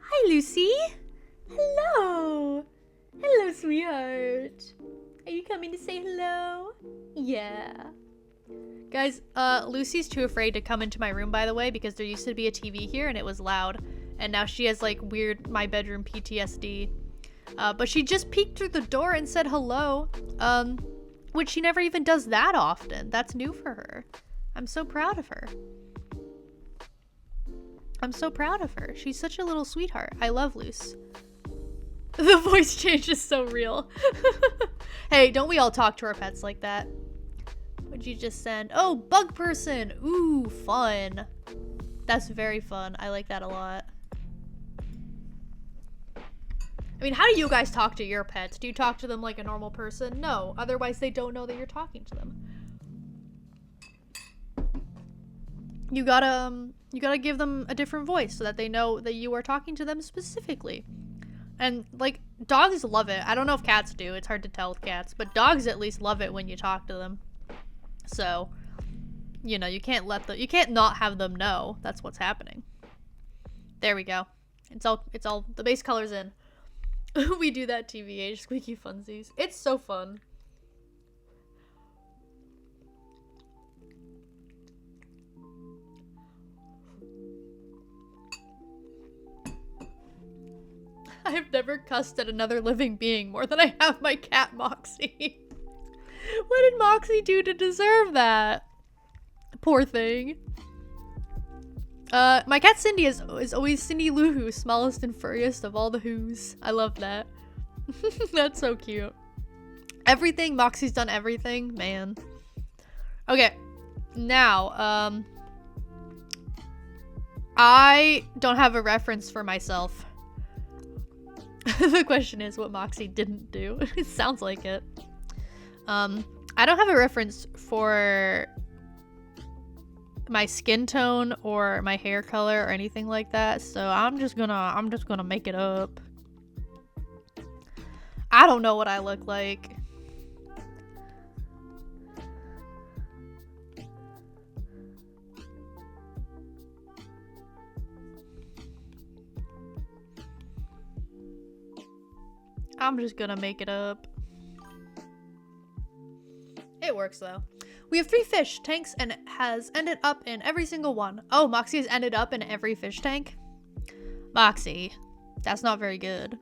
Hi, Lucy. Hello. Hello, sweetheart. Are you coming to say hello? Yeah. Guys, Lucy's too afraid to come into my room, by the way, because there used to be a TV here and it was loud. And now she has, like, weird my bedroom PTSD. But she just peeked through the door and said hello. Which she never even does that often. That's new for her. I'm so proud of her. I'm so proud of her. She's such a little sweetheart. I love Luce. The voice change is so real. Hey, don't we all talk to our pets like that? What'd you just send? Oh, bug person. Ooh, fun. That's very fun. I like that a lot. I mean, how do you guys talk to your pets? Do you talk to them like a normal person? No. Otherwise, they don't know that you're talking to them. You gotta give them a different voice so that they know that you are talking to them specifically. And, like, dogs love it. I don't know if cats do. It's hard to tell with cats. But dogs at least love it when you talk to them. So, you know, you can't not have them know that's what's happening. There we go. It's all, the base color's in. We do that TVH, squeaky funsies. It's so fun. I've never cussed at another living being more than I have my cat Moxie. What did Moxie do to deserve that? Poor thing. My cat Cindy is always Cindy Lou Who, smallest and furriest of all the Who's. I love that. That's so cute. Everything, Moxie's done everything, man. Okay, now, I don't have a reference for myself. The question is what Moxie didn't do. It sounds like it. I don't have a reference for my skin tone or my hair color or anything like that, so I'm just gonna make it up. I don't know what I look like. I'm just gonna make it up. It works though. We have 3 fish tanks and it has ended up in every single one. Oh, Moxie has ended up in every fish tank? Moxie, that's not very good.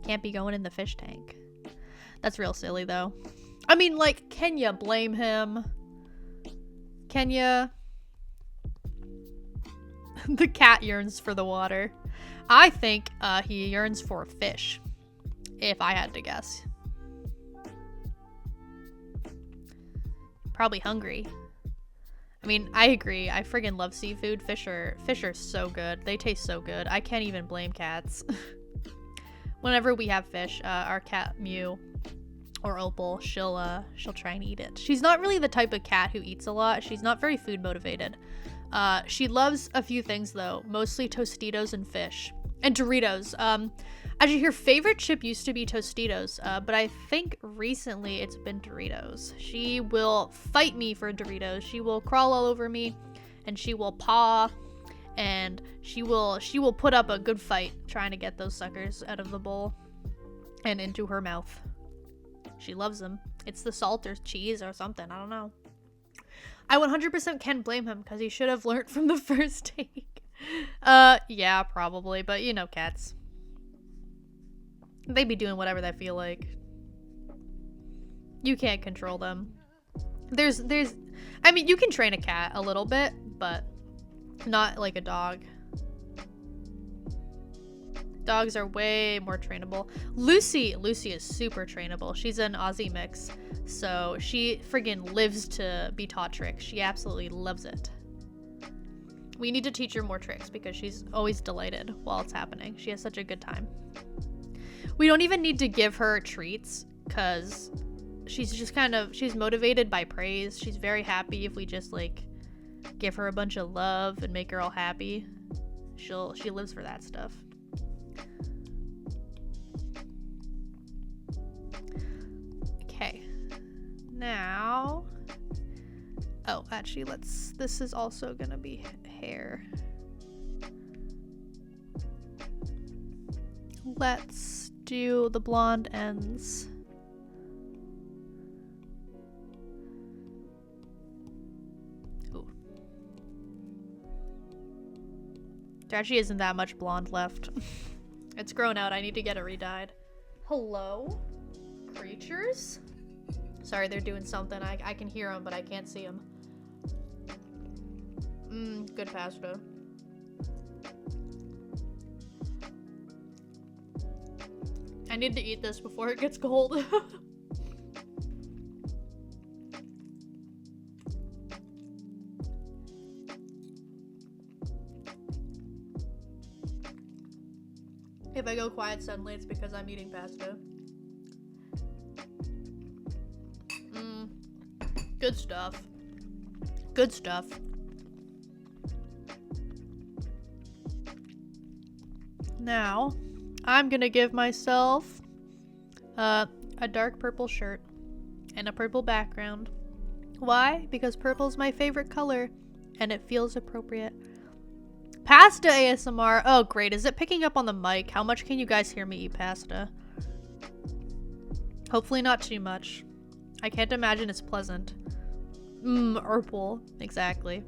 Can't be going in the fish tank. That's real silly though. I mean, like, can you blame him? Can ya? The cat yearns for the water. I think he yearns for fish, if I had to guess. Probably hungry. I mean, I agree. I friggin' love seafood. Fish are so good. They taste so good. I can't even blame cats. Whenever we have fish, our cat Mew or Opal, she'll try and eat it. She's not really the type of cat who eats a lot. She's not very food motivated. She loves a few things though, mostly Tostitos and fish. And Doritos. Actually, her favorite chip used to be Tostitos, but I think recently it's been Doritos. She will fight me for Doritos. She will crawl all over me, and she will paw, and she will put up a good fight trying to get those suckers out of the bowl and into her mouth. She loves them. It's the salt or cheese or something. I don't know. I 100% can blame him because he should have learned from the first take. Yeah, probably, but you know cats. They be doing whatever they feel like. You can't control them. I mean, you can train a cat a little bit, but not like a dog. Dogs are way more trainable. Lucy is super trainable. She's an Aussie mix, so she friggin' lives to be taught tricks. She absolutely loves it. We need to teach her more tricks because she's always delighted while it's happening. She has such a good time. We don't even need to give her treats because she's just she's motivated by praise. She's very happy if we just like give her a bunch of love and make her all happy. She lives for that stuff. Okay. Now, oh, actually this is also gonna be hair. Let's do the blonde ends. Ooh. There actually isn't that much blonde left. It's grown out. I need to get it re-dyed. Hello? Creatures? Sorry, they're doing something. I can hear them, but I can't see them. Good pasta. I need to eat this before it gets cold. If I go quiet suddenly, it's because I'm eating pasta. Good stuff. Good stuff. Now, I'm gonna give myself a dark purple shirt and a purple background. Why? Because purple's my favorite color and it feels appropriate. Pasta ASMR. Oh, great. Is it picking up on the mic? How much can you guys hear me eat pasta? Hopefully not too much. I can't imagine it's pleasant. Purple. Exactly.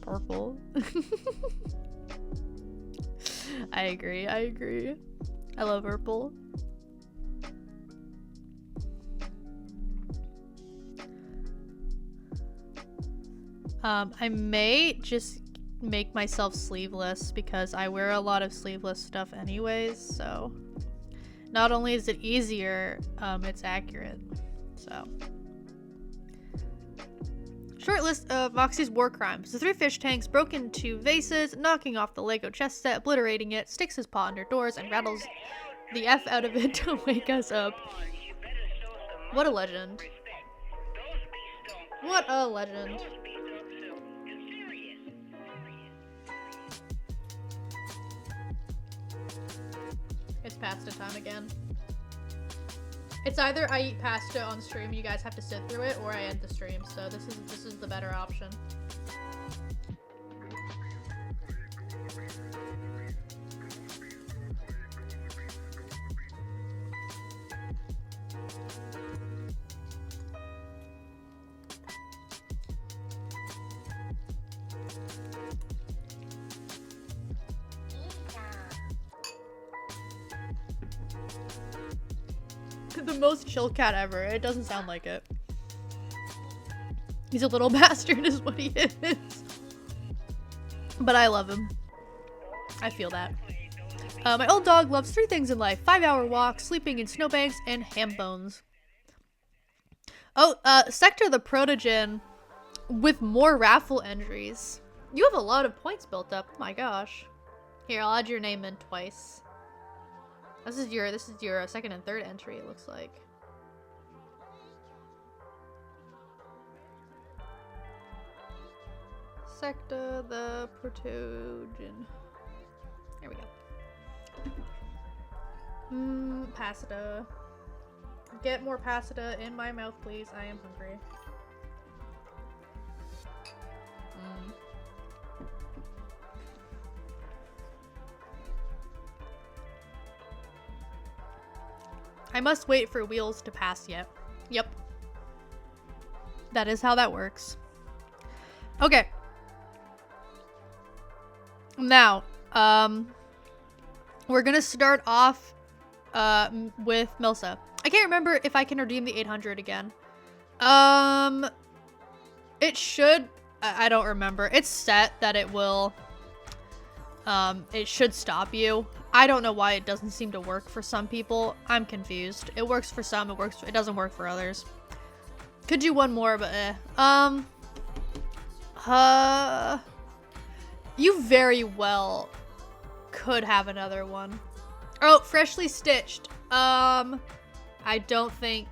Purple. I agree, I agree. I love purple. I may just make myself sleeveless because I wear a lot of sleeveless stuff anyways, so not only is it easier, it's accurate. So short list of Moxie's war crimes. The 3 fish tanks broke into vases, knocking off the Lego chess set, obliterating it, sticks his paw under doors, and rattles the F out of it to wake us up. What a legend. What a legend. It's pasta time again. It's either I eat pasta on stream, you guys have to sit through it, or I end the stream. So this is the better option. The most chill cat ever. It doesn't sound like it. He's a little bastard is what he is. But I love him. I feel that. My old dog loves 3 things in life. 5-hour walks, sleeping in snowbanks, and ham bones. Oh, Sector the Protogen with more raffle entries. You have a lot of points built up. Oh my gosh. Here, I'll add your name in twice. This is your second and third entry, it looks like. Sector the Protogen. There we go. Pasta. Get more pasta in my mouth, please. I am hungry. I must wait for wheels to pass yet. Yep. That is how that works. Okay. Now, we're gonna start off with Milsa. I can't remember if I can redeem the 800 again. It should. I don't remember. It's set that it will. It should stop you. I don't know why it doesn't seem to work for some people. I'm confused. It works for some. It doesn't work for others. Could do one more, but you very well could have another one. Oh, freshly stitched. I don't think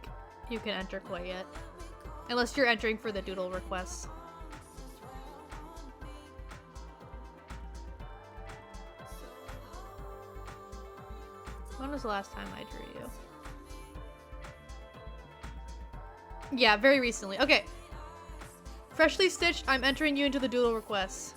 you can enter quite yet. Unless you're entering for the doodle requests. When was the last time I drew you? Yeah, very recently. Okay. Freshly stitched, I'm entering you into the doodle requests.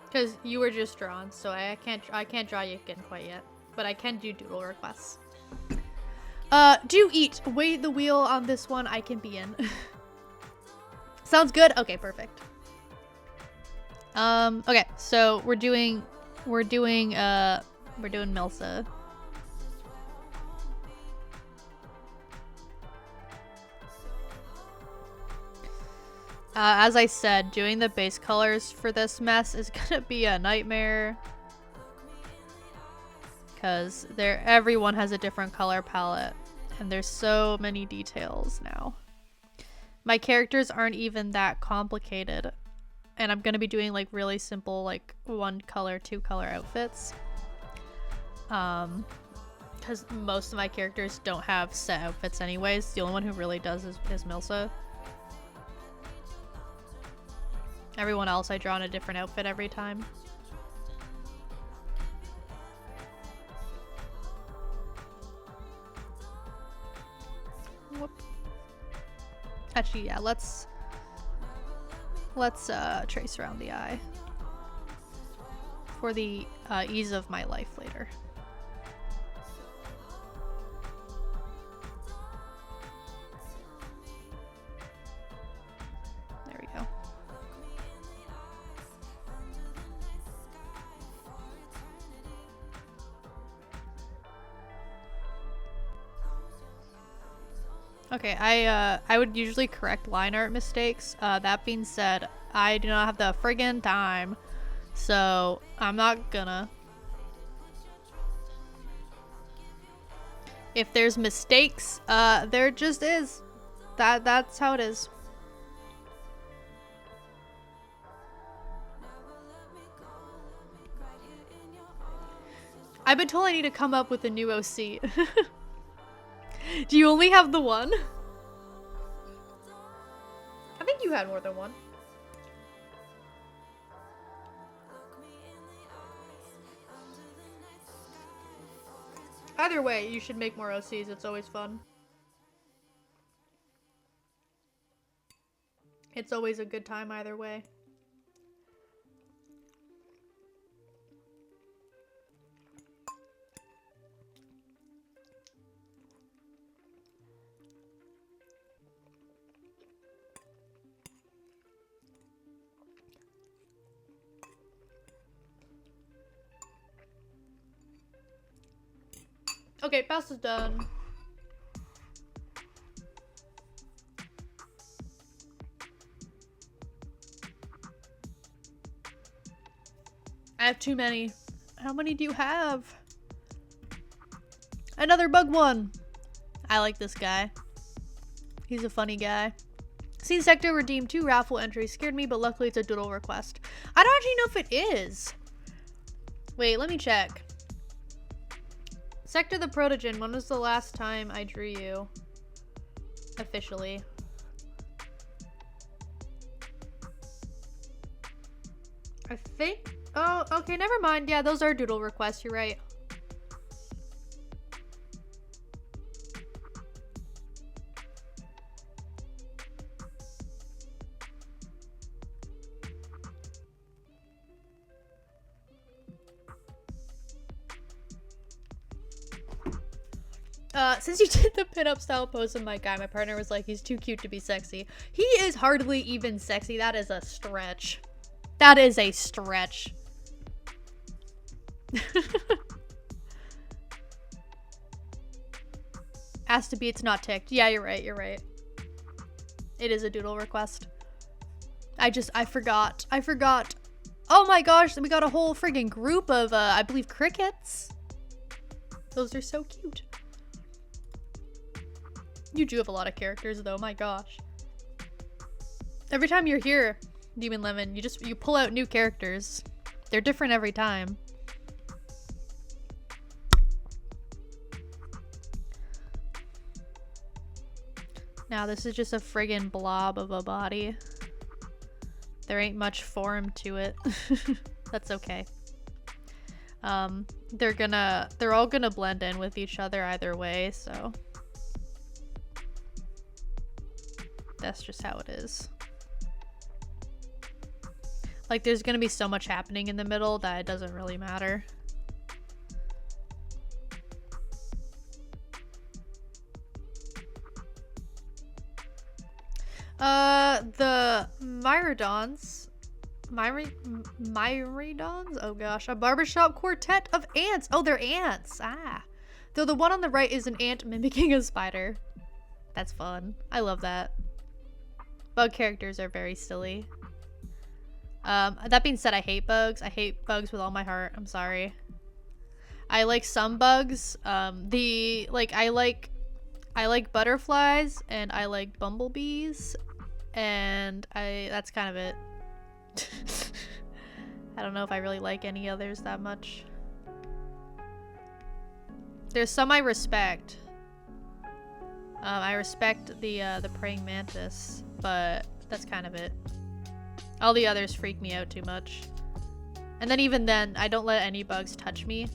Because you were just drawn, so I can't draw you again quite yet. But I can do doodle requests. Do eat. Wait the wheel on this one. I can be in. Sounds good? Okay, perfect. Okay, so we're doing Milsa. As I said, doing the base colors for this mess is gonna be a nightmare. Because everyone has a different color palette. And there's so many details now. My characters aren't even that complicated. And I'm gonna be doing like really simple like 1 color, 2 color outfits. Because most of my characters don't have set outfits anyways. The only one who really does is Milsa. Everyone else I draw in a different outfit every time. Whoop. Actually, yeah, let's trace around the eye for the ease of my life later. Okay, I would usually correct line art mistakes. That being said, I do not have the friggin' time, so I'm not gonna. If there's mistakes, there just is. That's how it is. I've been told I need to come up with a new OC. Do you only have the one? I think you had more than one. Either way, you should make more OCs. It's always fun. It's always a good time either way. Okay, pasta's done. I have too many. How many do you have? Another bug one. I like this guy. He's a funny guy. Scene Sector redeemed 2 raffle entries. Scared me, but luckily it's a doodle request. I don't actually know if it is. Wait, let me check. Sector the Protogen, when was the last time I drew you? Officially. I think... Oh, okay, never mind. Yeah, those are doodle requests, you're right. Since you did the pinup style pose of my guy, my partner was like, he's too cute to be sexy. He is hardly even sexy. That is a stretch. That is a stretch. Has to be, it's not ticked. Yeah, you're right, you're right. It is a doodle request. I forgot. Oh my gosh, we got a whole friggin' group of, I believe, crickets. Those are so cute. You do have a lot of characters though, my gosh. Every time you're here, Demon Lemon, you pull out new characters. They're different every time. Now this is just a friggin' blob of a body. There ain't much form to it. That's okay. They're all gonna blend in with each other either way, so that's just how it is. Like, there's gonna be so much happening in the middle that it doesn't really matter. The Myrmidons. Myrmidons? Oh gosh. A barbershop quartet of ants. Oh, they're ants. Ah. Though the one on the right is an ant mimicking a spider. That's fun. I love that. Bug characters are very silly. That being said, I hate bugs. I hate bugs with all my heart. I'm sorry. I like some bugs. I like butterflies and I like bumblebees, and that's kind of it. I don't know if I really like any others that much. There's some I respect. I respect the praying mantis, but that's kind of it. All the others freak me out too much. And then even then, I don't let any bugs touch me.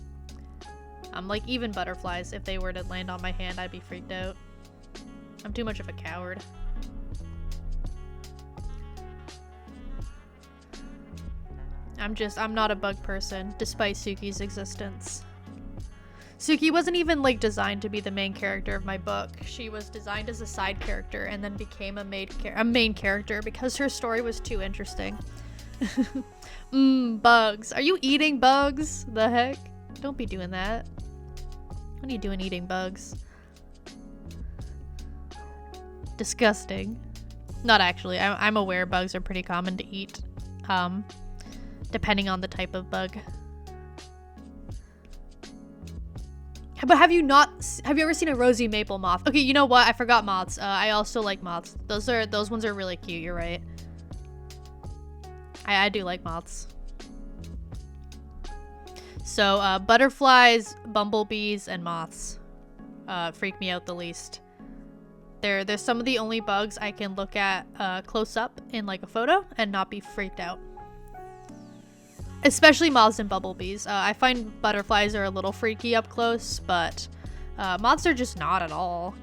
Like even butterflies, if they were to land on my hand, I'd be freaked out. I'm too much of a coward. I'm not a bug person, despite Suki's existence. Suki wasn't even like designed to be the main character of my book. She was designed as a side character and then became a main character because her story was too interesting. Bugs. Are you eating bugs? The heck? Don't be doing that. What are you doing eating bugs? Disgusting. Not actually. I'm aware bugs are pretty common to eat, depending on the type of bug. But have you ever seen a rosy maple moth? Okay, you know what? I forgot moths. I also like moths. Those ones are really cute. You're right. I do like moths. So, butterflies, bumblebees, and moths freak me out the least. They're some of the only bugs I can look at close up in like a photo and not be freaked out. Especially moths and bumblebees. I find butterflies are a little freaky up close, but moths are just not at all.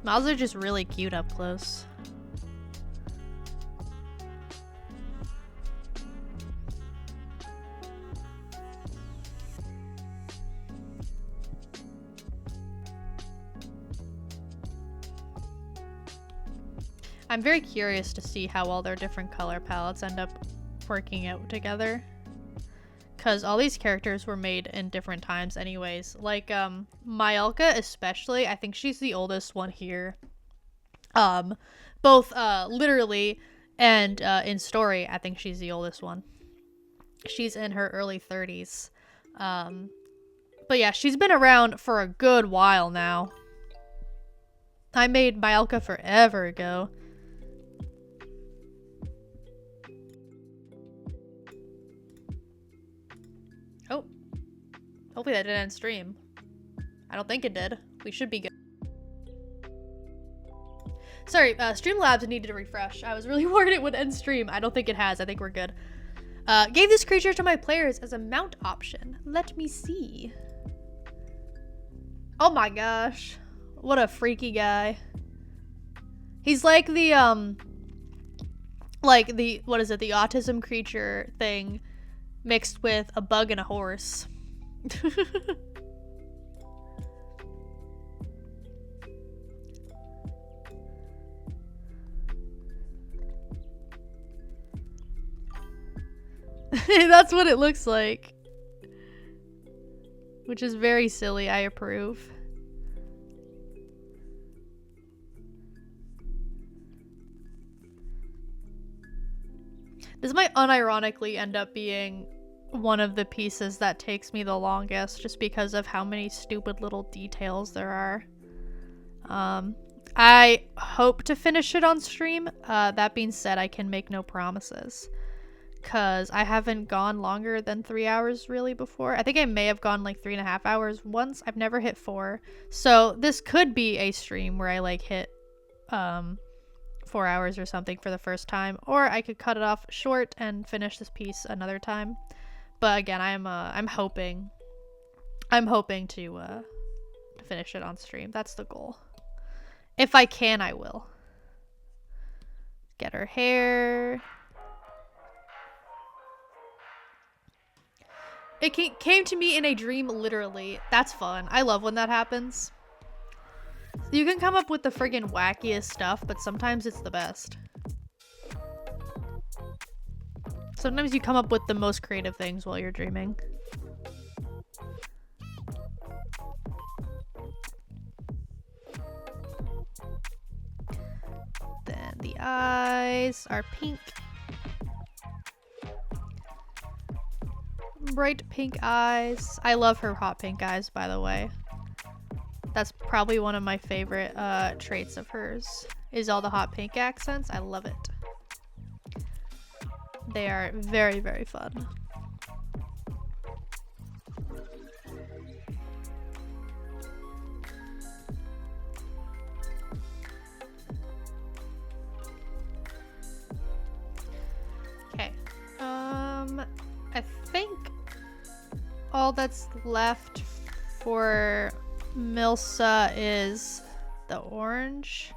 Moths are just really cute up close. I'm very curious to see how all their different color palettes end up working out together. Because all these characters were made in different times anyways. Like, Myelka especially, I think she's the oldest one here. Both, literally and, in story, I think she's the oldest one. She's in her early 30s. But yeah, she's been around for a good while now. I made Myelka forever ago. Oh. Hopefully that didn't end stream. I don't think it did. We should be good. Sorry, Streamlabs needed to refresh. I was really worried it would end stream. I don't think it has. I think we're good. Gave this creature to my players as a mount option. Let me see. Oh my gosh. What a freaky guy. He's like the, what is it? The autism creature thing mixed with a bug and a horse. That's what it looks like. Which is very silly, I approve. This might unironically end up being one of the pieces that takes me the longest, just because of how many stupid little details there are. I hope to finish it on stream. That being said, I can make no promises, because I haven't gone longer than 3 hours really before. I think I may have gone like 3.5 hours once. I've never hit 4. So this could be a stream where I like hit 4 hours or something for the first time, or I could cut it off short and finish this piece another time. But again, I'm hoping to finish it on stream. That's the goal. If I can, I will. Get her hair. It came to me in a dream, literally. That's fun. I love when that happens. You can come up with the friggin' wackiest stuff, but sometimes it's the best. Sometimes you come up with the most creative things while you're dreaming. Then the eyes are pink. Bright pink eyes. I love her hot pink eyes, by the way. That's probably one of my favorite traits of hers, is all the hot pink accents. I love it. They are very, very fun. Okay. I think all that's left for Milsa is the orange.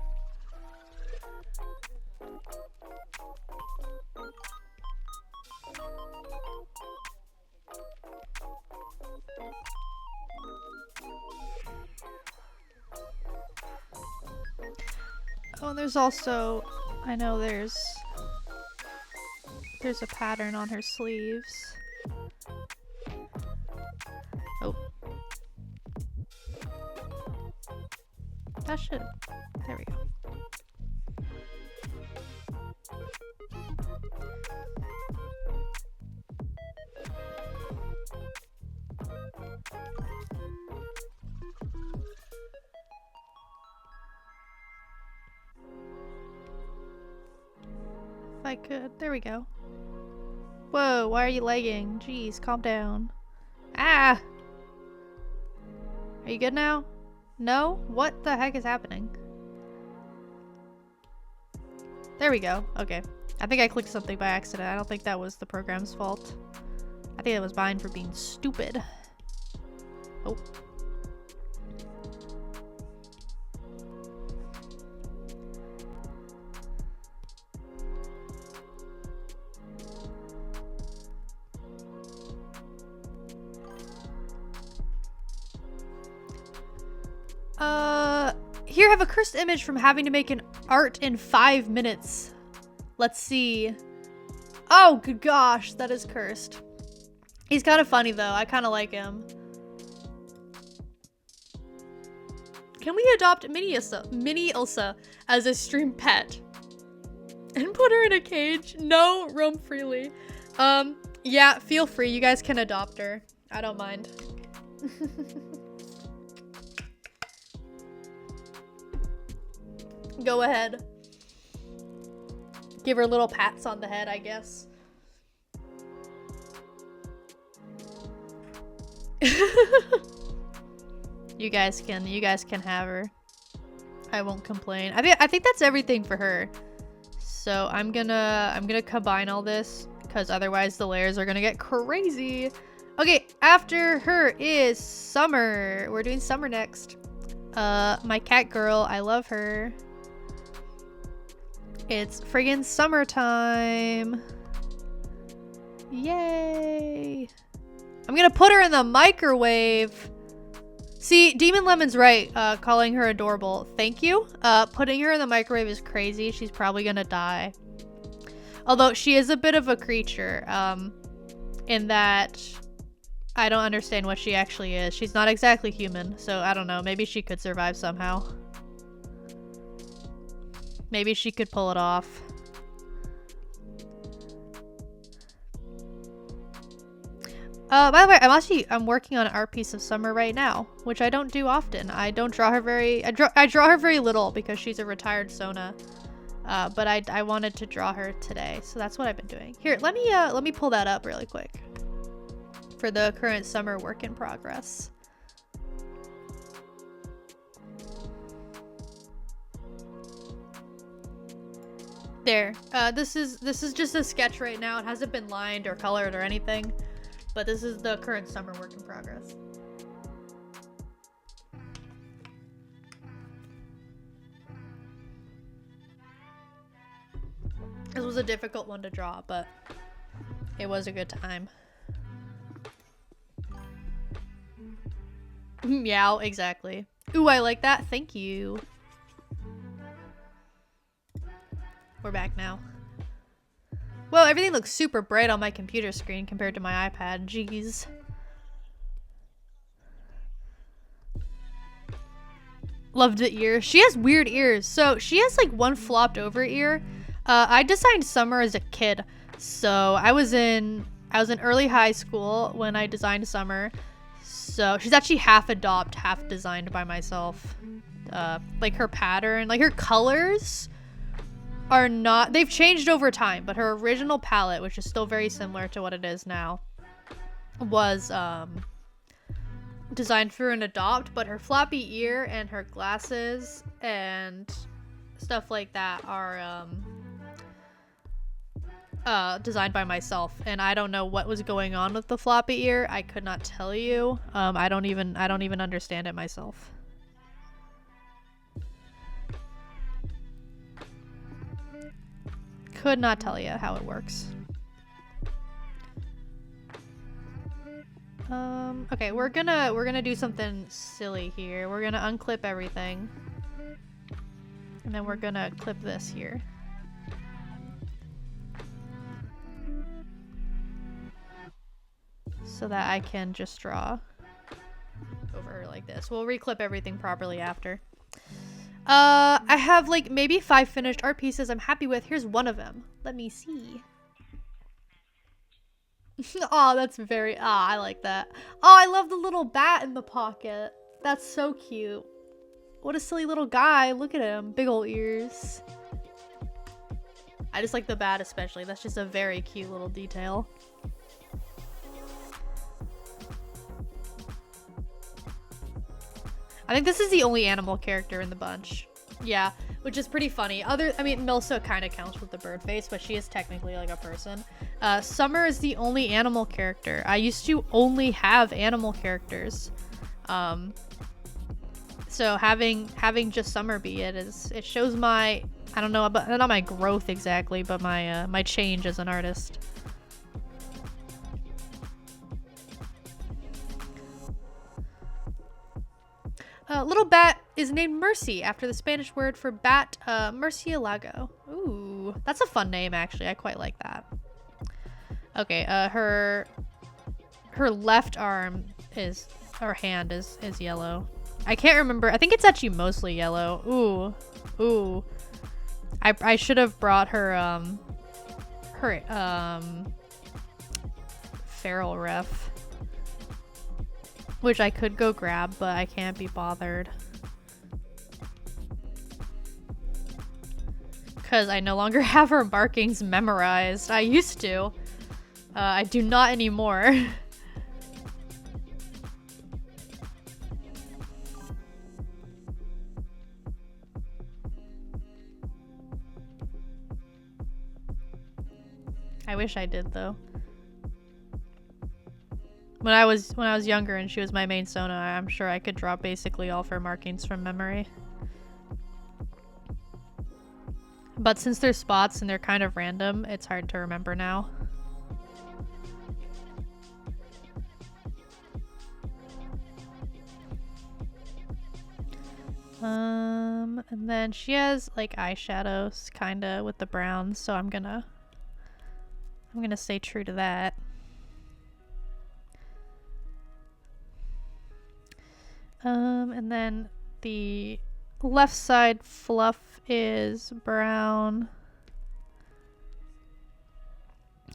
Oh, and there's also, I know there's a pattern on her sleeves. Oh, That should... There we go. If I could. There we go. Whoa, why are you lagging? Jeez, calm down. Ah! Are you good now? No? What the heck is happening? There we go. Okay. I think I clicked something by accident. I don't think that was the program's fault. I think it was mine for being stupid. Oh. Here, have a cursed image from having to make an art in 5 minutes. Let's see. Oh, good gosh, that is cursed. He's kind of funny, though. I kind of like him. Can we adopt Mini Ilsa as a stream pet? And put her in a cage? No, roam freely. Yeah, feel free. You guys can adopt her. I don't mind. Go ahead. Give her little pats on the head, I guess. You guys can have her. I won't complain. I think that's everything for her. So I'm gonna combine all this because otherwise the layers are gonna get crazy. Okay, after her is Summer. We're doing Summer next. My cat girl, I love her. It's friggin' summertime. Yay. I'm gonna put her in the microwave. See, Demon Lemon's right, calling her adorable. Thank you. Putting her in the microwave is crazy. She's probably gonna die. Although she is a bit of a creature, in that I don't understand what she actually is. She's not exactly human, so I don't know. Maybe she could survive somehow. Maybe she could pull it off. By the way, I'm working on an art piece of Summer right now, which I don't do often. I don't draw her I draw her very little because she's a retired Sona. But I wanted to draw her today, so that's what I've been doing. Here, let me pull that up really quick for the current Summer work in progress. There. This is just a sketch right now. It hasn't been lined or colored or anything, but this is the current Summer work in progress. This was a difficult one to draw, but it was a good time. Meow, exactly. Ooh, I like that. Thank you. We're back now. Whoa, everything looks super bright on my computer screen compared to my iPad. Jeez. Loved the ears. She has weird ears. So she has like one flopped over ear. I designed Summer as a kid. So I was in early high school when I designed Summer. So she's actually half adopt, half designed by myself. Like her pattern, like her colors are not, they've changed over time, but her original palette, which is still very similar to what it is now, was designed through an adopt, but her floppy ear and her glasses and stuff like that are designed by myself, and I don't know what was going on with the floppy ear. I could not tell you. I don't even understand it myself. Could not tell you how it works. Okay, we're gonna do something silly here. We're gonna unclip everything, and then we're gonna clip this here. So that I can just draw over her like this. We'll reclip everything properly after. I have like maybe 5 finished art pieces I'm happy with. Here's one of them. Let me see. Oh, that's very, I like that. Oh, I love the little bat in the pocket. That's so cute. What a silly little guy. Look at him. Big ol' ears. I just like the bat especially. That's just a very cute little detail. I think this is the only animal character in the bunch. Yeah, which is pretty funny. I mean, Milsa kind of counts with the bird face, but she is technically like a person. Summer is the only animal character. I used to only have animal characters. So having just Summer be it shows my, I don't know, but not my growth exactly, but my my change as an artist. Little bat is named Mercy after the Spanish word for bat, murcielago. Ooh, that's a fun name actually. I quite like that. Okay, her left arm is, or hand is yellow. I can't remember. I think it's actually mostly yellow. Ooh. I should have brought her feral ref, which I could go grab, but I can't be bothered because I no longer have her markings memorized. I used to. I do not anymore. I wish I did though. When I was younger and she was my main Sona, I'm sure I could draw basically all of her markings from memory. But since they're spots and they're kind of random, it's hard to remember now. And then she has like eyeshadows kinda with the browns, so I'm gonna stay true to that. And then the left side fluff is brown.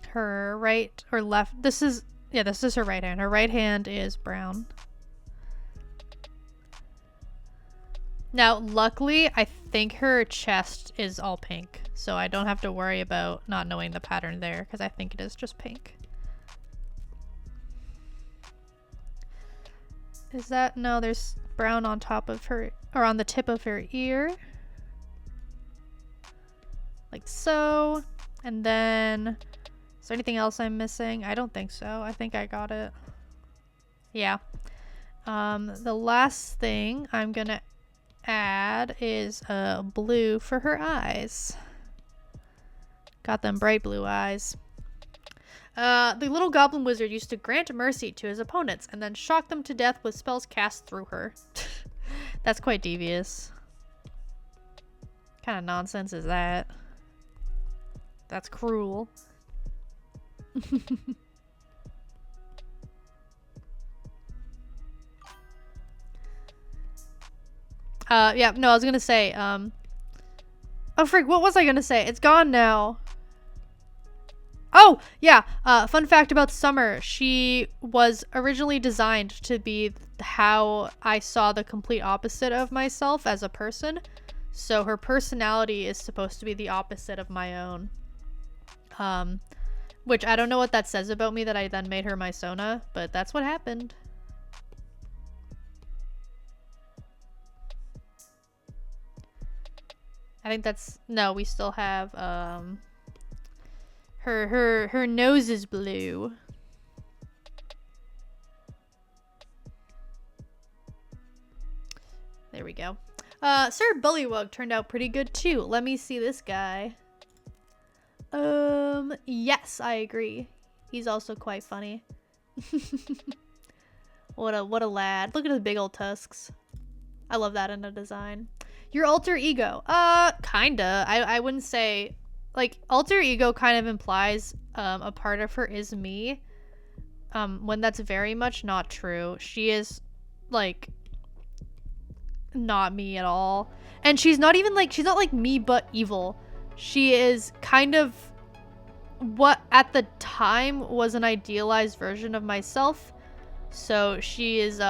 Her right or left, this is her right hand. Her right hand is brown. Now, luckily, I think her chest is all pink, so I don't have to worry about not knowing the pattern there, because I think it is just pink. Is that? No, there's brown on top of her, or on the tip of her ear. Like so. And then, is there anything else I'm missing? I don't think so. I think I got it. Yeah. The last thing I'm gonna add is blue for her eyes. Got them bright blue eyes. The little goblin wizard used to grant mercy to his opponents and then shock them to death with spells cast through her. That's quite devious. What kind of nonsense is that? That's cruel. Yeah, no, I was gonna say, oh frig, what was I gonna say? It's gone now. Oh, yeah, fun fact about Summer. She was originally designed to be how I saw the complete opposite of myself as a person. So her personality is supposed to be the opposite of my own. Which I don't know what that says about me that I then made her my Sona, but that's what happened. I think that's, no, we still have, her nose is blue. There we go. Sir Bullywug turned out pretty good too. Let me see this guy. Yes, I agree. He's also quite funny. What a lad. Look at his big old tusks. I love that in a design. Your alter ego. Kinda. I wouldn't say, like, alter ego kind of implies a part of her is me. When that's very much not true. She is, like, not me at all. And she's not even like, she's not like me but evil. She is kind of what at the time was an idealized version of myself. So she is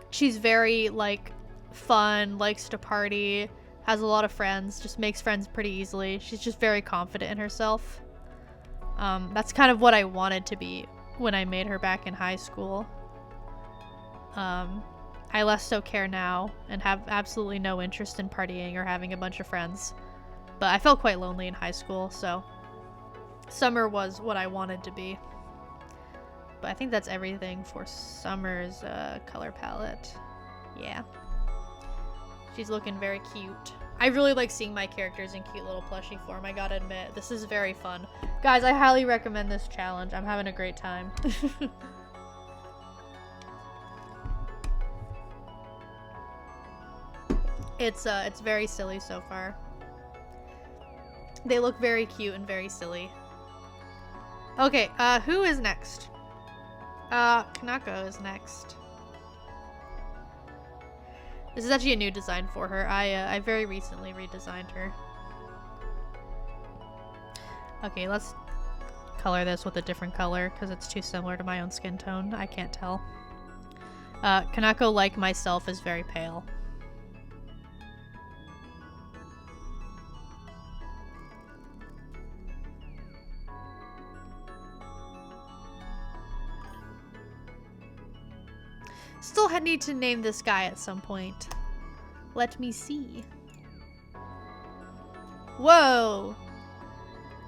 she's very like fun, likes to party, has a lot of friends, just makes friends pretty easily. She's just very confident in herself. That's kind of what I wanted to be when I made her back in high school. I less so care now and have absolutely no interest in partying or having a bunch of friends. But I felt quite lonely in high school, so Summer was what I wanted to be. But I think that's everything for Summer's color palette. Yeah. She's looking very cute. I really like seeing my characters in cute little plushie form, I gotta admit. This is very fun. Guys, I highly recommend this challenge. I'm having a great time. It's very silly so far. They look very cute and very silly. Okay, who is next? Kanako is next. This is actually a new design for her. I very recently redesigned her. Okay, let's color this with a different color because it's too similar to my own skin tone. I can't tell. Kanako, like myself, is very pale. Still need to name this guy at some point. Let me see. Whoa!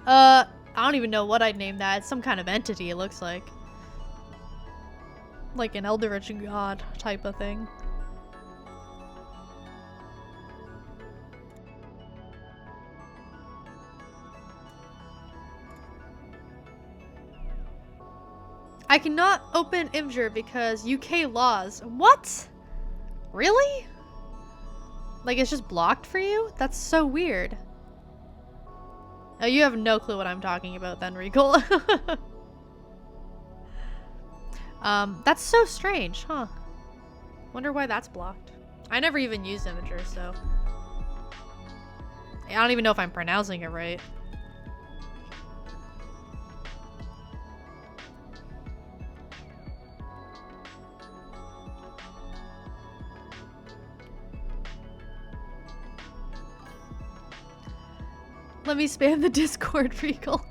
I don't even know what I'd name that. It's some kind of entity, it looks like. Like an eldritch god type of thing. I cannot open Imgur because UK laws. What? Really? Like it's just blocked for you? That's so weird. Oh, you have no clue what I'm talking about then, Regal. That's so strange, huh? Wonder why that's blocked. I never even used Imgur, so I don't even know if I'm pronouncing it right. Let me spam the Discord, Regal.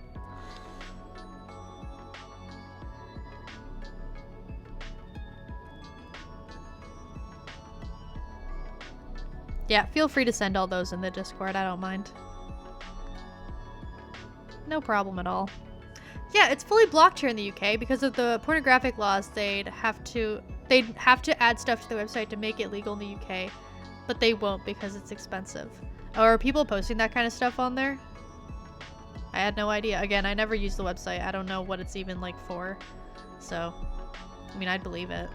Yeah, feel free to send all those in the Discord, I don't mind. No problem at all. Yeah, it's fully blocked here in the UK because of the pornographic laws. They'd have to add stuff to the website to make it legal in the UK, but they won't because it's expensive. Or are people posting that kind of stuff on there? I had no idea. Again, I never used the website. I don't know what it's even like for. So, I mean, I'd believe it.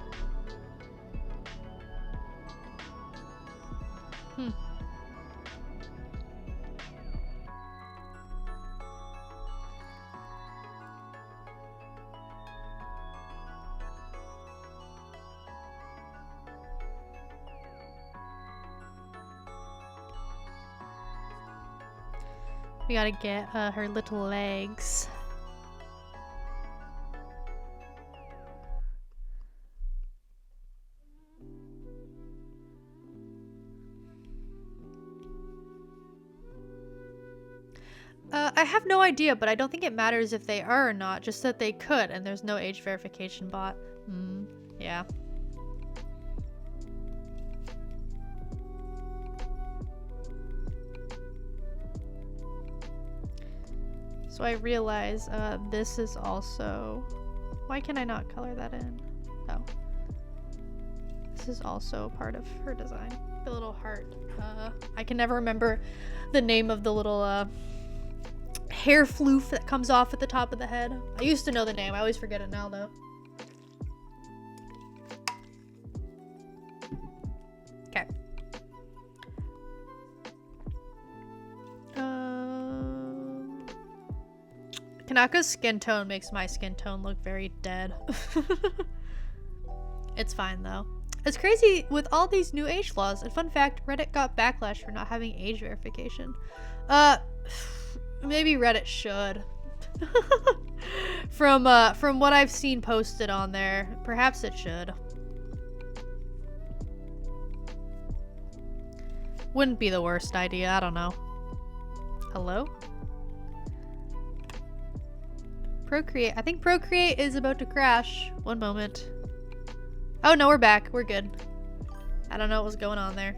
We gotta get her little legs. I have no idea, but I don't think it matters if they are or not, just that they could, and there's no age verification bot. Yeah. So I realize this is also... Why can I not color that in? Oh. This is also part of her design. The little heart. I can never remember the name of the little hair floof that comes off at the top of the head. I used to know the name. I always forget it now, though. Okay. Kanaka's skin tone makes my skin tone look very dead. It's fine, though. It's crazy with all these new age laws. And fun fact, Reddit got backlash for not having age verification. Maybe Reddit should. From what I've seen posted on there, perhaps it should. Wouldn't be the worst idea, I don't know. Hello? Procreate. I think Procreate is about to crash. One moment. Oh no, we're back. We're good. I don't know what was going on there.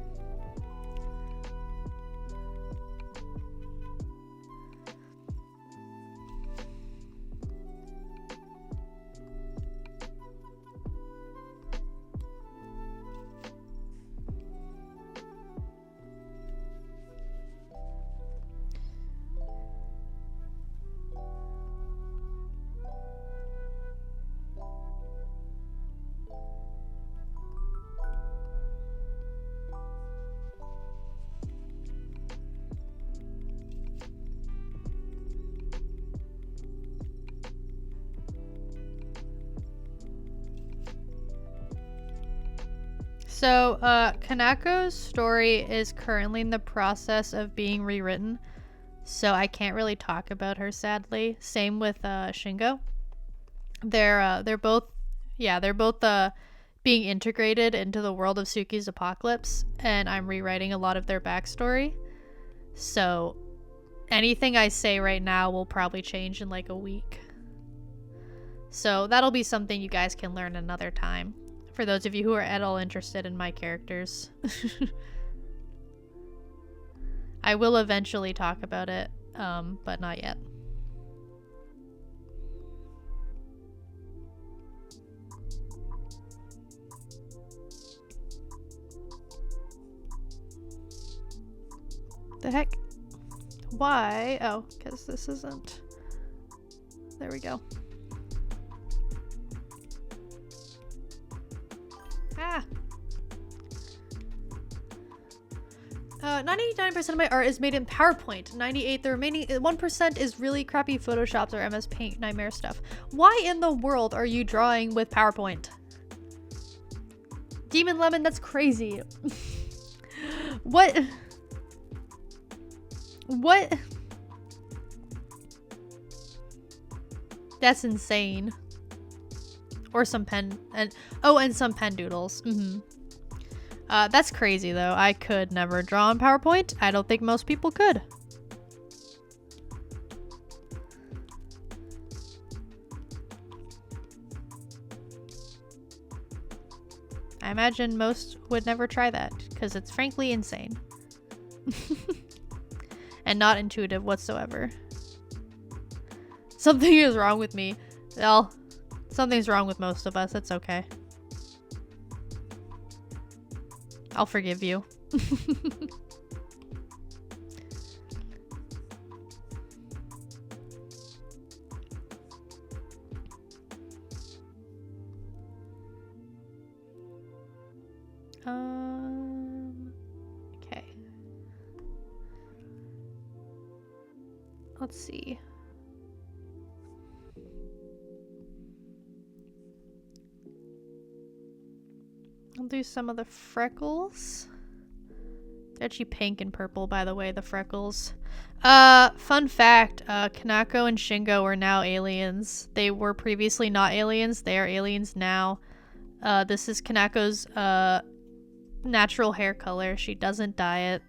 So, Kanako's story is currently in the process of being rewritten, so I can't really talk about her, sadly. Same with Shingo. They're both being integrated into the world of Suki's apocalypse, and I'm rewriting a lot of their backstory. So, anything I say right now will probably change in like a week. So that'll be something you guys can learn another time. For those of you who are at all interested in my characters. I will eventually talk about it, but not yet. The heck? Why? Oh, because this isn't... There we go. Ah! 99% of my art is made in PowerPoint. 98%, the remaining 1% is really crappy Photoshops or MS Paint nightmare stuff. Why in the world are you drawing with PowerPoint? Demon Lemon, that's crazy. What? What? That's insane. Or some pen and some pen doodles. That's crazy though. I could never draw on PowerPoint. I don't think most people could. I imagine most would never try that because it's frankly insane. And not intuitive whatsoever. Something is wrong with me. Well, something's wrong with most of us. It's okay. I'll forgive you. Okay. Let's see. I'll do some of the freckles. They're actually pink and purple, by the way, the freckles. Fun fact, Kanako and Shingo are now aliens. They were previously not aliens. They are aliens now. This is Kanako's, natural hair color. She doesn't dye it.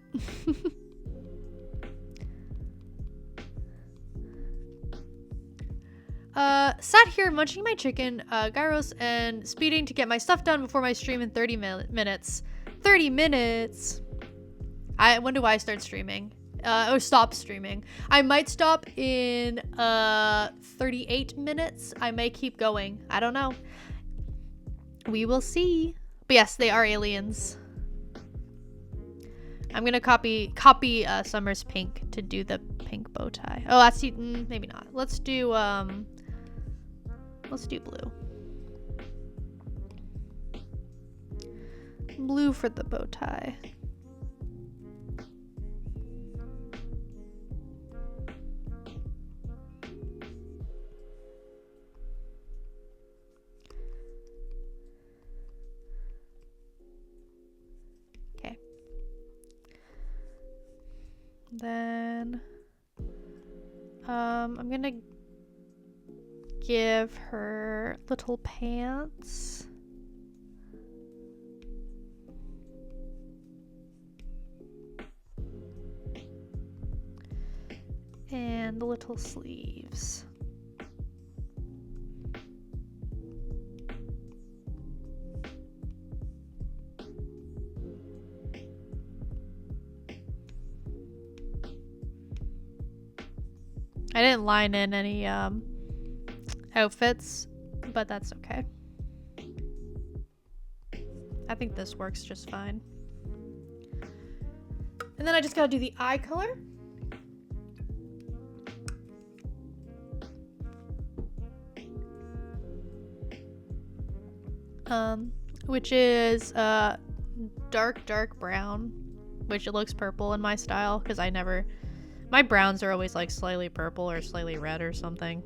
Sat here munching my chicken, gyros, and speeding to get my stuff done before my stream in 30 minutes. 30 minutes! When do I start streaming? Or stop streaming? I might stop in, 38 minutes. I may keep going. I don't know. We will see. But yes, they are aliens. I'm gonna copy Summer's pink to do the pink bow tie. Oh, that's maybe not. Let's do blue. Blue for the bow tie. I'm gonna give her little pants. And little sleeves. I didn't line in any outfits, but that's okay. I think this works just fine. And then I just gotta do the eye color. Which is dark brown, which it looks purple in my style because my browns are always like slightly purple or slightly red or something.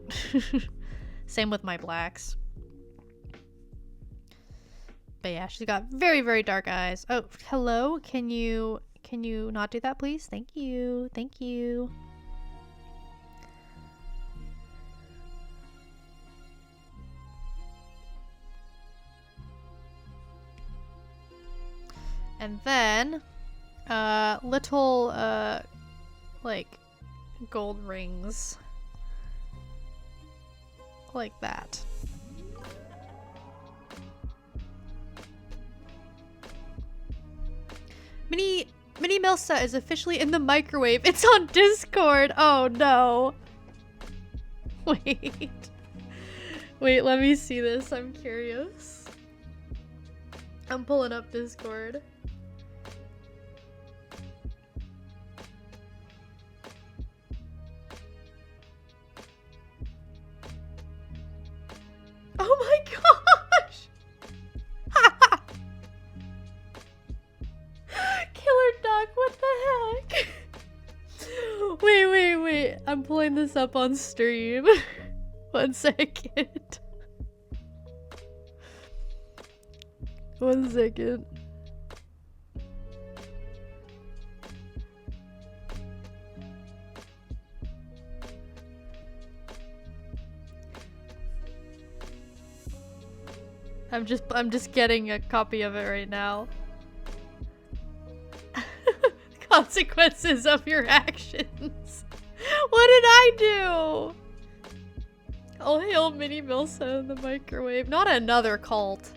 Same with my blacks. But yeah, she's got very dark eyes. Oh, hello. Can you not do that, please? Thank you. Thank you. And then little like gold rings like that. Mini Milsa is officially in the microwave. It's on Discord. Oh no. Wait. Wait, let me see this. I'm curious. I'm pulling up Discord. Oh my gosh! Killer Dog, what the heck? Wait. I'm pulling this up on stream. 1 second. 1 second. I'm just getting a copy of it right now. Consequences of your actions. What did I do? I'll hail Mini Milsa in the microwave. Not another cult.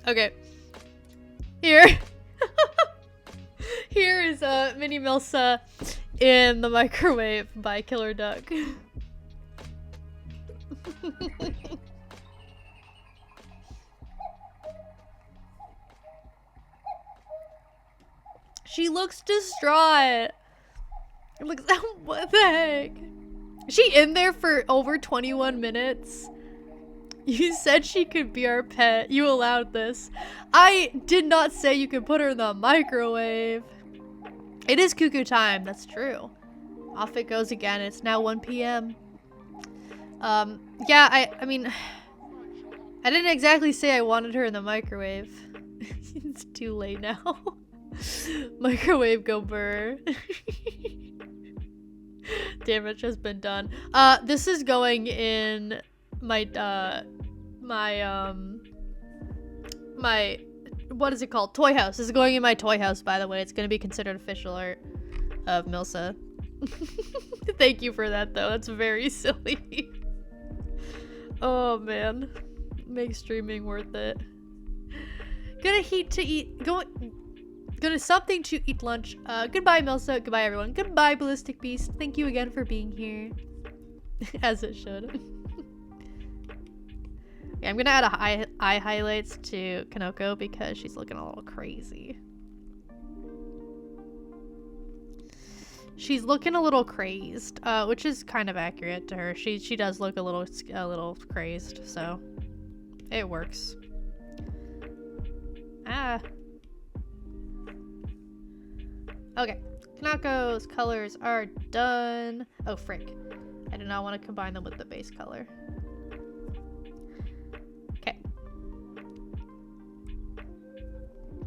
Okay. Here. Here is Mini Milsa in the microwave by Killer Duck. She looks distraught. It looks, what the heck? Is she in there for over 21 minutes? You said she could be our pet. You allowed this. I did not say you could put her in the microwave. It is cuckoo time. That's true. Off it goes again. It's now 1 p.m. Yeah, I mean, I didn't exactly say I wanted her in the microwave. It's too late now. Microwave go burr. Damage has been done. This is going in my my what is it called? Toy house. This is going in my toy house, by the way. It's gonna be considered official art of Milsa. Thank you for that though. That's very silly. Oh man. Make streaming worth it. Gonna something to eat lunch. Goodbye, Milsa. Goodbye, everyone. Goodbye, Ballistic Beast. Thank you again for being here. As it should. Yeah, I'm gonna add eye highlights to Kanoko because she's looking a little crazy. She's looking a little crazed, which is kind of accurate to her. She does look a little crazed, so it works. Ah. Okay, Kanako's colors are done. Oh, frick. I do not want to combine them with the base color. Okay.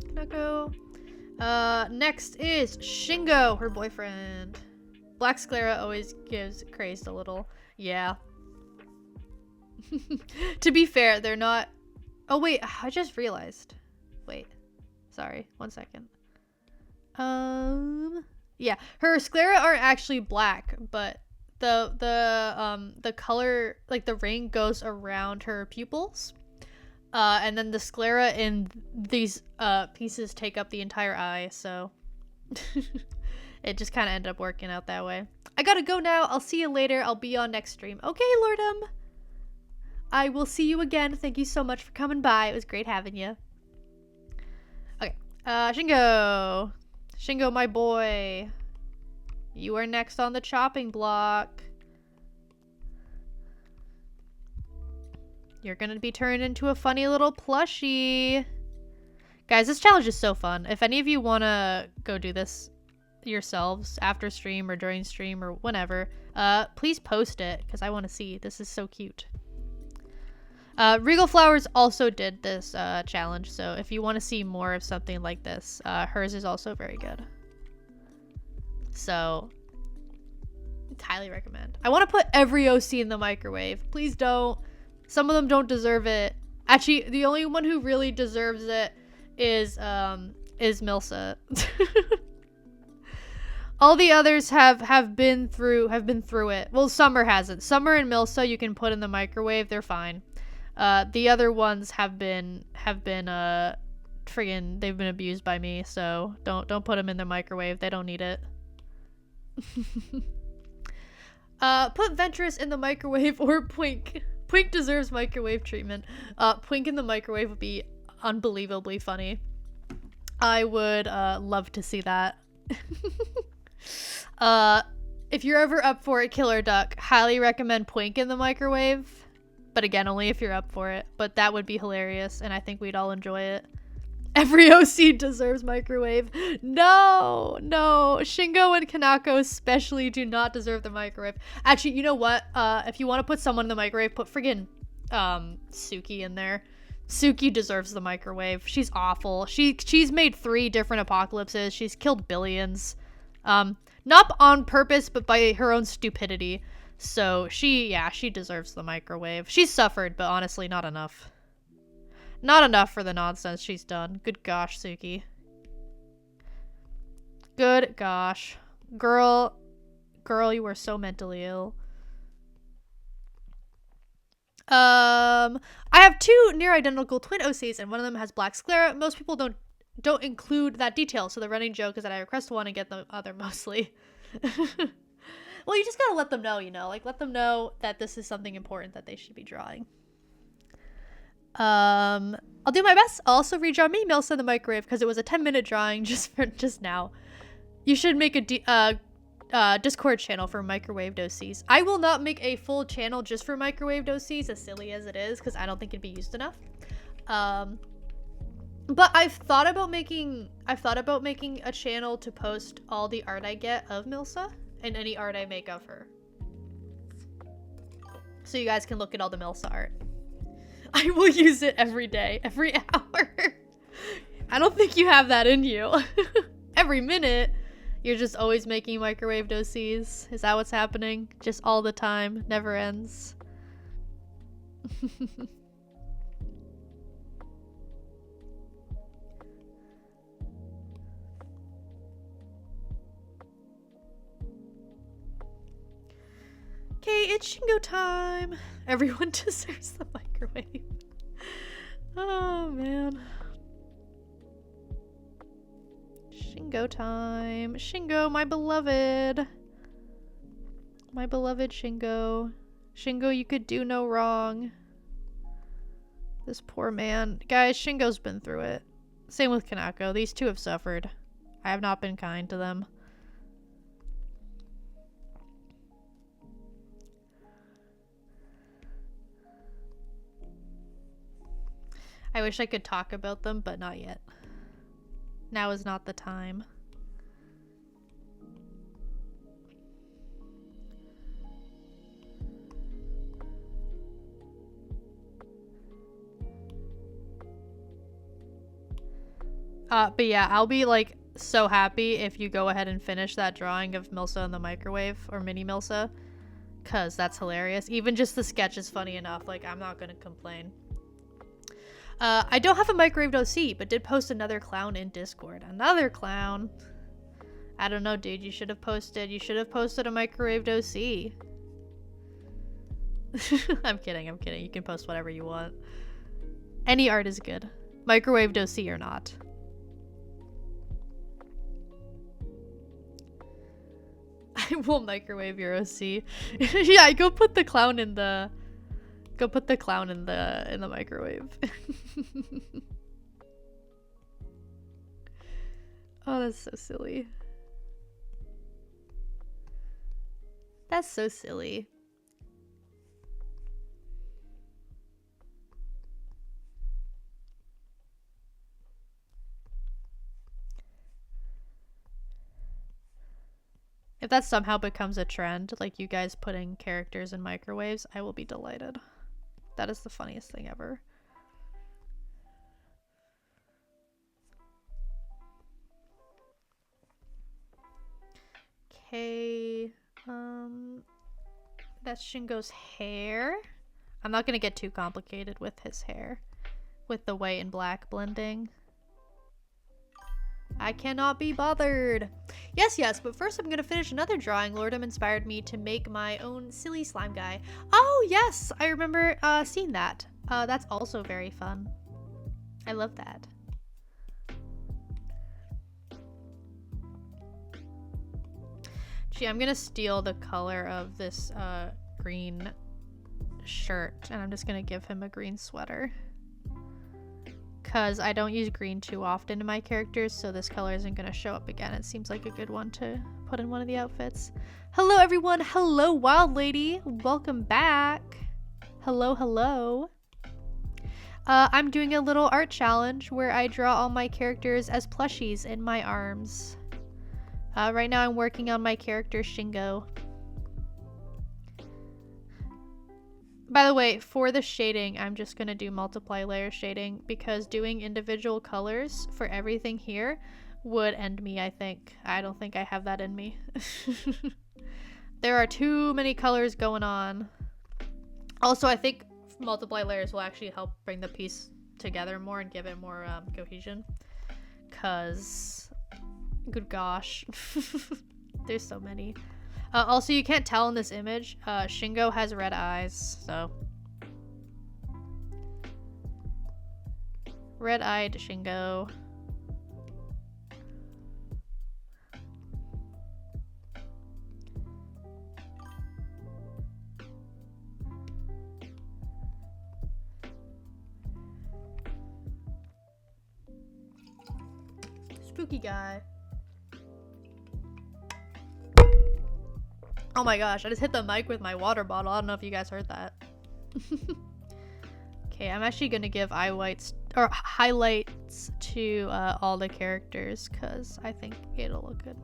Kanako. Next is Shingo, her boyfriend. Black sclera always gives crazed a little. Yeah. To be fair, they're not... Oh, wait. I just realized. Wait. Sorry. 1 second. Yeah. Her sclera aren't actually black, but the color, like the ring goes around her pupils. And then the sclera in these pieces take up the entire eye, so it just kind of ended up working out that way. I gotta go now. I'll see you later. I'll be on next stream. Okay, Lordum. I will see you again. Thank you so much for coming by. It was great having you. Okay, Shingo. Shingo, my boy. You are next on the chopping block. You're gonna be turned into a funny little plushie. Guys, this challenge is so fun. If any of you wanna go do this yourselves after stream or during stream or whenever, please post it because I want to see. This is so cute. Regal Flowers also did this challenge, so if you want to see more of something like this, hers is also very good. So, highly recommend. I want to put every OC in the microwave. Please don't. Some of them don't deserve it. Actually, the only one who really deserves it is Milsa. All the others have been through it. Well, Summer hasn't. Summer and Milsa you can put in the microwave. They're fine. The other ones have been friggin' they've been abused by me, so don't put them in the microwave. They don't need it. Put Ventress in the microwave or Pwink. Pwink deserves microwave treatment. Pwink in the microwave would be unbelievably funny. I would love to see that. If you're ever up for it, Killer Duck, highly recommend Pwink in the microwave. But again, only if you're up for it. But that would be hilarious, and I think we'd all enjoy it. Every OC deserves microwave. No, no. Shingo and Kanako especially do not deserve the microwave. Actually, you know what? If you want to put someone in the microwave, put friggin' Suki in there. Suki deserves the microwave. She's awful. She's made 3 different apocalypses. She's killed billions. Not on purpose, but by her own stupidity. So she deserves the microwave. She's suffered, but honestly, not enough. Not enough for the nonsense she's done. Good gosh, Suki. Good gosh. Girl, you are so mentally ill. I have 2 near identical twin OCs, and one of them has black sclera. Most people don't include that detail, so the running joke is that I request one and get the other mostly. Well, you just gotta let them know, you know? Like, let them know that this is something important that they should be drawing. I'll do my best. I'll also redraw me Milsa in the microwave because it was a 10-minute drawing just now. You should make a Discord channel for microwaved OCs. I will not make a full channel just for microwaved OCs, as silly as it is, because I don't think it'd be used enough. But I've thought about making a channel to post all the art I get of Milsa and any art I make of her. So you guys can look at all the Milsa art. I will use it every day, every hour. I don't think you have that in you. Every minute, you're just always making microwaved OCs. Is that what's happening? Just all the time, never ends. Okay, it's Shingo time. Everyone deserves the microwave. Oh, man. Shingo time. Shingo, my beloved. My beloved Shingo. Shingo, you could do no wrong. This poor man. Guys, Shingo's been through it. Same with Kanako. These 2 have suffered. I have not been kind to them. I wish I could talk about them, but not yet. Now is not the time. But yeah, I'll be like, so happy if you go ahead and finish that drawing of Milsa in the microwave, or mini Milsa, cause that's hilarious. Even just the sketch is funny enough, like I'm not gonna complain. I don't have a microwaved OC, but did post another clown in Discord. Another clown. I don't know, dude. You should have posted a microwaved OC. I'm kidding. You can post whatever you want. Any art is good. Microwaved OC or not. I will microwave your OC. Yeah, go put the clown in the microwave. Oh, that's so silly. That's so silly. If that somehow becomes a trend, like you guys putting characters in microwaves, I will be delighted. That is the funniest thing ever. Okay, that's Shingo's hair. I'm not gonna get too complicated with his hair, with the white and black blending. I cannot be bothered. Yes, but first I'm gonna finish another drawing. Lordum inspired me to make my own silly slime guy. Oh yes, I remember seeing that. That's also very fun. I love that. Gee, I'm gonna steal the color of this green shirt, and I'm just gonna give him a green sweater. Because I don't use green too often in my characters, so this color isn't going to show up again. It seems like a good one to put in one of the outfits. Hello, everyone. Hello, Wild Lady. Welcome back. Hello. I'm doing a little art challenge where I draw all my characters as plushies in my arms. Right now I'm working on my character Shingo. By the way, for the shading, I'm just going to do multiply layer shading because doing individual colors for everything here would end me, I think. I don't think I have that in me. There are too many colors going on. Also, I think multiply layers will actually help bring the piece together more and give it more cohesion. Because, good gosh, there's so many. Also, you can't tell in this image, Shingo has red eyes, so. Red-eyed Shingo. Spooky guy. Oh my gosh, I just hit the mic with my water bottle. I don't know if you guys heard that. Okay, I'm actually gonna give highlights to all the characters because I think it'll look good.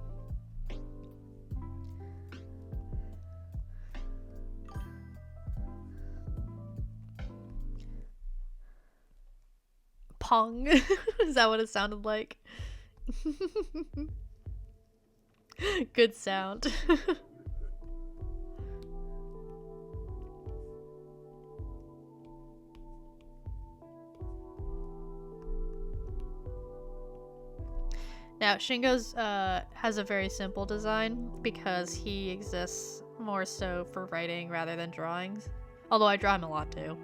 Pong. Is that what it sounded like? Good sound. Now, Shingo's has a very simple design because he exists more so for writing rather than drawings. Although I draw him a lot too.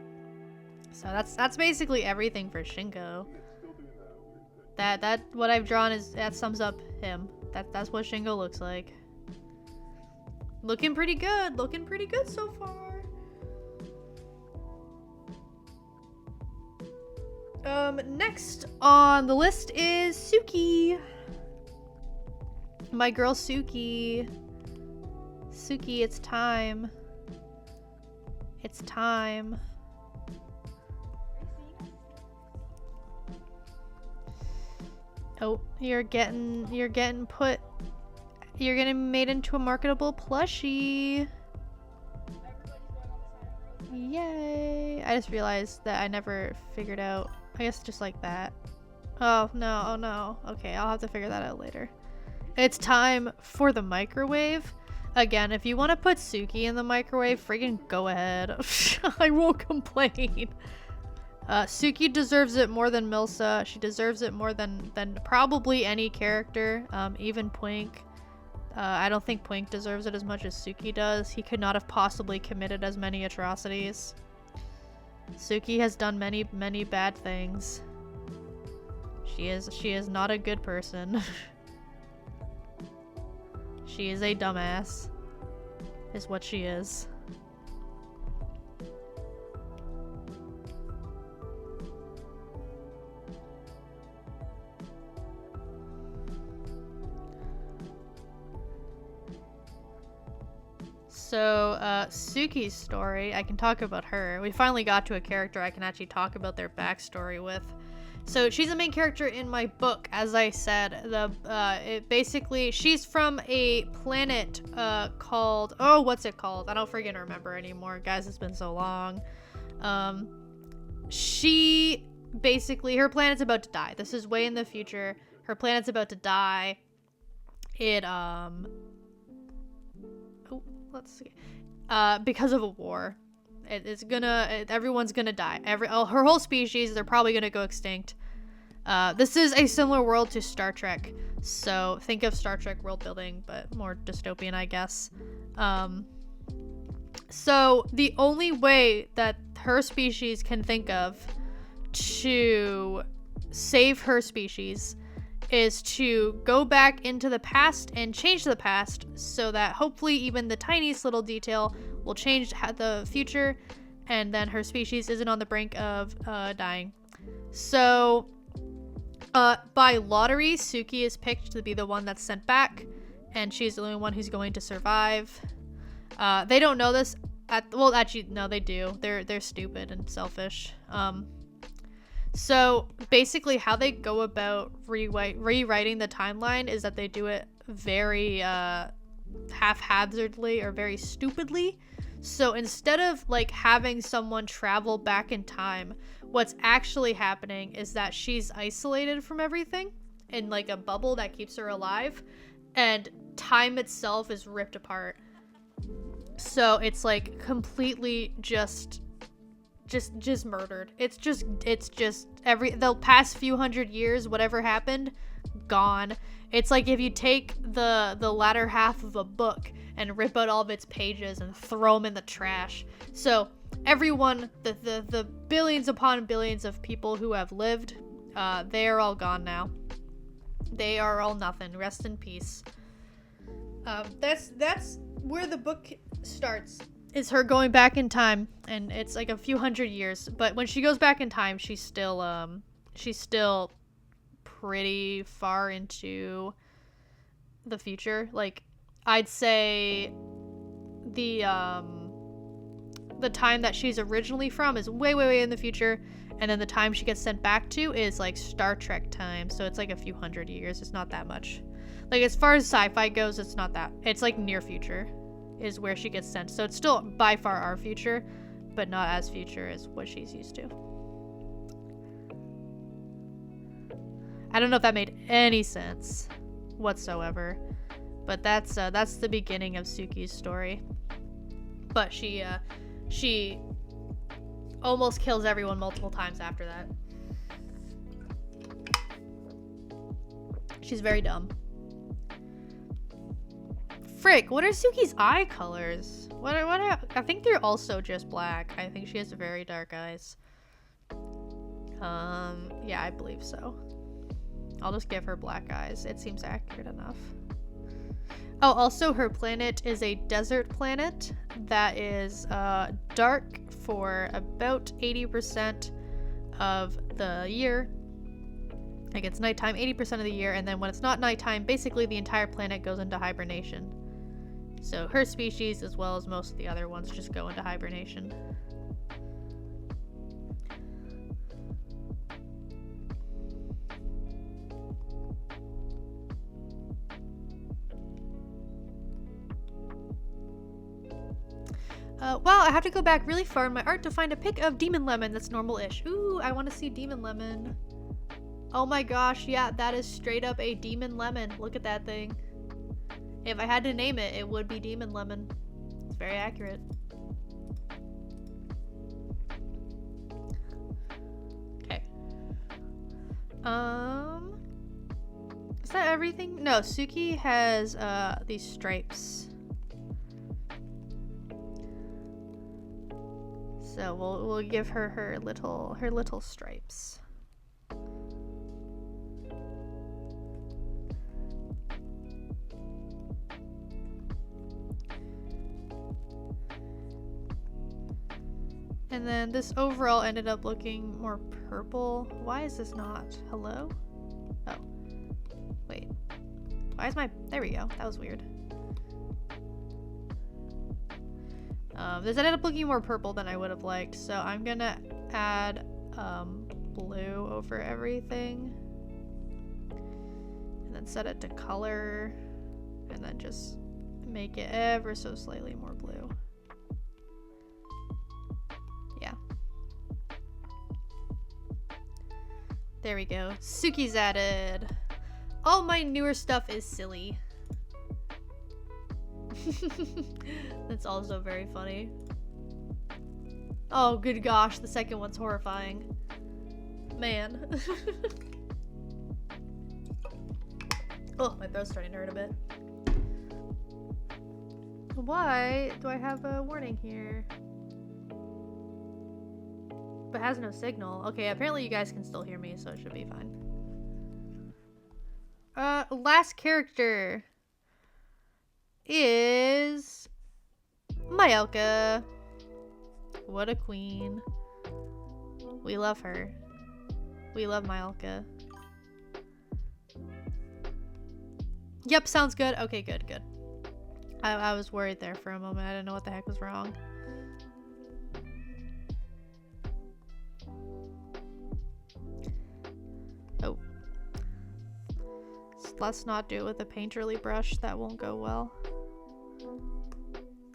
So that's basically everything for Shingo. That what I've drawn that sums up him. That's what Shingo looks like. Looking pretty good. Looking pretty good so far. Next on the list is Suki. My girl Suki. Suki, it's time. It's time. Oh, you're getting made into a marketable plushie. Yay. I just realized that I never figured out, I guess just like that. Oh, no. Oh, no. Okay, I'll have to figure that out later. It's time for the microwave. Again, if you want to put Suki in the microwave, freaking go ahead. I won't complain. Suki deserves it more than Milsa. She deserves it more than probably any character, even Poink. I don't think Poink deserves it as much as Suki does. He could not have possibly committed as many atrocities. Suki has done many, many bad things. She is not a good person. She is a dumbass, is what she is. So, Suki's story, I can talk about her. We finally got to a character I can actually talk about their backstory with. So she's the main character in my book, as I said. She's from a planet called, oh, what's it called? I don't freaking remember anymore, guys. It's been so long. She basically, her planet's about to die. This is way in the future. Her planet's about to die. Let's see. Because of a war. Everyone's gonna die. Her whole species, they're probably gonna go extinct. This is a similar world to Star Trek. So think of Star Trek world building, but more dystopian, I guess. So the only way that her species can think of to save her species is to go back into the past and change the past so that hopefully even the tiniest little detail will change the future, and then her species isn't on the brink of dying. So by lottery, Suki is picked to be the one that's sent back, and she's the only one who's going to survive. They don't know this well, actually no, they do. They're stupid and selfish. So basically how they go about rewriting the timeline is that they do it very haphazardly or very stupidly. So instead of like having someone travel back in time, what's actually happening is that she's isolated from everything in like a bubble that keeps her alive, and time itself is ripped apart. So it's like completely just murdered. It's just the past few hundred years, whatever happened, gone. It's like if you take the latter half of a book and rip out all of its pages and throw them in the trash. So everyone, the billions upon billions of people who have lived, they are all gone now. They are all nothing. Rest in peace. That's where the book starts. Is her going back in time, and it's like a few hundred years. But when she goes back in time, she's still pretty far into the future. Like, I'd say the time that she's originally from is way in the future, and then the time she gets sent back to is like Star Trek time. So it's like a few hundred years. It's not that much. Like, as far as sci-fi goes, it's not that. It's like near future is where she gets sent. So it's still by far our future, but not as future as what she's used to. I don't know if that made any sense whatsoever, but that's the beginning of Suki's story. But she almost kills everyone multiple times after that. She's very dumb. Frick, what are Suki's eye colors? What are, I think they're also just black. I think she has very dark eyes. Yeah, I believe so. I'll just give her black eyes. It seems accurate enough. Oh, also her planet is a desert planet that is dark for about 80% of the year. Like, it's nighttime 80% of the year, and then when it's not nighttime, basically the entire planet goes into hibernation. So her species, as well as most of the other ones, just go into hibernation. Well, I have to go back really far in my art to find a pic of Demon Lemon that's normal-ish. Ooh, I want to see Demon Lemon. Oh my gosh, yeah, that is straight up a demon lemon. Look at that thing. If I had to name it, it would be Demon Lemon. It's very accurate. Okay. Is that everything? No, Suki has these stripes. So we'll give her her little stripes. And then this overall ended up looking more purple. Why is this not? Hello? Oh. Wait. Why is my... There we go. That was weird. This ended up looking more purple than I would have liked. So I'm gonna add blue over everything. And then set it to color. And then just make it ever so slightly more blue. There we go. Suki's added. All my newer stuff is silly. That's also very funny. Oh, good gosh. The second one's horrifying. Man. Oh, my throat's starting to hurt a bit. Why do I have a warning here? But has no signal. Okay, apparently you guys can still hear me, so it should be fine. Last character is Mayelka. What a queen. We love her. We love Mayelka. Yep, sounds good. Okay, good. I was worried there for a moment. I didn't know what the heck was wrong. Oh. Let's not do it with a painterly brush. That won't go well.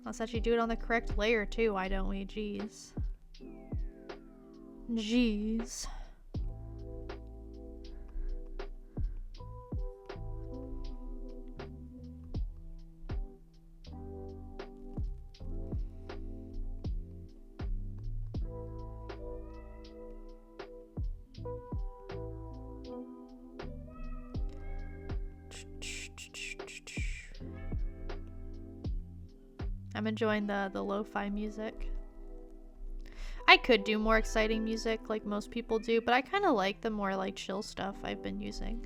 Let's actually do it on the correct layer too. Why don't we? Jeez. Jeez. I'm enjoying the lo-fi music. I could do more exciting music like most people do, but I kind of like the more like chill stuff I've been using.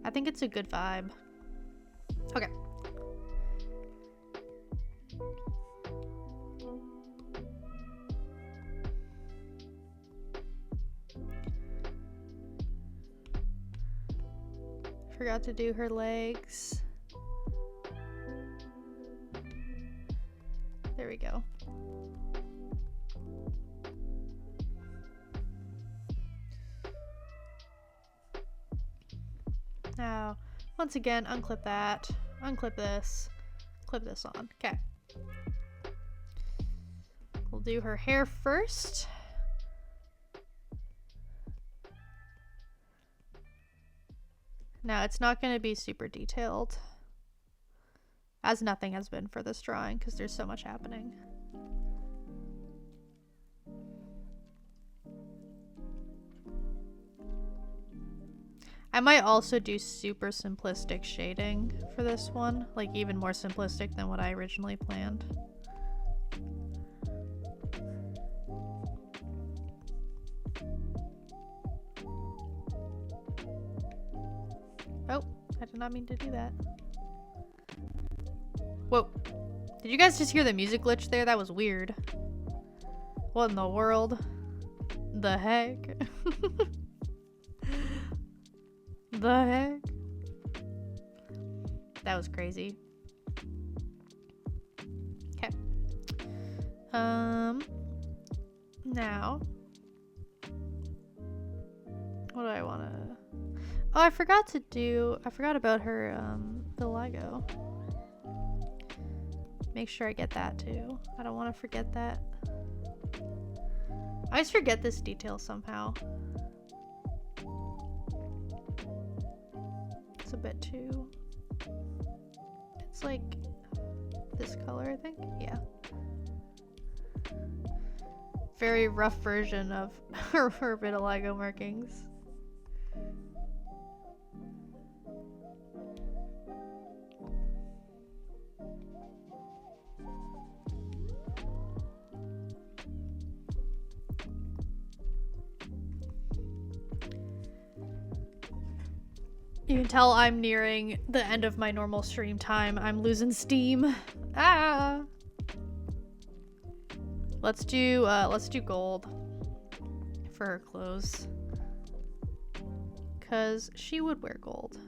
I think it's a good vibe. Okay. Forgot to do her legs. There we go. Now, once again, unclip that. Unclip this. Clip this on. Okay. We'll do her hair first. Now, it's not going to be super detailed, as nothing has been for this drawing because there's so much happening. I might also do super simplistic shading for this one, like even more simplistic than what I originally planned. Oh, I did not mean to do that. Whoa. Did you guys just hear the music glitch there? That was weird. What in the world? The heck? The heck? That was crazy. Okay. Now. What do I want to... Oh, I forgot about her, vitiligo. Make sure I get that too. I don't want to forget that. I always forget this detail somehow. It's a bit too... It's like this color, I think? Yeah. Very rough version of her vitiligo markings. You can tell I'm nearing the end of my normal stream time. I'm losing steam. Ah! Let's do gold for her clothes. 'Cause she would wear gold.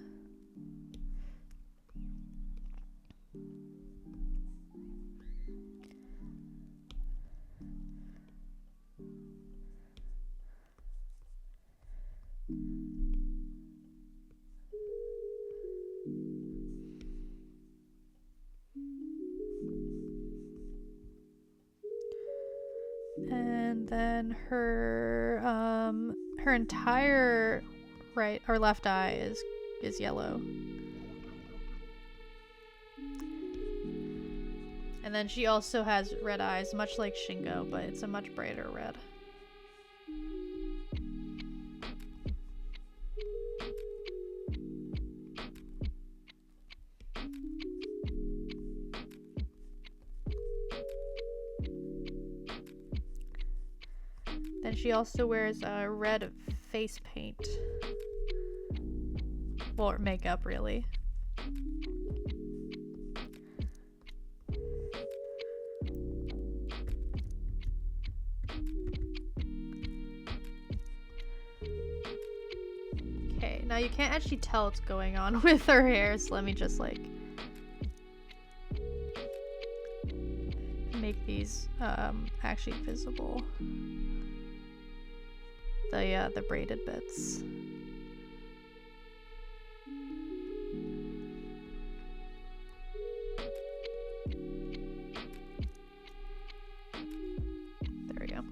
And then her entire right or left eye is yellow. And then she also has red eyes, much like Shingo, but it's a much brighter red. Then she also wears red face paint. Well, makeup, really. Okay, now you can't actually tell what's going on with her hair, so let me just like make these actually visible. The braided bits. There we go.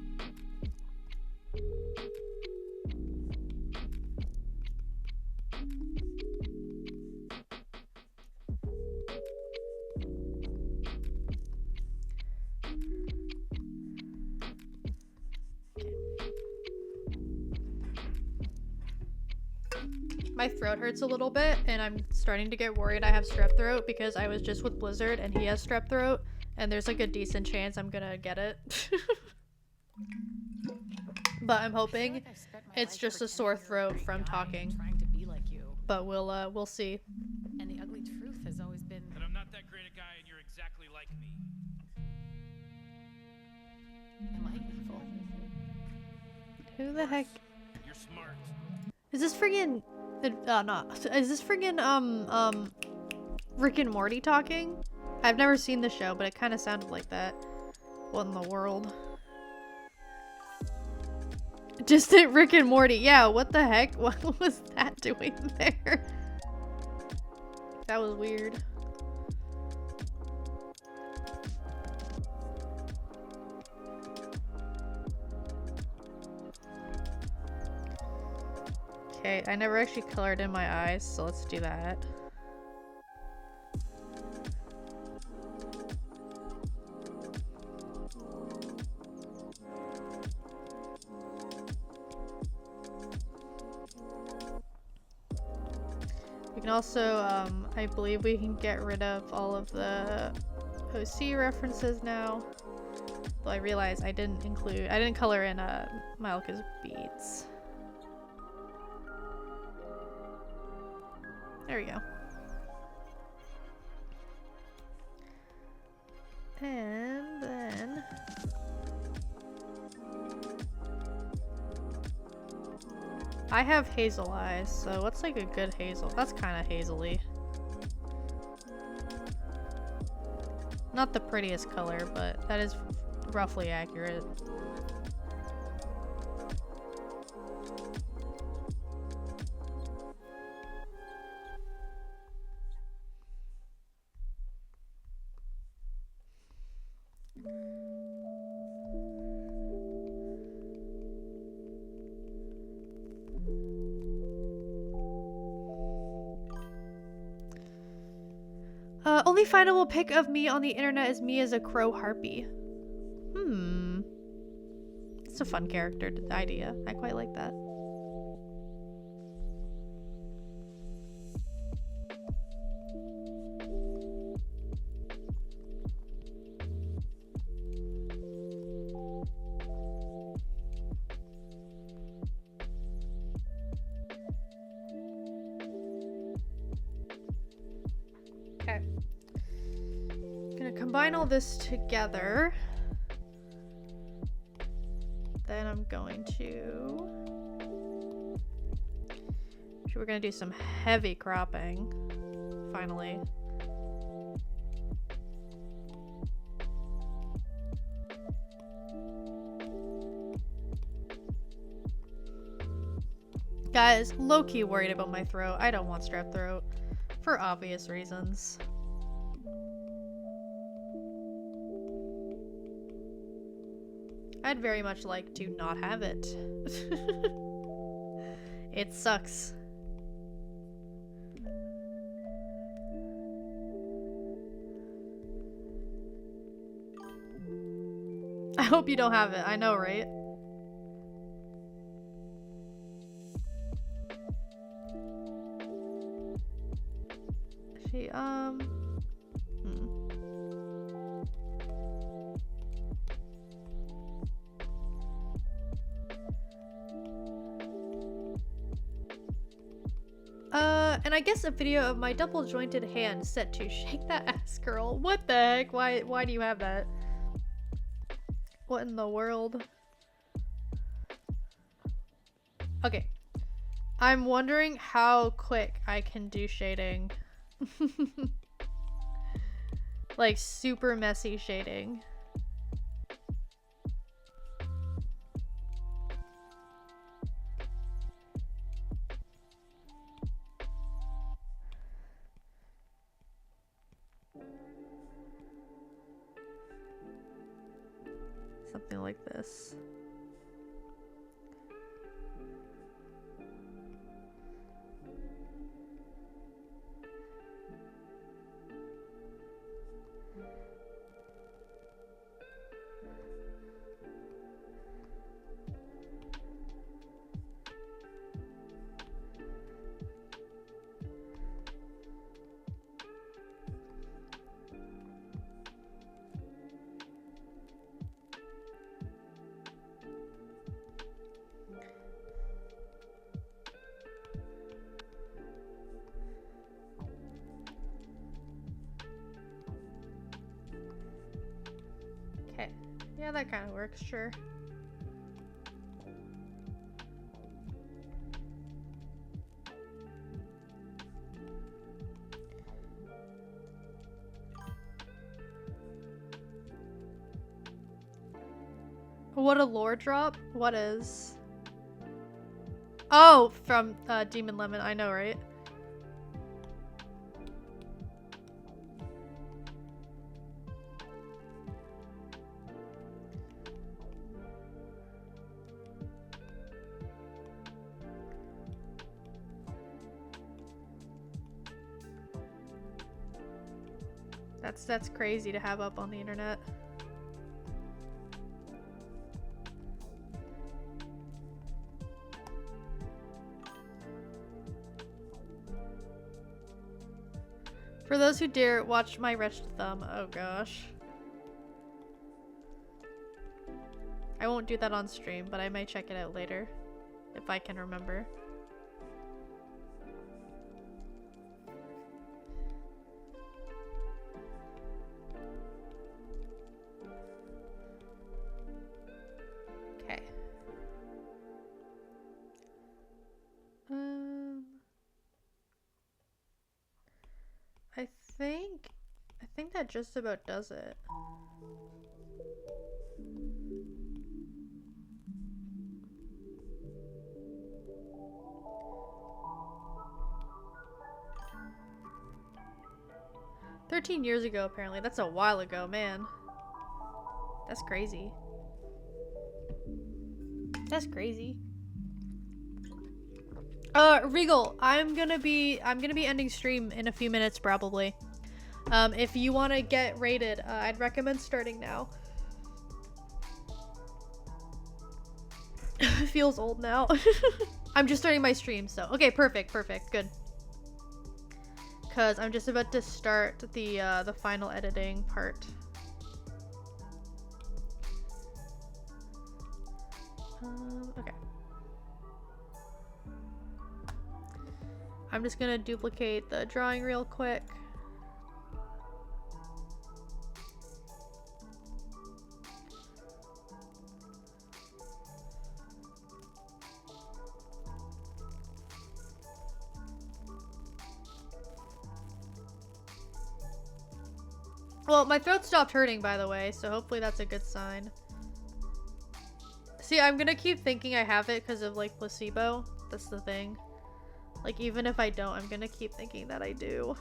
My throat hurts a little bit, and I'm starting to get worried I have strep throat because I was just with Blizzard and he has strep throat, and there's like a decent chance I'm gonna get it. But I'm hoping it's just a sore throat from talking. But we'll see. And the ugly truth has always been that I'm not that great a guy and you're exactly like me. Am I evil? Who the heck? You're smart. Is this friggin' is this friggin' Rick and Morty talking? I've never seen the show, but it kind of sounded like that. What in the world? Distant Rick and Morty. Yeah, what the heck? What was that doing there? That was weird. Okay, I never actually colored in my eyes, so let's do that. We can also, I believe we can get rid of all of the OC references now. Though I realize I didn't color in Malika's beads. There we go. And then I have hazel eyes, so what's like a good hazel? That's kind of hazily. Not the prettiest color, but that is roughly accurate. only findable pic of me on the internet is me as a crow harpy. It's a fun character idea. I quite like that. Okay. Gonna combine all this together. Then I'm going to... We're gonna do some heavy cropping. Finally. Guys, low-key worried about my throat. I don't want strep throat. For obvious reasons. I'd very much like to not have it. It sucks. I hope you don't have it. I know, right? She, and I guess a video of my double jointed hand set to shake that ass, girl. What the heck? Why do you have that? What in the world? Okay. I'm wondering how quick I can do shading. Like super messy shading. Something like this. Okay. Yeah, that kind of works, sure. What a lore drop? What is? Oh, from Demon Lemon, I know, right? That's crazy to have up on the internet. For those who dare watch my wretched thumb, oh gosh. I won't do that on stream, but I might check it out later, if I can remember. Okay. I think that just about does it. "13 years ago, apparently. That's a while ago, man. That's crazy. That's crazy. Regal, I'm gonna be ending stream in a few minutes probably. If you want to get rated, I'd recommend starting now. Feels old now. I'm just starting my stream, so okay, perfect, good. Cause I'm just about to start the final editing part. Okay. I'm just gonna duplicate the drawing real quick. Well, my throat stopped hurting, by the way, so hopefully that's a good sign. See, I'm gonna keep thinking I have it because of, like, placebo. That's the thing. Like, even if I don't, I'm gonna keep thinking that I do.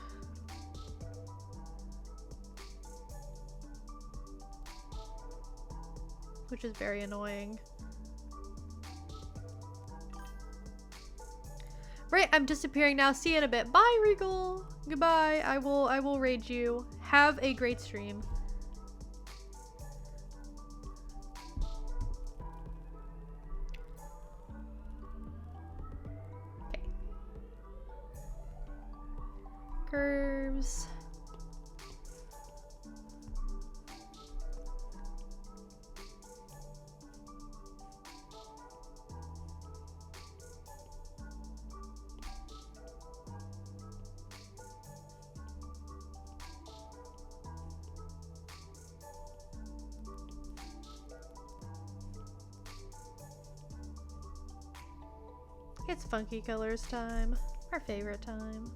Which is very annoying. Right, I'm disappearing now. See you in a bit. Bye, Regal. Goodbye. I will raid you. Have a great stream. Okay. Curves. It's funky colors time. Our favorite time.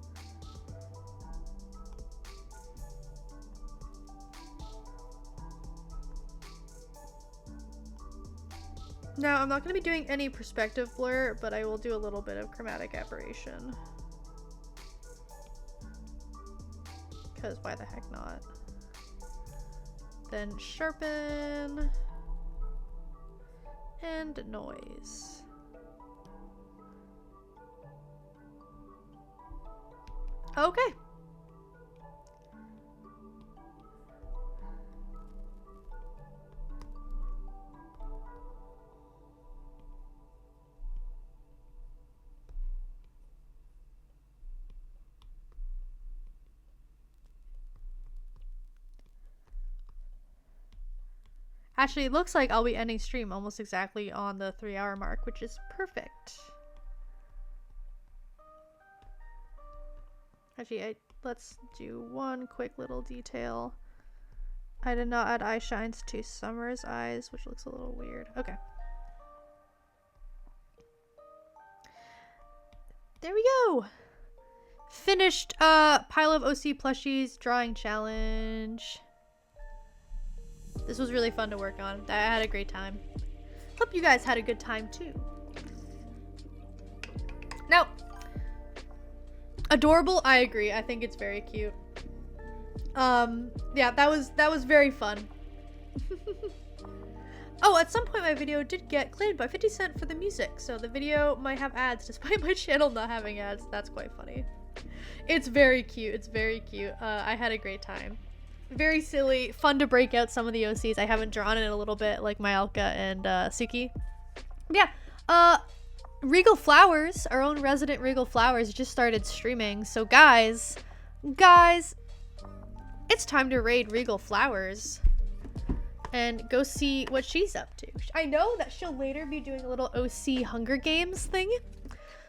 Now, I'm not going to be doing any perspective blur, but I will do a little bit of chromatic aberration. Because why the heck not? Then sharpen. And noise. Okay. Actually, it looks like I'll be ending stream almost exactly on the 3-hour mark, which is perfect. Actually, let's do one quick little detail. I did not add eye shines to Summer's eyes, which looks a little weird. Okay. There we go. Finished pile of OC plushies drawing challenge. This was really fun to work on. I had a great time. Hope you guys had a good time too. Now, adorable, I agree. I think it's very cute. Yeah, that was very fun. Oh, at some point my video did get claimed by 50 Cent for the music, so the video might have ads despite my channel not having ads. That's quite funny. It's very cute. It's very cute. I had a great time. Very silly, fun to break out some of the OCs. I haven't drawn in a little bit, like Myalka and Suki. Yeah, Regal Flowers, our own resident Regal Flowers, just started streaming. So guys, it's time to raid Regal Flowers and go see what she's up to. I know that she'll later be doing a little OC Hunger Games thing.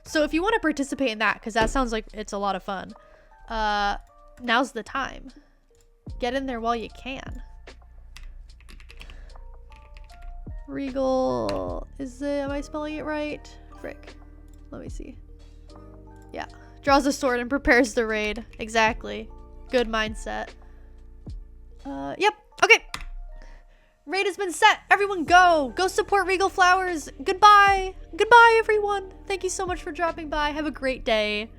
So if you want to participate in that, because that sounds like it's a lot of fun, now's the time. Get in there while you can. Regal, am I spelling it right? Frick. Let me see. Yeah. Draws a sword and prepares the raid. Exactly. Good mindset. Yep. Okay. Raid has been set. Everyone go. Go support Regal Flowers. Goodbye. Goodbye, everyone. Thank you so much for dropping by. Have a great day.